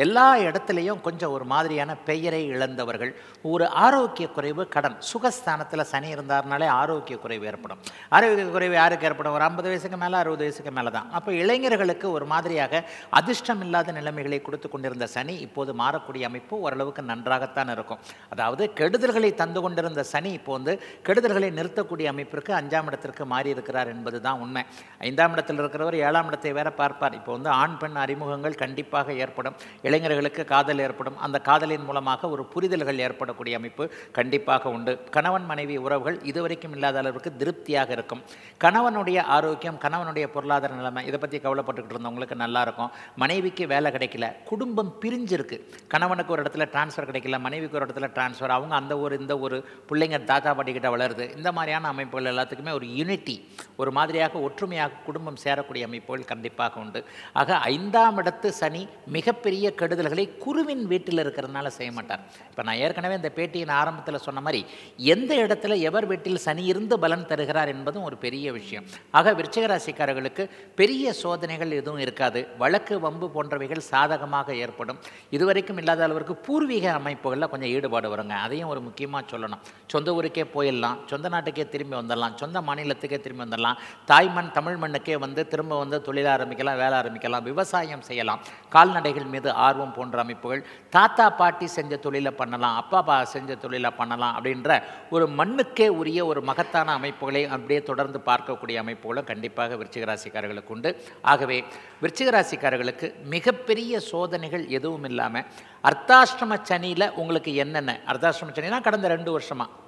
எல்லா இடத்துலையும் கொஞ்சம் ஒரு மாதிரியான பெயரை இழந்தவர்கள், ஒரு ஆரோக்கிய குறைவு, கடன், சுகஸ்தானத்தில் சனி இருந்தார்னாலே ஆரோக்கிய குறைவு ஏற்படும். ஆரோக்கிய குறைவு யாருக்கு ஏற்படும்? ஒரு 50 வயசுக்கு மேலே, 60 வயசுக்கு மேலே தான். அப்போ இளைஞர்களுக்கு ஒரு மாதிரியாக அதிர்ஷ்டம் இல்லாத நிலைமைகளை கொடுத்து கொண்டிருந்த சனி இப்போது மாறக்கூடிய அமைப்பு ஓரளவுக்கு நன்றாகத்தான் இருக்கும். அதாவது கெடுதல்களை தந்து கொண்டிருந்த சனி இப்போ வந்து கெடுதல்களை நிறுத்தக்கூடிய அமைப்பிற்கு 5ஆம் இடத்திற்கு மாறி இருக்கிறார் என்பது தான் உண்மை. 5ஆம் இடத்தில் இருக்கிறவர் 7ஆம் இடத்தை வேற பார்ப்பார். இப்போ வந்து ஆண் பெண் அறிமுகங்கள் கண்டிப்பாக ஏற்படும். இளைஞர்களுக்கு காதல் ஏற்படும். அந்த காதலின் மூலமாக ஒரு புரிதல்கள் ஏற்படக்கூடிய அமைப்பு கண்டிப்பாக உண்டு. கணவன் மனைவி உறவுகள் இதுவரைக்கும் இல்லாத அளவுக்கு திருப்தியாக இருக்கும். கணவனுடைய ஆரோக்கியம், கணவனுடைய பொருளாதார நிலைமை இதை பற்றி கவலைப்பட்டுக்கிட்டு இருந்தவங்களுக்கு நல்லா இருக்கும். மனைவிக்கு வேலை கிடைக்கல, குடும்பம் பிரிஞ்சிருக்கு. கணவனுக்கு ஒரு இடத்துல டிரான்ஸ்ஃபர் கிடைக்கல, மனைவிக்கு ஒரு இடத்துல டிரான்ஸ்ஃபர், அவங்க அந்த ஊர் இந்த ஊர், பிள்ளைங்க தாத்தா பாட்டிக்கிட்ட வளருது. இந்த மாதிரியான அமைப்புகள் எல்லாத்துக்குமே ஒரு யூனிட்டி, ஒரு மாதிரியாக ஒற்றுமையாக குடும்பம் சேரக்கூடிய அமைப்புகள் கண்டிப்பாக உண்டு. ஆக 5ஆம் இடத்து சனி மிகப்பெரிய கெடுதல்களை குருவின் வீட்டில் இருக்கிறதுனால செய்ய மாட்டார். இப்போ நான் ஏற்கனவே இந்த பேட்டியின் ஆரம்பத்தில் சொன்ன மாதிரி எந்த இடத்துல எவர் வீட்டில் சனி இருந்து பலன் தருகிறார் என்பதும் ஒரு பெரிய விஷயம். ஆக விருச்சிக ராசிக்காரர்களுக்கு பெரிய சோதனைகள் எதுவும் இருக்காது. வழக்கு வம்பு போன்றவைகள் சாதகமாக ஏற்படும். இதுவரைக்கும் இல்லாத அளவிற்கு பூர்வீக அமைப்புகளில் கொஞ்சம் ஈடுபாடு வருங்க. அதையும் ஒரு முக்கியமாக சொல்லணும். சொந்த ஊருக்கே போயிடலாம், சொந்த நாட்டுக்கே திரும்பி வந்துடலாம், சொந்த மாநிலத்துக்கே திரும்பி வந்துடலாம், தாய்மண் தமிழ் மண்ணுக்கே வந்து திரும்ப வந்து தொழில் ஆரம்பிக்கலாம், வேலை ஆரம்பிக்கலாம், விவசாயம் செய்யலாம், கால்நடைகள் மீது ஆர்வம் போன்ற அமைப்புகள், தாத்தா பாட்டி செஞ்ச தொழிலை பண்ணலாம், அப்பா செஞ்ச தொழிலை பண்ணலாம் அப்படின்ற ஒரு மண்ணுக்கே உரிய ஒரு மகத்தான அமைப்புகளை அப்படியே தொடர்ந்து பார்க்கக்கூடிய அமைப்புகளும் கண்டிப்பாக விருச்சிக ராசிக்காரர்களுக்கு உண்டு. ஆகவே விருச்சிக ராசிக்காரர்களுக்கு மிகப்பெரிய சோதனைகள் எதுவும் இல்லாமல் அர்த்தாஷ்டம சனியில் உங்களுக்கு என்னென்ன, அர்த்தாஷ்டம சனினா கடந்த 2 வருஷமாக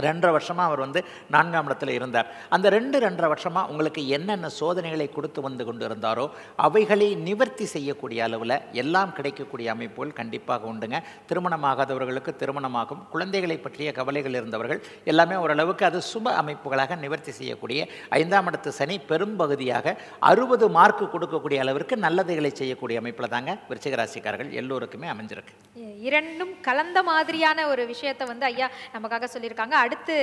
2.5 வருஷமாக அவர் வந்து 4ஆம் இடத்துல இருந்தார். அந்த 2.5 வருஷமாக உங்களுக்கு என்னென்ன சோதனைகளை கொடுத்து வந்து கொண்டு இருந்தாரோ அவைகளை நிவர்த்தி செய்யக்கூடிய அளவில் எல்லாம் கிடைக்கக்கூடிய அமைப்புகள் கண்டிப்பாக உண்டுங்க. திருமணமாகாதவர்களுக்கு திருமணமாகும், குழந்தைகளை பற்றிய கவலைகள் இருந்தவர்கள் எல்லாமே ஓரளவுக்கு அது சுப அமைப்புகளாக நிவர்த்தி செய்யக்கூடிய 5ஆம் இடத்து சனி பெரும்பகுதியாக 60 மார்க் கொடுக்கக்கூடிய அளவிற்கு நல்லதுகளை செய்யக்கூடிய அமைப்பில் தாங்க விருச்சிக ராசிக்காரர்கள் எல்லோருக்குமே அமைஞ்சிருக்கு. இரண்டும் கலந்த மாதிரியான ஒரு விஷயத்தை வந்து ஐயா நமக்காக சொல்லியிருக்காங்க. அடுத்து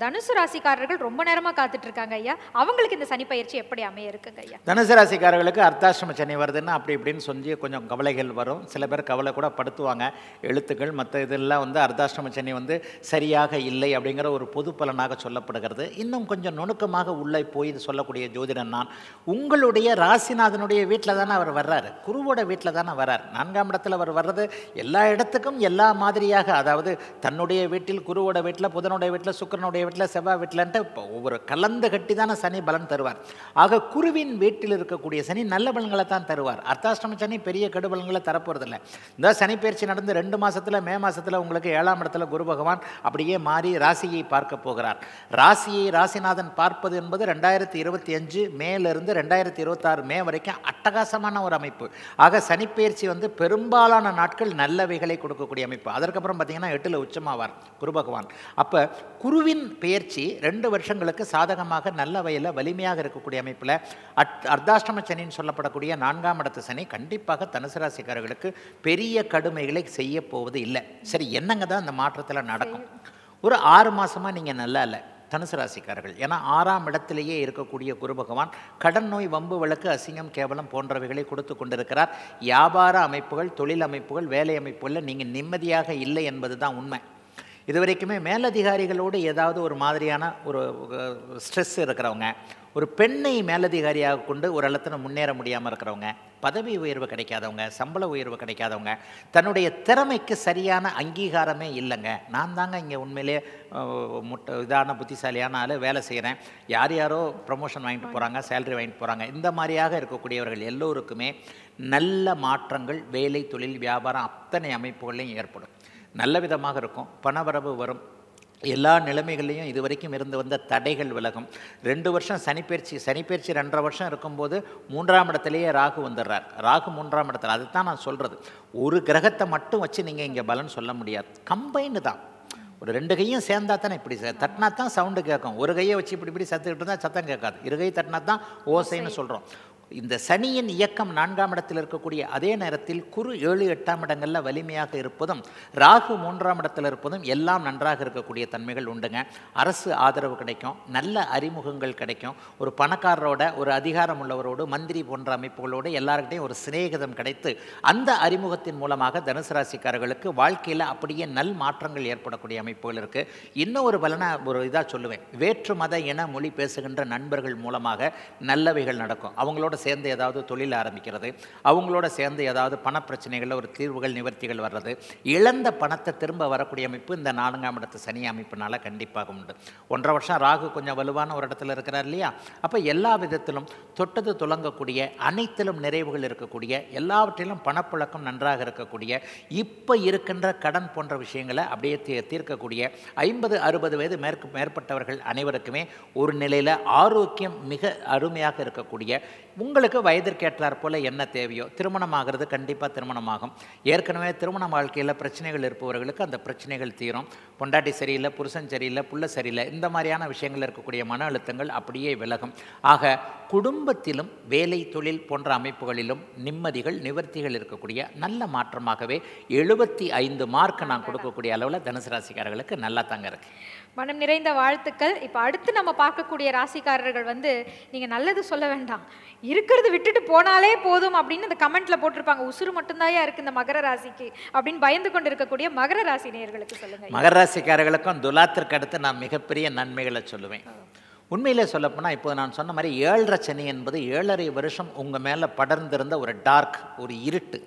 தனுசு ராசிக்காரர்கள் ரொம்ப நேரமா காத்துட்டு இருக்காங்க ஐயா. அவங்களுக்கு இந்த சனி பயிற்சி எப்படி அமைய இருக்குங்க ஐயா? தனுசு ராசிக்காரர்களுக்கு அர்த்தாஷ்டம சனி வருதுன்னா அப்படி இப்படின்னு சொல்லி கொஞ்சம் கவலைகள் வரும். சில பேர் கவலை கூட படுத்துவாங்க. எழுத்துக்கள் மற்ற இதெல்லாம் வந்து அர்த்தாஷ்டம சனி வந்து சரியாக இல்லை அப்படிங்கிற ஒரு பொது பலனாக சொல்லப்படுகிறது. இன்னும் கொஞ்சம் நுணுக்கமாக உள்ளே போய் சொல்லக்கூடிய ஜோதிடன் நான். உங்களுடைய ராசிநாதனுடைய வீட்டில் தானே அவர் வர்றாரு, குருவோட வீட்டில் தானே வர்றார். 4ஆம் இடத்துல அவர் வர்றது எல்லா இடத்துக்கும் எல்லா மாதிரியாக, அதாவது தன்னுடைய வீட்டில், குருவோட வீட்டில், புதனுடைய வீட்டில், சுக்கிரனுடைய வீட்டில், செவ்வாய் வீட்டில்ன்ட்டு ஒவ்வொரு கலந்து கட்டி தானே சனி பலன் தருவார். ஆக குருவின் வீட்டில் இருக்கக்கூடிய சனி நல்ல பலன்களை தான் தருவார். அர்த்தாஷ்டம சனி பெரிய கெடு பலன்களை தரப்போறதில்லை. இந்த சனி பயிற்சி நடந்து 2 மாதத்தில் மே மாதத்தில் உங்களுக்கு 7ஆம் இடத்துல குரு பகவான் அப்படியே மாறி ராசியை பார்க்க போகிறார். ராசியை ராசிநாதன் பார்ப்பது என்பது 2025 மேலிருந்து 2026 மே வரைக்கும் அட்டகாசமான ஒரு அமைப்பு. ஆக சனி பயிற்சி வந்து பெரும்பாலான நாட்கள் நல்லவைகளை கொடுக்கக்கூடிய அமைப்பு. அதற்கப்புறம் பார்த்தீங்கன்னா 8ல் உச்சமாவார் குரு பகவான். அப்போ குருவின் பெயர்ச்சி 2 வருஷங்களுக்கு சாதகமாக நல்ல வயலில் வலிமையாக இருக்கக்கூடிய அமைப்பில் அர்த்தாஷ்டம சனின்னு சொல்லப்படக்கூடிய 4ஆம் இடத்து சனி கண்டிப்பாக தனுசு ராசிக்காரர்களுக்கு பெரிய கடுமைகளை செய்ய போவது இல்லை. சரி, என்னங்க தான் இந்த மாற்றத்தில் நடக்கும்? ஒரு 6 மாதமாக நீங்கள் நல்லா இல்லை தனுசு ராசிக்காரர்கள். ஏன்னா 6ஆம் இடத்திலேயே இருக்கக்கூடிய குரு பகவான் கடன் நோய், வம்பு வழக்கு, அசிங்கம், கேவலம் போன்றவைகளை கொடுத்து கொண்டிருக்கிறார். வியாபார அமைப்புகள், தொழில் அமைப்புகள், வேலை அமைப்புகளில் நீங்கள் நிம்மதியாக இல்லை என்பது தான் உண்மை. இதுவரைக்குமே மேலதிகாரிகளோடு ஏதாவது ஒரு மாதிரியான ஒரு ஸ்ட்ரெஸ் இருக்கிறவங்க, ஒரு பெண்ணை மேலதிகாரியாக கொண்டு ஒரு இடத்துல முன்னேற முடியாமல் இருக்கிறவங்க, பதவி உயர்வு கிடைக்காதவங்க, சம்பள உயர்வு கிடைக்காதவங்க, தன்னுடைய திறமைக்கு சரியான அங்கீகாரமே இல்லைங்க, நான் தாங்க இங்கே உண்மையிலே இதான புத்திசாலியான ஆள், வேலை செய்கிறேன், யாரோ ப்ரமோஷன் வாங்கிட்டு போகிறாங்க, சேலரி வாங்கிட்டு போகிறாங்க, இந்த மாதிரியாக இருக்கக்கூடியவர்கள் எல்லோருக்குமே நல்ல மாற்றங்கள் வேலை, தொழில், வியாபாரம் அத்தனை அமைப்புகளையும் ஏற்படும். நல்ல விதமாக இருக்கும், பணவரவு வரும், எல்லா நிலைமைகள்லையும் இதுவரைக்கும் இருந்து வந்த தடைகள் விலகும். 2 வருஷம் சனிப்பயிற்சி 2.5 வருஷம் இருக்கும்போது 3ஆம் இடத்துலையே ராகு வந்துடுறார். ராகு 3ஆம் இடத்துல, அதுதான் நான் சொல்கிறது. ஒரு கிரகத்தை மட்டும் வச்சு நீங்கள் இங்கே பலன் சொல்ல முடியாது, கம்பைண்டு தான். ஒரு 2 கையும் சேர்ந்தா தானே இப்படி தட்டினா தான் சவுண்டு கேட்கும். ஒரு கையை வச்சு இப்படி சத்துக்கிட்டு இருந்தால் சத்தம் கேட்காது. 2 கை தட்டினா தான் ஓசைன்னு சொல்கிறோம். இந்த சனியின் இயக்கம் 4ஆம் இடத்தில் இருக்கக்கூடிய அதே நேரத்தில் குரு 7, 8ஆம் இடங்களில் வலிமையாக இருப்பதும், ராகு 3ஆம் இடத்தில் இருப்பதும் எல்லாம் நன்றாக இருக்கக்கூடிய தன்மைகள் உண்டுங்க. அரசு ஆதரவு கிடைக்கும், நல்ல அறிமுகங்கள் கிடைக்கும், ஒரு பணக்காரரோட, ஒரு அதிகாரம் உள்ளவரோடு, மந்திரி போன்ற அமைப்புகளோடு எல்லாருக்கிட்டையும் ஒரு சிநேகிதம் கிடைத்து அந்த அறிமுகத்தின் மூலமாக தனுசு ராசிக்காரர்களுக்கு வாழ்க்கையில் அப்படியே நல் மாற்றங்கள் ஏற்படக்கூடிய அமைப்புகள் இருக்குது. இன்னும் ஒரு பலனை ஒரு இதாக சொல்லுவேன், வேற்று மத இன மொழி பேசுகின்ற நண்பர்கள் மூலமாக நல்லவைகள் நடக்கும். அவங்களோட அவங்களோட சேர்ந்து ஏதாவது தொழில் ஆரம்பிக்கிறது, அவங்களோட சேர்ந்து ஏதாவது பணப்பிரச்சனைகளில் ஒரு தீர்வுகள் நிவர்த்திகள் வர்றது, இழந்த பணத்தை திரும்ப வரக்கூடிய அமைப்பு இந்த 4ஆம் இடத்து சனி அமைப்புனால கண்டிப்பாக உண்டு. 1.5 வருஷம் ராகு கொஞ்சம் வலுவான ஒரு இடத்துல இருக்கிறார் இல்லையா? அப்போ எல்லா விதத்திலும் தொட்டது துலங்கக்கூடிய, அனைத்திலும் நிறைவுகள் இருக்கக்கூடிய, எல்லாவற்றிலும் பணப்புழக்கம் நன்றாக இருக்கக்கூடிய, இப்போ இருக்கின்ற கடன் போன்ற விஷயங்களை அப்படியே தீர்க்கக்கூடிய 50-60 வயது மேற்பட்டவர்கள் அனைவருக்குமே ஒரு நிலையில் ஆரோக்கியம் மிக அருமையாக இருக்கக்கூடிய, உங்களுக்கு வயதிற்கேற்றார் போல என்ன தேவையோ திருமணமாகிறது கண்டிப்பாக திருமணமாகும். ஏற்கனவே திருமண வாழ்க்கையில் பிரச்சனைகள் இருப்பவர்களுக்கு அந்த பிரச்சனைகள் தீரும். பொண்டாட்டி சரியில்லை, புருஷன் சரியில்லை, புள்ள சரியில்லை, இந்த மாதிரியான விஷயங்கள் இருக்கக்கூடிய மன அழுத்தங்கள் அப்படியே விலகும். ஆக குடும்பத்திலும் வேலை தொழில் போன்ற அமைப்புகளிலும் நிம்மதிகள் நிவர்த்திகள் இருக்கக்கூடிய நல்ல மாற்றமாகவே 75 மார்க் நான் கொடுக்கக்கூடிய அளவில் தனுசு ராசிக்காரர்களுக்கு நல்லா தாங்க இருக்கு. மனம் நிறைந்த வாழ்த்துக்கள். இப்போ அடுத்து நம்ம பார்க்கக்கூடிய ராசிக்காரர்கள் வந்து நீங்கள் நல்லது சொல்ல வேண்டாம், இருக்கிறது விட்டுட்டு போனாலே போதும் அப்படின்னு இந்த கமெண்ட்ல போட்டிருப்பாங்க. உசுறு மட்டும்தாயா இருக்கு இந்த மகர ராசிக்கு அப்படின்னு பயந்து கொண்டு இருக்கக்கூடிய மகர ராசி நேயர்களுக்கு சொல்லுங்க. மகர ராசிக்காரர்களுக்கும் துலாத்திற்கு அடுத்து நான் மிகப்பெரிய நன்மைகளை சொல்லுவேன். உண்மையிலே சொல்லப்போனால் இப்போ நான் சொன்ன மாதிரி 7.5 சனி என்பது 7.5 வருஷம் உங்கள் மேலே படர்ந்திருந்த ஒரு டார்க், ஒரு இருட்டு.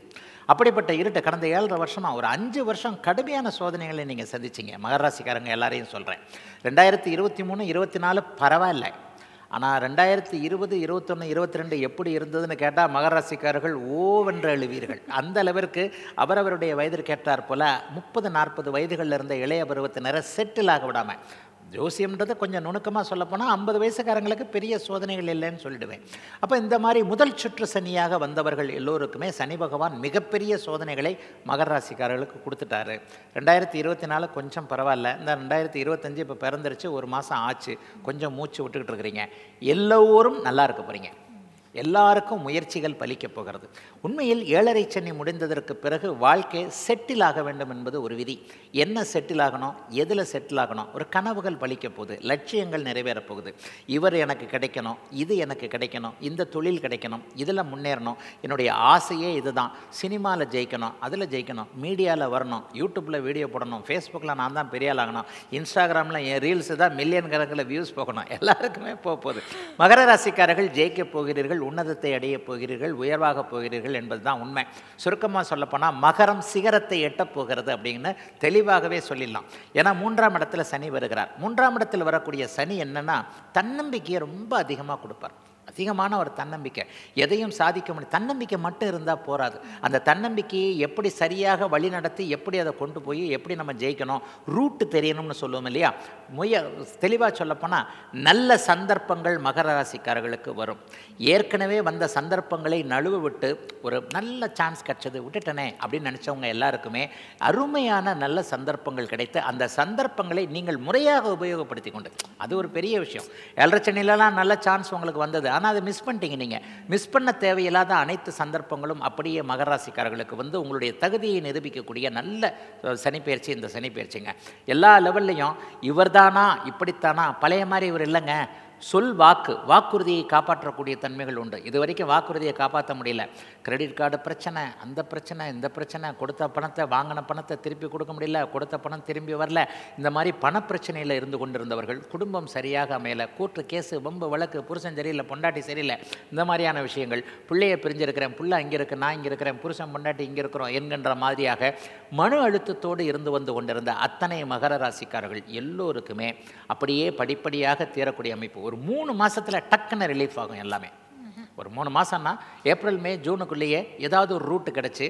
அப்படிப்பட்ட இருட்டு கடந்த 7.5 வருஷமாக ஒரு 5 வருஷம் கடுமையான சோதனைகளை நீங்கள் சந்திச்சிங்க. மகர ராசிக்காரங்க எல்லாரையும் சொல்கிறேன். 2023, 24 பரவாயில்லை. ஆனால் 2020, 21, 22 எப்படி இருந்ததுன்னு கேட்டால் மகர ராசிக்காரர்கள் ஓவென்று எழுவீர்கள். அந்த அளவிற்கு அவரவருடைய வயதிற்கேற்றார் போல் 30-40 வயதுகளில் இருந்த இளைய பருவத்தினரை செட்டில் ஆக விடாமல், ஜோசியம்ன்றது கொஞ்சம் நுணுக்கமாக சொல்லப்போனால் 50 வயசுக்காரங்களுக்கு பெரிய சோதனைகள் இல்லைன்னு சொல்லிடுவேன். அப்போ இந்த மாதிரி முதல் சுற்று சனியாக வந்தவர்கள் எல்லோருக்குமே சனி பகவான் மிகப்பெரிய சோதனைகளை மகர ராசிக்காரர்களுக்கு கொடுத்துட்டாரு. 2024 கொஞ்சம் பரவாயில்ல. இந்த 2025 இப்போ பிறந்துருச்சு, 1 மாதம் ஆச்சு, கொஞ்சம் மூச்சு விட்டுக்கிட்டு இருக்கிறீங்க. எல்லோரும் நல்லா இருக்க போகிறீங்க. எல்லாருக்கும் முயற்சிகள் பலிக்கப் போகிறது. உண்மையில் 7.5 சனி முடிந்ததற்கு பிறகு வாழ்க்கை செட்டில் ஆக வேண்டும் என்பது ஒரு விதி. என்ன செட்டில் ஆகணும், எதில் செட்டில் ஆகணும், ஒரு கனவுகள் பலிக்க போகுது, லட்சியங்கள் நிறைவேறப் போகுது. இவர் எனக்கு கிடைக்கணும், இது எனக்கு கிடைக்கணும், இந்த தொழில் கிடைக்கணும், இதில் முன்னேறணும், என்னுடைய ஆசையே இதுதான், சினிமாவில் ஜெயிக்கணும், அதில் ஜெயிக்கணும், மீடியாவில் வரணும், யூடியூப்பில் வீடியோ போடணும், ஃபேஸ்புக்கில் நான் தான் பெரிய ஆளாகணும், இன்ஸ்டாகிராமில் என் ரீல்ஸு தான் மில்லியன் கணக்கில் வியூஸ் போகணும், எல்லாருக்குமே போகுது. மகர ராசிக்காரர்கள் ஜெயிக்கப் போகிறீர்கள், உன்னதத்தை அடைய போகிறீர்கள், உயர்வாக போகிறீர்கள் என்பது தான் உண்மை. சுருக்கமாக சொல்லப்போனால் மகரம் சிகரத்தை எட்டப் போகிறது அப்படின்னு தெளிவாகவே சொல்லிடலாம். ஏன்னா 3ஆம் இடத்துல சனி வருகிறார். 3ஆம் இடத்தில் வரக்கூடிய சனி என்னன்னா தன்னம்பிக்கையை ரொம்ப அதிகமாக கொடுப்பார். அதிகமான ஒரு தன்னம்பிக்கை, எதையும் சாதிக்க முடியும். தன்னம்பிக்கை மட்டும் இருந்தால் போராது. அந்த தன்னம்பிக்கையை எப்படி சரியாக வழி நடத்தி எப்படி அதை கொண்டு போய் எப்படி நம்ம ஜெயிக்கணும், ரூட்டு தெரியணும்னு சொல்லுவோம் இல்லையா? தெளிவாக சொல்லப்போனால் நல்ல சந்தர்ப்பங்கள் மகர ராசிக்காரர்களுக்கு வரும். ஏற்கனவே வந்த சந்தர்ப்பங்களை நழுவு விட்டு ஒரு நல்ல சான்ஸ் கிடச்சது விட்டுட்டனே அப்படின்னு நினச்சவங்க எல்லாருக்குமே அருமையான நல்ல சந்தர்ப்பங்கள் கிடைத்து அந்த சந்தர்ப்பங்களை நீங்கள் முறையாக உபயோகப்படுத்தி கொண்டு, அது ஒரு பெரிய விஷயம். 7.5 சனிலலாம் நல்ல சான்ஸ் உங்களுக்கு வந்தது, ஆனால் அதை மிஸ் பண்ணிட்டீங்க. நீங்கள் மிஸ் பண்ண தேவையில்லாத அனைத்து சந்தர்ப்பங்களும் அப்படியே மகர ராசிக்காரர்களுக்கு வந்து உங்களுடைய தகுதியை நிரூபிக்கக்கூடிய நல்ல சனிப்பெயர்ச்சி இந்த சனிப்பெயர்ச்சிங்க. எல்லா லெவல்லையும் இவர் தானா இப்படித்தானா, பழைய மாதிரி இவர் இல்லைங்க, சொல் வாக்குறுதியை காப்பாற்றக்கூடிய தன்மைகள் உண்டு. இது வரைக்கும் வாக்குறுதியை காப்பாற்ற முடியல. கிரெடிட் கார்டு பிரச்சனை, அந்த பிரச்சனை, இந்த பிரச்சனை, கொடுத்த பணத்தை வாங்கின பணத்தை திருப்பி கொடுக்க முடியல, கொடுத்த பணம் திரும்பி வரல, இந்த மாதிரி பணப்பிரச்சனையில் இருந்து கொண்டிருந்தவர்கள் குடும்பம் சரியாக அமையலை, கூற்று கேஸு வம்பு வழக்கு, புருஷன் சரியில்லை, பொண்டாட்டி சரியில்லை, இந்த மாதிரியான விஷயங்கள், பிள்ளையை பிரிஞ்சிருக்கிறேன், புள்ள அங்கே இருக்கு, நான் இங்கே இருக்கிறேன், புருஷன் பொண்டாட்டி இங்கே இருக்கிறோம் என்கின்ற மாதிரியாக மனு அழுத்தத்தோடு இருந்து வந்து கொண்டிருந்த அத்தனை மகர ராசிக்காரர்கள் எல்லோருக்குமே அப்படியே படிப்படியாக தீரக்கூடிய அமைப்பு. ஒரு 3 மாதத்தில் டக்குன்னு ரிலீஃப் ஆகும் எல்லாமே. ஒரு 3 மாதம்னா ஏப்ரல் மே ஜூனுக்குள்ளேயே ஏதாவது ஒரு ரூட்டு கிடச்சி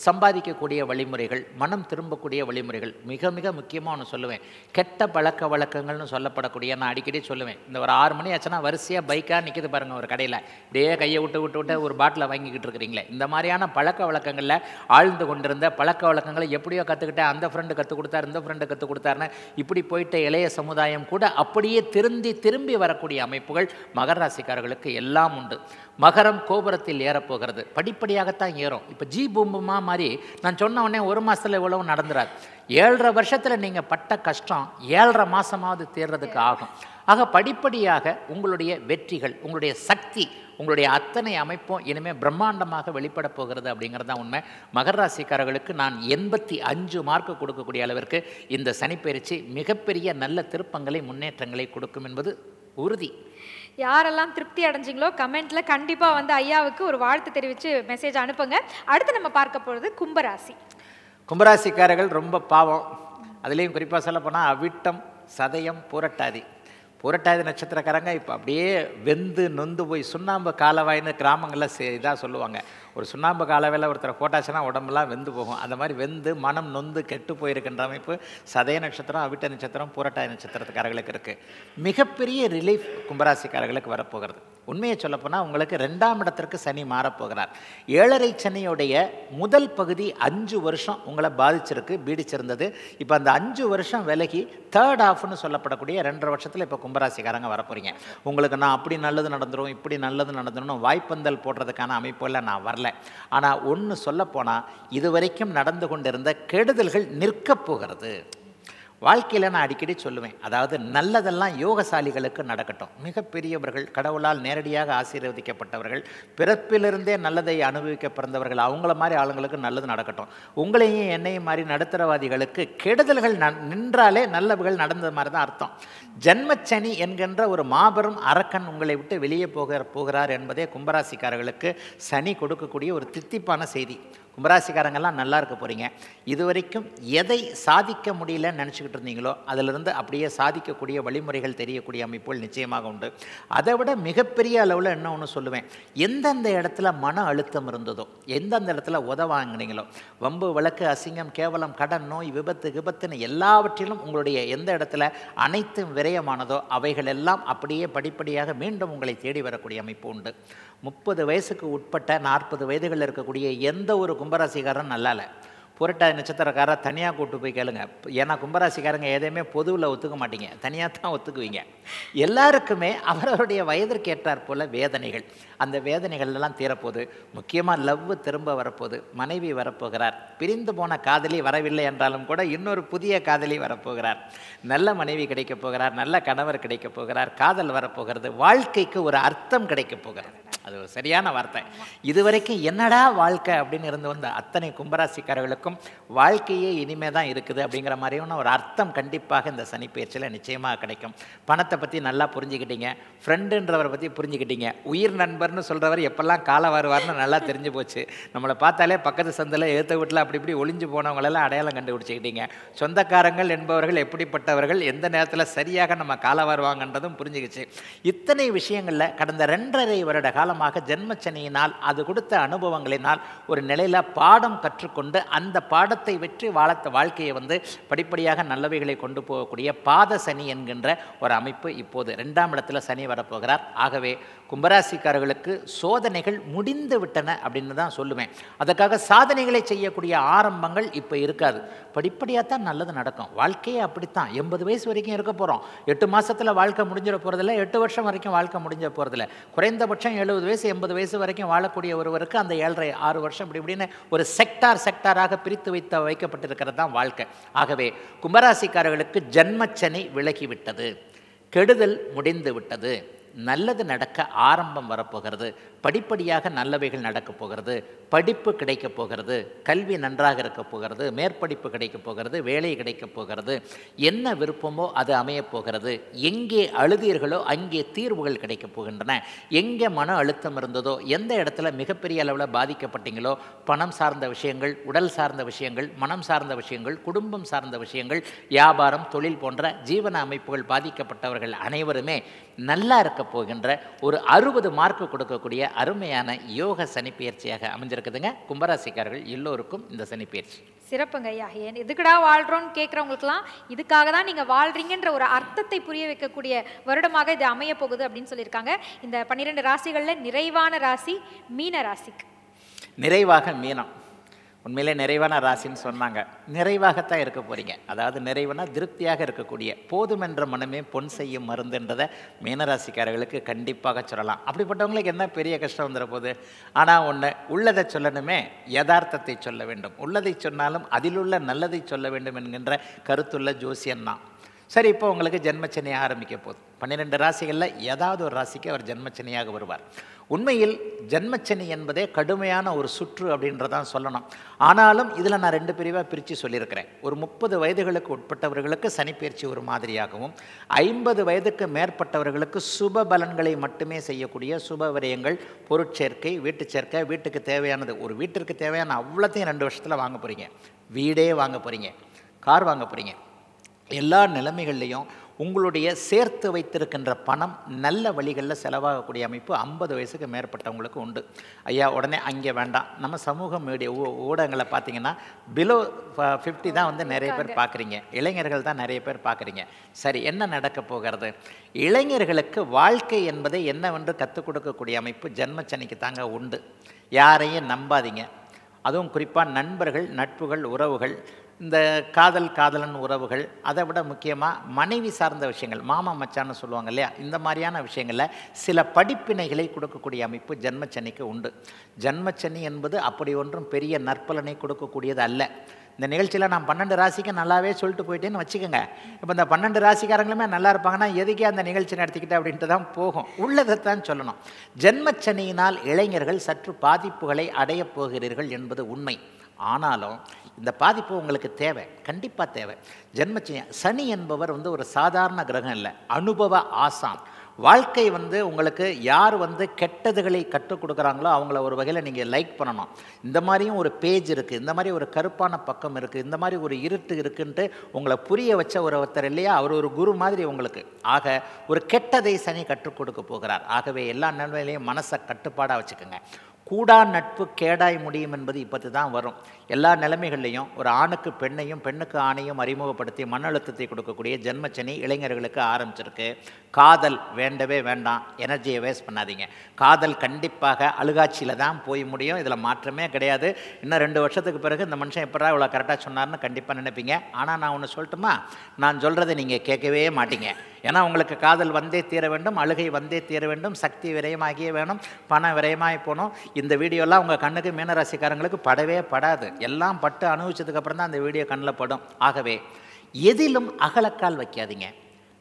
சம்பாதிக்கக்கூடிய வழிமுறைகள், மனம் திரும்பக்கூடிய வழிமுறைகள். மிக மிக முக்கியமாக ஒன்று சொல்லுவேன், கெட்ட பழக்க வழக்கங்கள்னு சொல்லப்படக்கூடிய, நான் அடிக்கடி சொல்லுவேன், இந்த ஒரு 6 மணி ஆச்சுன்னா வரிசையாக பைக்காக நிற்கிது பாருங்கள் ஒரு கடையில், இப்படியே கையை விட்டு ஒரு பாட்டில் வாங்கிக்கிட்டு இருக்கிறீங்களே, இந்த மாதிரியான பழக்க வழக்கங்களில் ஆழ்ந்து கொண்டிருந்த பழக்க வழக்கங்களை எப்படியோ கற்றுக்கிட்டேன், அந்த ஃப்ரெண்டு கற்றுக் கொடுத்தார், இந்த ஃப்ரெண்டு கற்றுக் கொடுத்தாருன்னு இப்படி போயிட்ட இளைய சமுதாயம் கூட அப்படியே திரும்பி வரக்கூடிய அமைப்புகள் மகர ராசிக்காரர்களுக்கு எல்லாம் உண்டு. மகரம் கோபுரத்தில் ஏறப்போகிறது, படிப்படியாகத்தான் ஏறும். இப்போ ஜி பூம்புமா மாதிரி நான் சொன்ன உடனே 1 மாதத்தில் இவ்வளவு நடந்துறாது. 7.5 வருஷத்தில் நீங்கள் பட்ட கஷ்டம் 7.5 மாதமாவது தேர்றதுக்கு ஆகும். ஆக படிப்படியாக உங்களுடைய வெற்றிகள், உங்களுடைய சக்தி, உங்களுடைய அத்தனை அமைப்பும் இனிமேல் பிரம்மாண்டமாக வெளிப்பட போகிறது அப்படிங்கிறது தான் உண்மை. மகர ராசிக்காரர்களுக்கு நான் 85 மார்க்கு கொடுக்கக்கூடிய அளவிற்கு இந்த சனிப்பெயர்ச்சி மிகப்பெரிய நல்ல திருப்பங்களை, முன்னேற்றங்களை கொடுக்கும் என்பது உறுதி. யாரெல்லாம் திருப்தி அடைஞ்சிங்களோ கமெண்ட்டில் கண்டிப்பாக வந்து ஐயாவுக்கு ஒரு வாழ்த்து தெரிவித்து மெசேஜ் அனுப்புங்க. அடுத்து நம்ம பார்க்க போகிறது கும்பராசி. கும்பராசிக்காரர்கள் ரொம்ப பாவம். அதுலேயும் குறிப்பாக சொல்லப்போனால் அவிட்டம், சதயம், பூரட்டாதி. பூரட்டாதி நட்சத்திரக்காரங்க இப்போ அப்படியே வெந்து நொந்து போய் சுண்ணாம்பு காலவாயின்னு கிராமங்களில் இதாக சொல்லுவாங்க. ஒரு சுண்ணாம்பு காலவையில் ஒருத்தரை போட்டாச்சுன்னா உடம்புலாம் வெந்து போகும். அந்த மாதிரி வெந்து மனம் நொந்து கெட்டு போயிருக்கின்ற அமைப்பு சதய நட்சத்திரம், அவிட்ட நட்சத்திரம், பூரட்டாதி நட்சத்திரத்துக்காரர்களுக்கு இருக்குது. மிகப்பெரிய ரிலீஃப் கும்பராசிக்காரர்களுக்கு வரப்போகிறது. உண்மையை சொல்லப்போனால் உங்களுக்கு 2ஆம் இடத்திற்கு சனி மாறப்போகிறார். 7.5 சனியுடைய முதல் பகுதி 5 வருஷம் உங்களை பாதிச்சிருக்கு, பீடிச்சிருந்தது. இப்போ அந்த 5 வருஷம் விலகி 3rd halfன்னு சொல்லப்படக்கூடிய 2.5 வருஷத்தில் இப்போ கும்பராசிக்காரங்க வரப்போறீங்க. உங்களுக்கு நான் அப்படி நல்லது நடந்துடும், இப்படி நல்லது நடந்துடும் வாய்ப்பந்தல் போடுறதுக்கான அமைப்புகளில் நான் வரல. ஆனால் ஒன்று சொல்லப்போனால் இதுவரைக்கும் நடந்து கொண்டிருந்த கெடுதல்கள் நிற்கப் போகிறது. வாழ்க்கையில் நான் அடிக்கடி சொல்லுவேன், அதாவது நல்லதெல்லாம் யோகசாலிகளுக்கு நடக்கட்டும். மிகப்பெரியவர்கள், கடவுளால் நேரடியாக ஆசீர்வதிக்கப்பட்டவர்கள், பிறப்பிலிருந்தே நல்லதை அனுபவிக்க பிறந்தவர்கள், அவங்கள மாதிரி ஆளுங்களுக்கு நல்லது நடக்கட்டும். உங்களையும் என்னையும் மாதிரி நடுத்தரவாதிகளுக்கு கெடுதல்கள் நின்றாலே நல்லவுகள் நடந்த மாதிரி தான் அர்த்தம். ஜன்மச்சனி என்கின்ற ஒரு மாபெரும் அரக்கன் உங்களை விட்டு வெளியே போகிறார் என்பதே கும்பராசிக்காரர்களுக்கு சனி கொடுக்கக்கூடிய ஒரு தித்திப்பான செய்தி. கும்பராசிக்காரங்கெல்லாம் நல்லா இருக்க போகிறீங்க. இதுவரைக்கும் எதை சாதிக்க முடியலன்னு நினச்சிக்கிட்டு இருந்தீங்களோ அதிலிருந்து அப்படியே சாதிக்கக்கூடிய வழிமுறைகள் தெரியக்கூடிய அமைப்புகள் நிச்சயமாக உண்டு. அதை விட மிகப்பெரிய அளவில் என்ன ஒன்று சொல்லுவேன், எந்தெந்த இடத்துல மன அழுத்தம் இருந்ததோ, எந்தெந்த இடத்துல உதவாங்கினீங்களோ, வம்பு, வழக்கு, அசிங்கம், கேவலம், கடன், நோய், விபத்துன்னு எல்லாவற்றிலும் உங்களுடைய எந்த இடத்துல அனைத்தும் விரயமானதோ அவைகள் எல்லாம் அப்படியே படிப்படியாக மீண்டும் உங்களை தேடி வரக்கூடிய அமைப்பு உண்டு. 30 வயசுக்கு உட்பட்ட 40 வயதுகளில் இருக்கக்கூடிய எந்த ஒரு கும்பராசிக்காரன் நல்லா இல்லை. புரட்டாதி நட்சத்திரக்காரர் தனியாக கூட்டு போய் கேளுங்க. ஏன்னா கும்பராசிக்காரங்க எதையுமே பொதுவில் ஒத்துக்க மாட்டீங்க, தனியாக தான் ஒத்துக்குவீங்க. எல்லாருக்குமே அவரவருடைய வயதிற்கு ஏற்றாற் போல் வேதனைகள், அந்த வேதனைகள்லாம் தீரப்போகுது. முக்கியமாக லவ் திரும்ப வரப்போகுது. மனைவி வரப்போகிறார். பிரிந்து போன காதலி வரவில்லை என்றாலும் கூட இன்னொரு புதிய காதலி வரப்போகிறார். நல்ல மனைவி கிடைக்க போகிறார், நல்ல கணவர் கிடைக்க போகிறார், காதல் வரப்போகிறது. வாழ்க்கைக்கு ஒரு அர்த்தம் கிடைக்க போகிறது. அது ஒரு சரியான வார்த்தை. இதுவரைக்கும் என்னடா வாழ்க்கை அப்படின்னு இருந்து வந்த அத்தனை கும்பராசிக்காரர்களுக்கும் வாழ்க்கையே இனிமே தான் இருக்குது அப்படிங்கிற மாதிரியான ஒரு அர்த்தம் கண்டிப்பாக இந்த சனி பயிற்சியில் நிச்சயமாக கிடைக்கும். பணத்தை பற்றி நல்லா புரிஞ்சுக்கிட்டீங்க, ஃப்ரெண்டுன்றவரை பற்றி புரிஞ்சுக்கிட்டீங்க. உயிர் நண்பர்னு சொல்கிறவர் எப்பெல்லாம் காலை வருவார்னு நல்லா தெரிஞ்சு போச்சு. நம்மளை பார்த்தாலே பக்கத்து சந்தில் எழுத்த வீட்டில் அப்படி இப்படி ஒளிஞ்சு போனவங்களெல்லாம் அடையாளம் கண்டுபிடிச்சிக்கிட்டீங்க. சொந்தக்காரங்கள் என்பவர்கள் எப்படிப்பட்டவர்கள், எந்த நேரத்தில் சரியாக நம்ம காலை வருவாங்கன்றதும் புரிஞ்சுக்கிச்சு. இத்தனை விஷயங்களில் கடந்த 2.5 வருட காலமாக ஜென்மச்சனியினால் அது கொடுத்த அனுபவங்களினால் ஒரு நிலையில் பாடம் கற்றுக்கொண்டு அந்த பாடத்தை வெற்றி வாழ்க்கையை படிப்படியாக நல்லவைகளை கொண்டு போகக்கூடிய பாத சனி என்கின்ற ஒரு அமைப்பு இப்போது 2ஆம் இடத்துல சனி வரப்போகிறார். ஆகவே கும்பராசிக்காரர்களுக்கு சோதனைகள் முடிந்து விட்டன அப்படின்னு தான் சொல்லுவேன். அதுக்காக சாதனைகளை செய்யக்கூடிய ஆரம்பங்கள் இப்போ இருக்காது. படிப்படியாக தான் நல்லது நடக்கும். வாழ்க்கையே அப்படித்தான். 80 வயசு வரைக்கும் இருக்க போகிறோம். 8 மாதத்தில் வாழ்க்கை முடிஞ்சிட போகிறதில்ல, 8 வருஷம் வரைக்கும் வாழ்க்கை முடிஞ்ச போகிறதில்ல. குறைந்தபட்சம் 70 வயசு 80 வயசு வரைக்கும் வாழக்கூடிய ஒருவருக்கு அந்த 7.5 6 வருஷம் இப்படி இப்படின்னு ஒரு செக்டாராக பிரித்து வைக்கப்பட்டிருக்கிறது தான் வாழ்க்கை. ஆகவே கும்பராசிக்காரர்களுக்கு ஜன்மச்சனி விலகிவிட்டது, கெடுதல் முடிந்து விட்டது, நல்லது நடக்க ஆரம்பம் வரப்போகிறது. படிப்படியாக நல்லவைகள் நடக்கப் போகிறது. படிப்பு கிடைக்கப் போகிறது, கல்வி நன்றாக இருக்க போகிறது, மேற்படிப்பு கிடைக்கப் போகிறது, வேலை கிடைக்கப் போகிறது. என்ன விருப்பமோ அது அமையப் போகிறது. எங்கே அழுதீர்களோ அங்கே தீர்வுகள் கிடைக்கப் போகின்றன. எங்கே மன அழுத்தம் இருந்ததோ, எந்த இடத்துல மிகப்பெரிய அளவில் பாதிக்கப்பட்டீங்களோ, பணம் சார்ந்த விஷயங்கள், உடல் சார்ந்த விஷயங்கள், மனம் சார்ந்த விஷயங்கள், குடும்பம் சார்ந்த விஷயங்கள், வியாபாரம், தொழில் போன்ற ஜீவன அமைப்புகள் பாதிக்கப்பட்டவர்கள் அனைவருமே நல்லா இருக்க போகின்ற ஒரு 60 மார்க்கு கொடுக்கக்கூடிய அருமையான யோக சனி பயிற்சியாக அமைஞ்சிருக்குதுங்க. கும்பராசிக்காரர்கள் எல்லோருக்கும் இந்த சனி பயிற்சி சிறப்புங்க ஐயா. ஏன் எதுக்குடா வாழ்கிறோன்னு கேட்குறவங்களுக்குலாம் இதுக்காக தான் நீங்கள் வாழ்கிறீங்கன்ற ஒரு அர்த்தத்தை புரிய வைக்கக்கூடிய வருடமாக இது அமைய போகுது அப்படின்னு சொல்லியிருக்காங்க. இந்த 12 ராசிகளில் நிறைவான ராசி மீன ராசிக்கு. நிறைவாக மீனம். உண்மையிலே நிறைவான ராசின்னு சொன்னாங்க. நிறைவாகத்தான் இருக்க போகிறீங்க. அதாவது நிறைவுனா திருப்தியாக இருக்கக்கூடிய, போதுமென்ற மனமே பொன் செய்யும் மருந்துன்றதை மீனராசிக்காரர்களுக்கு கண்டிப்பாக சொல்லலாம். அப்படிப்பட்டவங்களுக்கு என்ன பெரிய கஷ்டம் வந்துட போகுது. ஆனால் ஒன்று, உள்ளதை சொல்லணுமே, யதார்த்தத்தை சொல்ல வேண்டும். உள்ளதை சொன்னாலும் அதிலுள்ள நல்லதை சொல்ல வேண்டும் என்கின்ற கருத்துள்ள ஜோசியன் தான். சரி, இப்போ உங்களுக்கு ஜென்மச்சனி ஆரம்பிக்க போகுது. 12 ராசிகளில் ஏதாவது ஒரு ராசிக்கு அவர் ஜென்மச்சனியாக வருவார். உண்மையில் ஜென்மச்சனி என்பதே கடுமையான ஒரு சுற்று அப்படின்றதான் சொல்லணும். ஆனாலும் இதில் நான் 2 பிரிவாக பிரித்து சொல்லியிருக்கிறேன். ஒரு 30 வயதுகளுக்கு உட்பட்டவர்களுக்கு சனிப்பெயர்ச்சி ஒரு மாதிரியாகவும், 50 வயதுக்கு மேற்பட்டவர்களுக்கு சுப பலன்களை மட்டுமே செய்யக்கூடிய சுப விரயங்கள், பொருட்சேர்க்கை, வீட்டு சேர்க்கை, வீட்டுக்கு தேவையானது, ஒரு வீட்டிற்கு தேவையான அவ்வளோத்தையும் 2 வருஷத்தில் வாங்க போகிறீங்க. வீடே வாங்க போகிறீங்க, கார் வாங்க போகிறீங்க. எல்லா நிலைமைகள்லையும் உங்களுடைய சேர்த்து வைத்திருக்கின்ற பணம் நல்ல வழிகளில் செலவாகக்கூடிய அமைப்பு 50 வயசுக்கு மேற்பட்டவங்களுக்கு உண்டு. ஐயா உடனே அங்கே வேண்டாம். நம்ம சமூக மீடியா ஊடகங்களை பார்த்தீங்கன்னா பிலோ 50 தான் வந்து நிறைய பேர் பார்க்குறீங்க. இளைஞர்கள் தான் நிறைய பேர் பார்க்குறீங்க. சரி, என்ன நடக்க போகிறது? இளைஞர்களுக்கு வாழ்க்கை என்பதை என்னவென்று கற்றுக் கொடுக்கக்கூடிய அமைப்பு ஜென்மச்சனிக்கு தாங்க உண்டு. யாரையும் நம்பாதீங்க. அதுவும் குறிப்பாக நண்பர்கள், நட்புகள், உறவுகள், இந்த காதலன் உறவுகள், அதை விட முக்கியமாக மனைவி சார்ந்த விஷயங்கள், மாமா மச்சான்னு சொல்லுவாங்க இல்லையா, இந்த மாதிரியான விஷயங்களில் சில படிப்பினைகளை கொடுக்கக்கூடிய அமைப்பு ஜென்மச்சனிக்கு உண்டு. ஜென்மச்சனி என்பது அப்படி ஒன்றும் பெரிய நற்பலனை கொடுக்கக்கூடியது அல்ல. இந்த நிகழ்ச்சியில் நான் 12 ராசிக்கு நல்லாவே சொல்லிட்டு போயிட்டேன்னு வச்சுக்கோங்க. இப்போ இந்த 12 ராசிக்காரங்களுமே நல்லா இருப்பாங்கன்னா எதுக்கே அந்த நிகழ்ச்சி நடத்திக்கிட்டு அப்படின்ட்டு தான் போகும். உள்ளதைத்தான் சொல்லணும். ஜென்மச்சனியினால் இளைஞர்கள் சற்று பாதிப்புகளை அடையப் போகிறீர்கள் என்பது உண்மை. ஆனாலும் இந்த பாதிப்பு உங்களுக்கு தேவை, கண்டிப்பாக தேவை. சனி என்பவர் வந்து ஒரு சாதாரண கிரகம் இல்லை, அனுபவ ஆசான். வாழ்க்கை வந்து உங்களுக்கு யார் வந்து கெட்டதுகளை கற்றுக் கொடுக்குறாங்களோ அவங்கள ஒரு வகையில் நீங்கள் லைக் பண்ணணும். இந்த மாதிரியும் ஒரு பேஜ் இருக்குது, இந்த மாதிரி ஒரு கருப்பான பக்கம் இருக்குது, இந்த மாதிரி ஒரு இருட்டு இருக்குன்ட்டு உங்களை புரிய வச்ச ஒருத்தர் இல்லையா, அவர் ஒரு குரு மாதிரி உங்களுக்கு. ஆக ஒரு கெட்டதை சனி கற்றுக் கொடுக்க போகிறார். ஆகவே எல்லா நிலைமையிலையும் மனசை கட்டுப்பாடாக வச்சுக்கோங்க. கூடா நட்பு கேடாய் முடியும் என்பது இப்போது தான் வரும். எல்லா நிலைமைகள்லையும் ஒரு ஆணுக்கு பெண்ணையும் பெண்ணுக்கு ஆணையும் அறிமுகப்படுத்தி மன அழுத்தத்தை கொடுக்கக்கூடிய ஜென்மச்சனி இளைஞர்களுக்கு ஆரம்பிச்சிருக்கு. காதல் வேண்டவே வேண்டாம், எனர்ஜியை வேஸ்ட் பண்ணாதீங்க. காதல் கண்டிப்பாக அழுகாட்சியில் தான் போய் முடியும், இதில் மாற்றமே கிடையாது. இன்னும் 2 வருஷத்துக்கு பிறகு இந்த மனுஷன் எப்படா இவ்வளோ கரெக்டாக சொன்னார்னு கண்டிப்பாக நினைப்பீங்க. ஆனால் நான் ஒன்று சொல்லட்டுமா, நான் சொல்கிறத நீங்கள் கேட்கவே மாட்டீங்க. ஏன்னா உங்களுக்கு காதல் வந்தே தீர வேண்டும், அழுகை வந்தே தீர வேண்டும், சக்தி விரயமாகியே வேணும், பணம் விரயமாகி போகணும். இந்த வீடியோலாம் உங்கள் கண்ணுக்கு மீனராசிக்காரங்களுக்கு படவே படாது. எல்லாம் பட்டு அனுபவிச்சதுக்கப்புறம் தான் அந்த வீடியோ கண்ணில் படும். ஆகவே எதிலும் அகலக்கால் வைக்காதீங்க,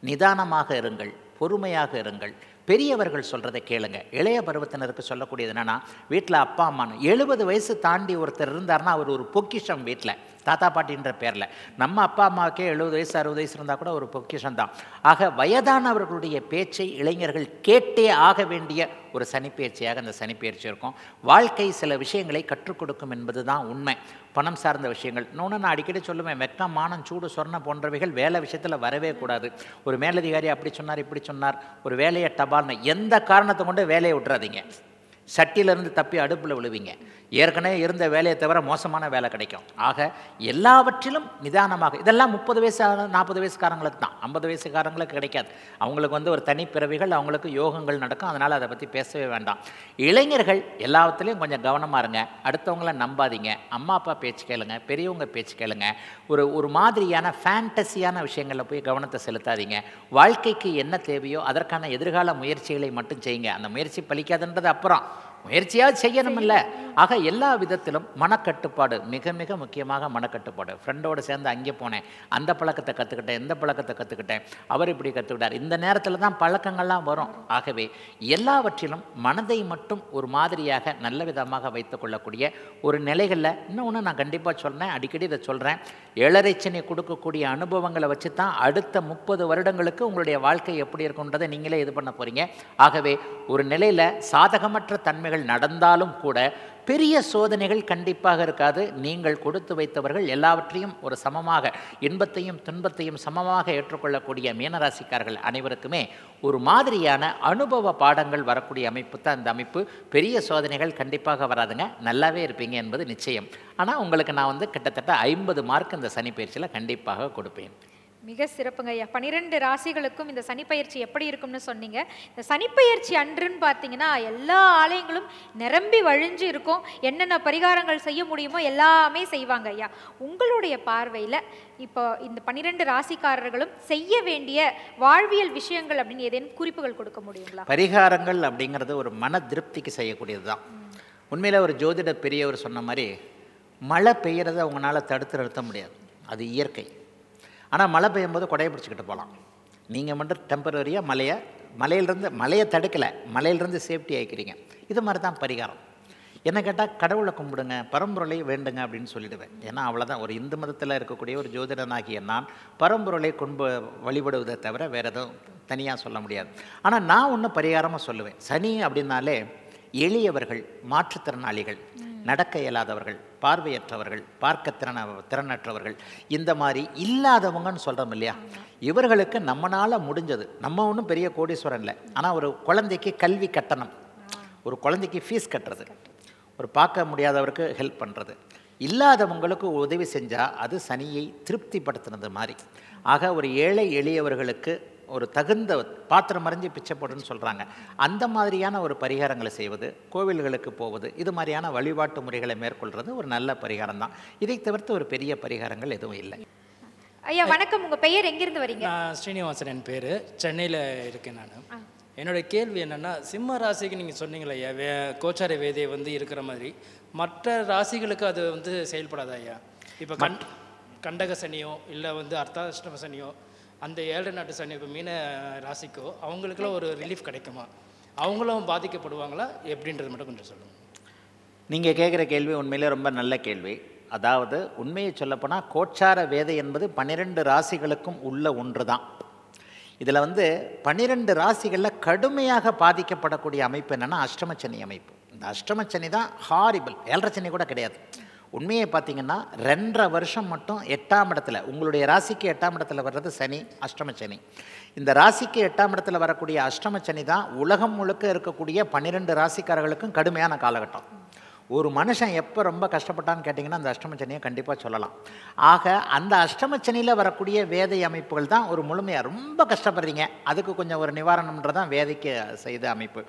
நிதானமாக இருங்கள், பொறுமையாக இருங்கள். பெரியவர்கள் சொல்கிறத கேளுங்க. இளைய பருவத்தினருக்கு சொல்லக்கூடியது என்னென்னா, வீட்டில் அப்பா அம்மானு 70 வயசு தாண்டி ஒருத்தர் இருந்தார்னா அவர் ஒரு பொக்கிஷம். வீட்டில் தாத்தா பாட்டின்ற பேரில் நம்ம அப்பா அம்மாவுக்கே 70 வயசு 60 வயசு இருந்தால் கூட ஒரு பொக்கிஷம் தான். ஆக வயதானவர்களுடைய பேச்சை இளைஞர்கள் கேட்டே ஆக வேண்டிய ஒரு சனிப்பெயர்ச்சியாக அந்த சனிப்பெயர்ச்சி இருக்கும். வாழ்க்கை சில விஷயங்களை கற்றுக் கொடுக்கும் என்பது தான் உண்மை. பணம் சார்ந்த விஷயங்கள் இன்னொன்று நான் அடிக்கடி சொல்லுவேன், வெக்கம், மானம், சூடு, சொர்ணம் போன்றவைகள் வேலை விஷயத்தில் வரவே கூடாது. ஒரு மேலதிகாரி அப்படி சொன்னார் இப்படி சொன்னார், ஒரு வேலையை டபால்னு எந்த காரணத்தை கொண்டு வேலையை விட்டுறாதீங்க. சட்டியிலேருந்து தப்பி அடுப்பில் விழுவீங்க. ஏற்கனவே இருந்த வேலையை தவிர மோசமான வேலை கிடைக்கும். ஆக எல்லாவற்றிலும் நிதானமாக. இதெல்லாம் 30 வயசு 40 வயசுக்காரங்களுக்கு தான், 50 வயசுக்காரங்களுக்கு கிடைக்காது. அவங்களுக்கு வந்து ஒரு தனிப்பிறவிகள், அவங்களுக்கு யோகங்கள் நடக்கும். அதனால் அதை பற்றி பேசவே வேண்டாம். இளைஞர்கள் எல்லாத்துலேயும் கொஞ்சம் கவனமாக இருங்க. அடுத்தவங்கள நம்பாதீங்க. அம்மா அப்பா பேச்சு கேளுங்க, பெரியவங்க பேச்சு கேளுங்க. ஒரு மாதிரியான ஃபேண்டசியான விஷயங்களில் போய் கவனத்தை செலுத்தாதீங்க. வாழ்க்கைக்கு என்ன தேவையோ அதற்கான எதிர்கால முயற்சிகளை மட்டும் செய்யுங்க. அந்த முயற்சி பலிக்காதுன்றது அப்புறம், முயற்சியாக செய்யணும் இல்லை. ஆக எல்லா விதத்திலும் மனக்கட்டுப்பாடு, மிக மிக முக்கியமாக மனக்கட்டுப்பாடு. ஃப்ரெண்டோடு சேர்ந்து அங்கே போனேன், அந்த பழக்கத்தை கற்றுக்கிட்டேன், இந்த பழக்கத்தை கற்றுக்கிட்டேன், அவர் இப்படி கற்றுக்கிட்டார். இந்த நேரத்தில் தான் பழக்கங்கள்லாம் வரும். ஆகவே எல்லாவற்றிலும் மனதை மட்டும் ஒரு மாதிரியாக நல்ல விதமாக வைத்து கொள்ளக்கூடிய ஒரு நிலைகளில் இன்னொன்று நான் கண்டிப்பாக சொல்கிறேன், அடிக்கடி இதை சொல்கிறேன். 7.5 சனி கொடுக்கக்கூடிய அனுபவங்களை வச்சு தான் அடுத்த 30 வருடங்களுக்கு உங்களுடைய வாழ்க்கை எப்படி இருக்குன்றதை நீங்களே இது பண்ண போகிறீங்க. ஆகவே ஒரு நிலையில் சாதகமற்ற தன்மைகள் நடந்தாலும் கூட பெரிய சோதனைகள் கண்டிப்பாக இருக்காது. நீங்கள் கொடுத்து வைத்தவர்கள் எல்லாவற்றையும் ஒரு சமமாக, இன்பத்தையும் துன்பத்தையும் சமமாக ஏற்றுக்கொள்ளக்கூடிய மீனராசிக்காரர்கள் அனைவருக்குமே ஒரு மாதிரியான அனுபவ பாடங்கள் வரக்கூடிய அமைப்பு தான் இந்த அமைப்பு. பெரிய சோதனைகள் கண்டிப்பாக வராதுங்க, நல்லாவே இருப்பீங்க என்பது நிச்சயம். ஆனால் உங்களுக்கு நான் வந்து கிட்டத்தட்ட 50 மார்க் இந்த சனி பயிற்சியில் கண்டிப்பாக கொடுப்பேன். மிக சிறப்புங்க ஐயா. 12 ராசிகளுக்கும் இந்த சனிப்பெயர்ச்சி எப்படி இருக்கும்னு சொன்னீங்க. இந்த சனிப்பெயர்ச்சி அன்றுன்னு பார்த்தீங்கன்னா எல்லா ஆலயங்களும் நிரம்பி வழிஞ்சு இருக்கும். என்னென்ன பரிகாரங்கள் செய்ய முடியுமோ எல்லாமே செய்வாங்க ஐயா. உங்களுடைய பார்வையில் இப்போ இந்த 12 ராசிக்காரர்களும் செய்ய வேண்டிய வாழ்வியல் விஷயங்கள் அப்படின்னு ஏதேனும் குறிப்புகள் கொடுக்க முடியுங்களா? பரிகாரங்கள் அப்படிங்கிறது ஒரு மன திருப்திக்கு செய்யக்கூடியது தான். உண்மையில் ஒரு ஜோதிட பெரியவர் சொன்ன மாதிரி மழை பெய்யறதை அவங்களால தடுத்து நிறுத்த முடியாது, அது இயற்கை. ஆனால் மழை பெய்யும் போது கொடையை பிடிச்சிக்கிட்டு போகலாம். நீங்கள் மட்டும் டெம்பரரியாக மலையை தடுக்கலை, மலையிலிருந்து சேஃப்டி ஆகிக்கிறீங்க. இது மாதிரி தான் பரிகாரம். என்ன கேட்டால் கடவுளை கும்பிடுங்க, பரம்பொருளை வேண்டுங்க அப்படின்னு சொல்லிடுவேன். ஏன்னா அவ்வளோதான். ஒரு இந்து மதத்தில் இருக்கக்கூடிய ஒரு ஜோதிடனாகிய நான் பரம்பொருளை வழிபடுவதை தவிர வேறு எதுவும் தனியாக சொல்ல முடியாது. ஆனால் நான் ஒன்று பரிகாரமாக சொல்லுவேன். சனி அப்படின்னாலே எளியவர்கள், மாற்றுத்திறனாளிகள், நடக்க இயலாதவர்கள், பார்வையற்றவர்கள், திறனற்றவர்கள், இந்த மாதிரி இல்லாதவங்கன்னு சொல்கிறோம் இல்லையா, இவர்களுக்கு நம்மளால் முடிஞ்சது, நம்ம ஒன்றும் பெரிய கோடீஸ்வரன் இல்லை, ஆனால் ஒரு குழந்தைக்கு கல்வி கட்டணம், ஒரு குழந்தைக்கு ஃபீஸ் கட்டுறது, ஒரு பார்க்க முடியாதவருக்கு ஹெல்ப் பண்ணுறது, இல்லாதவங்களுக்கு உதவி செஞ்சால் அது சனியை திருப்திப்படுத்துனது மாதிரி. ஆக ஒரு ஏழை எளியவர்களுக்கு ஒரு தகுந்த பாத்திரம் மறைஞ்சி பிச்சை போடுன்னு சொல்கிறாங்க. அந்த மாதிரியான ஒரு பரிகாரங்களை செய்வது, கோவில்களுக்கு போவது, இது மாதிரியான வழிபாட்டு முறைகளை மேற்கொள்வது ஒரு நல்ல பரிகாரம் தான். இதை தவிர்த்து ஒரு பெரிய பரிகாரங்கள் எதுவும் இல்லை. ஐயா வணக்கம், உங்கள் பெயர் எங்கிருந்து வரீங்க? நான் ஸ்ரீனிவாசன், என் பேர். சென்னையில் இருக்கேன் நான். என்னோடய கேள்வி என்னென்னா, சிம்ம ராசிக்கு நீங்கள் சொன்னீங்களே ஐயா, கோச்சார வேதையை வந்து இருக்கிற மாதிரி மற்ற ராசிகளுக்கு அது வந்து செயல்படாதா ஐயா? இப்போ கண்டக சனியோ இல்லை வந்து அர்த்தாஷ்டம சனியோ, அந்த 7 நாட்டு சனி இப்போ மீன ராசிக்கோ அவங்களுக்குலாம் ஒரு ரிலீஃப் கிடைக்குமா? அவங்களும் பாதிக்கப்படுவாங்களா எப்படின்றது மட்டும் கொஞ்சம் சொல்லுங்கள். நீங்கள் கேட்குற கேள்வி உண்மையிலே ரொம்ப நல்ல கேள்வி. அதாவது உண்மையை சொல்லப்போனால் கோச்சார வேதை என்பது 12 ராசிகளுக்கும் உள்ள ஒன்று தான். இதில் வந்து 12 ராசிகளில் கடுமையாக பாதிக்கப்படக்கூடிய அமைப்பு என்னென்னா அஷ்டமச்சனி அமைப்பு. இந்த அஷ்டமச்சனி தான் ஹாரிபிள். 7.5 சனி கூட கிடையாது. உண்மையை பார்த்தீங்கன்னா 2.5 வருஷம் மட்டும் 8ஆம் இடத்துல, உங்களுடைய ராசிக்கு 8ஆம் இடத்துல வர்றது சனி, அஷ்டமச்சனி. இந்த ராசிக்கு 8ஆம் இடத்துல வரக்கூடிய அஷ்டமச்சனி தான் உலகம் முழுக்க இருக்கக்கூடிய 12 ராசிக்காரர்களுக்கும் கடுமையான காலகட்டம். ஒரு மனுஷன் எப்போ ரொம்ப கஷ்டப்பட்டான்னு கேட்டிங்கன்னா அந்த அஷ்டமச்சனியை கண்டிப்பாக சொல்லலாம். ஆக அந்த அஷ்டமச்சனியில் வரக்கூடிய வேதை அமைப்புகள் தான் ஒரு முழுமையாக ரொம்ப கஷ்டப்படுறீங்க, அதுக்கு கொஞ்சம் ஒரு நிவாரணம்ன்றதான் வேதைக்கு செய்த அமைப்பு.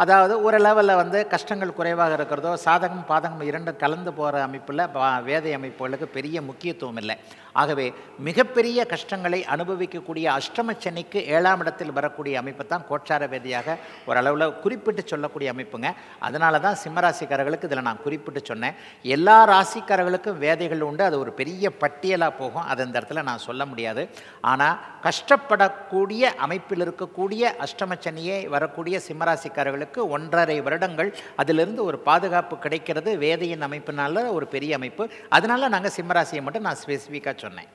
அதாவது ஒரு லெவலில் வந்து கஷ்டங்கள் குறைவாக இருக்கிறதோ, சாதகம் பாதகம் 2 கலந்து போகிற அமைப்பில் வேதை அமைப்புகளுக்கு பெரிய முக்கியத்துவம் இல்லை. ஆகவே மிகப்பெரிய கஷ்டங்களை அனுபவிக்கக்கூடிய அஷ்டமச்சனிக்கு 7ஆம் இடத்தில் வரக்கூடிய அமைப்பு தான் கோச்சார வேதியாக ஓரளவில் குறிப்பிட்டு சொல்லக்கூடிய அமைப்புங்க. அதனால தான் சிம்மராசிக்காரர்களுக்கு இதில் நான் குறிப்பிட்டு சொன்னேன். எல்லா ராசிக்காரர்களுக்கும் வேதைகள் உண்டு, அது ஒரு பெரிய பட்டியலாக போகும், அது இந்த இடத்துல நான் சொல்ல முடியாது. ஆனால் கஷ்டப்படக்கூடிய அமைப்பில் இருக்கக்கூடிய அஷ்டமச்சனியை வரக்கூடிய சிம்மராசிக்காரர்களுக்கு 1.5 வருடங்கள் அதிலிருந்து ஒரு பாதுகாப்பு கிடைக்கிறது வேதையின் அமைப்பினால, ஒரு பெரிய அமைப்பு. அதனால நாங்கள் சிம்மராசியை மட்டும் நான் ஸ்பெசிஃபிக்காக சொன்னேன்.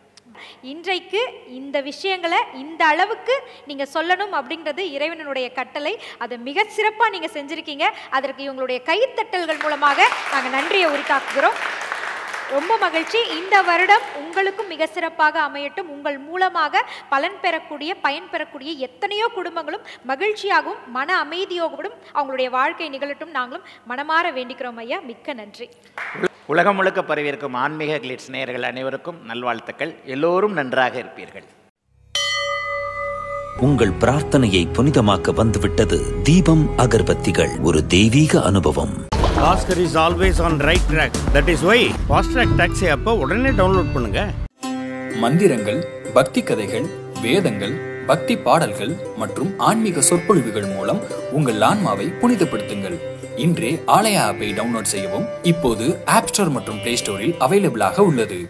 இன்றைக்கு இந்த விஷயங்களை இந்த அளவுக்கு நீங்கள் சொல்லணும் அப்படின்றது இறைவனுடைய கட்டளை. அதை மிக சிறப்பாக நீங்கள் செஞ்சுருக்கீங்க. அதற்கு இவங்களுடைய கைத்தட்டல்கள் மூலமாக நாங்கள் நன்றியை உரித்தாக்குகிறோம். ரொம்ப மகிழ்ச்சி. இந்த வருடம் உங்களுக்கும் மிக சிறப்பாக அமையட்டும். உங்கள் மூலமாக பயன் பெறக்கூடிய எத்தனையோ குடும்பங்களும் மகிழ்ச்சியாகவும் மன அமைதியோடும் அவங்களுடைய வாழ்க்கை நிகழட்டும் நாங்களும் மனமாற வேண்டிக்கிறோம் ஐயா. மிக்க நன்றி. உலகம் முழுக்க பரவியிருக்கும் ஆன்மீக கிளிட்ஸ் நேயர்கள் அனைவருக்கும் நல்வாழ்த்துக்கள். எல்லோரும் நன்றாக இருப்பீர்கள். உங்கள் பிரார்த்தனையை புனிதமாக்க வந்துவிட்டது தீபம் அகர்பத்திகள். ஒரு தெய்வீக அனுபவம். Oscar is always on right track. That is why Fast Track Taxi app உடனே டவுன்லோட் பண்ணுங்க. மந்திரங்கள், பக்தி கதைகள், வேதங்கள், பக்தி பாடல்கள் மற்றும் ஆன்மீக சொற்பொழிவுகள் மூலம் உங்கள் ஆன்மாவை புனிதப்படுத்துங்கள். இன்றே ஆலயா ஆப்பை டவுன்லோட் செய்யவும். இப்போது ஆப் ஸ்டோர் மற்றும் பிளே ஸ்டோரில் அவைலபிளாக உள்ளது.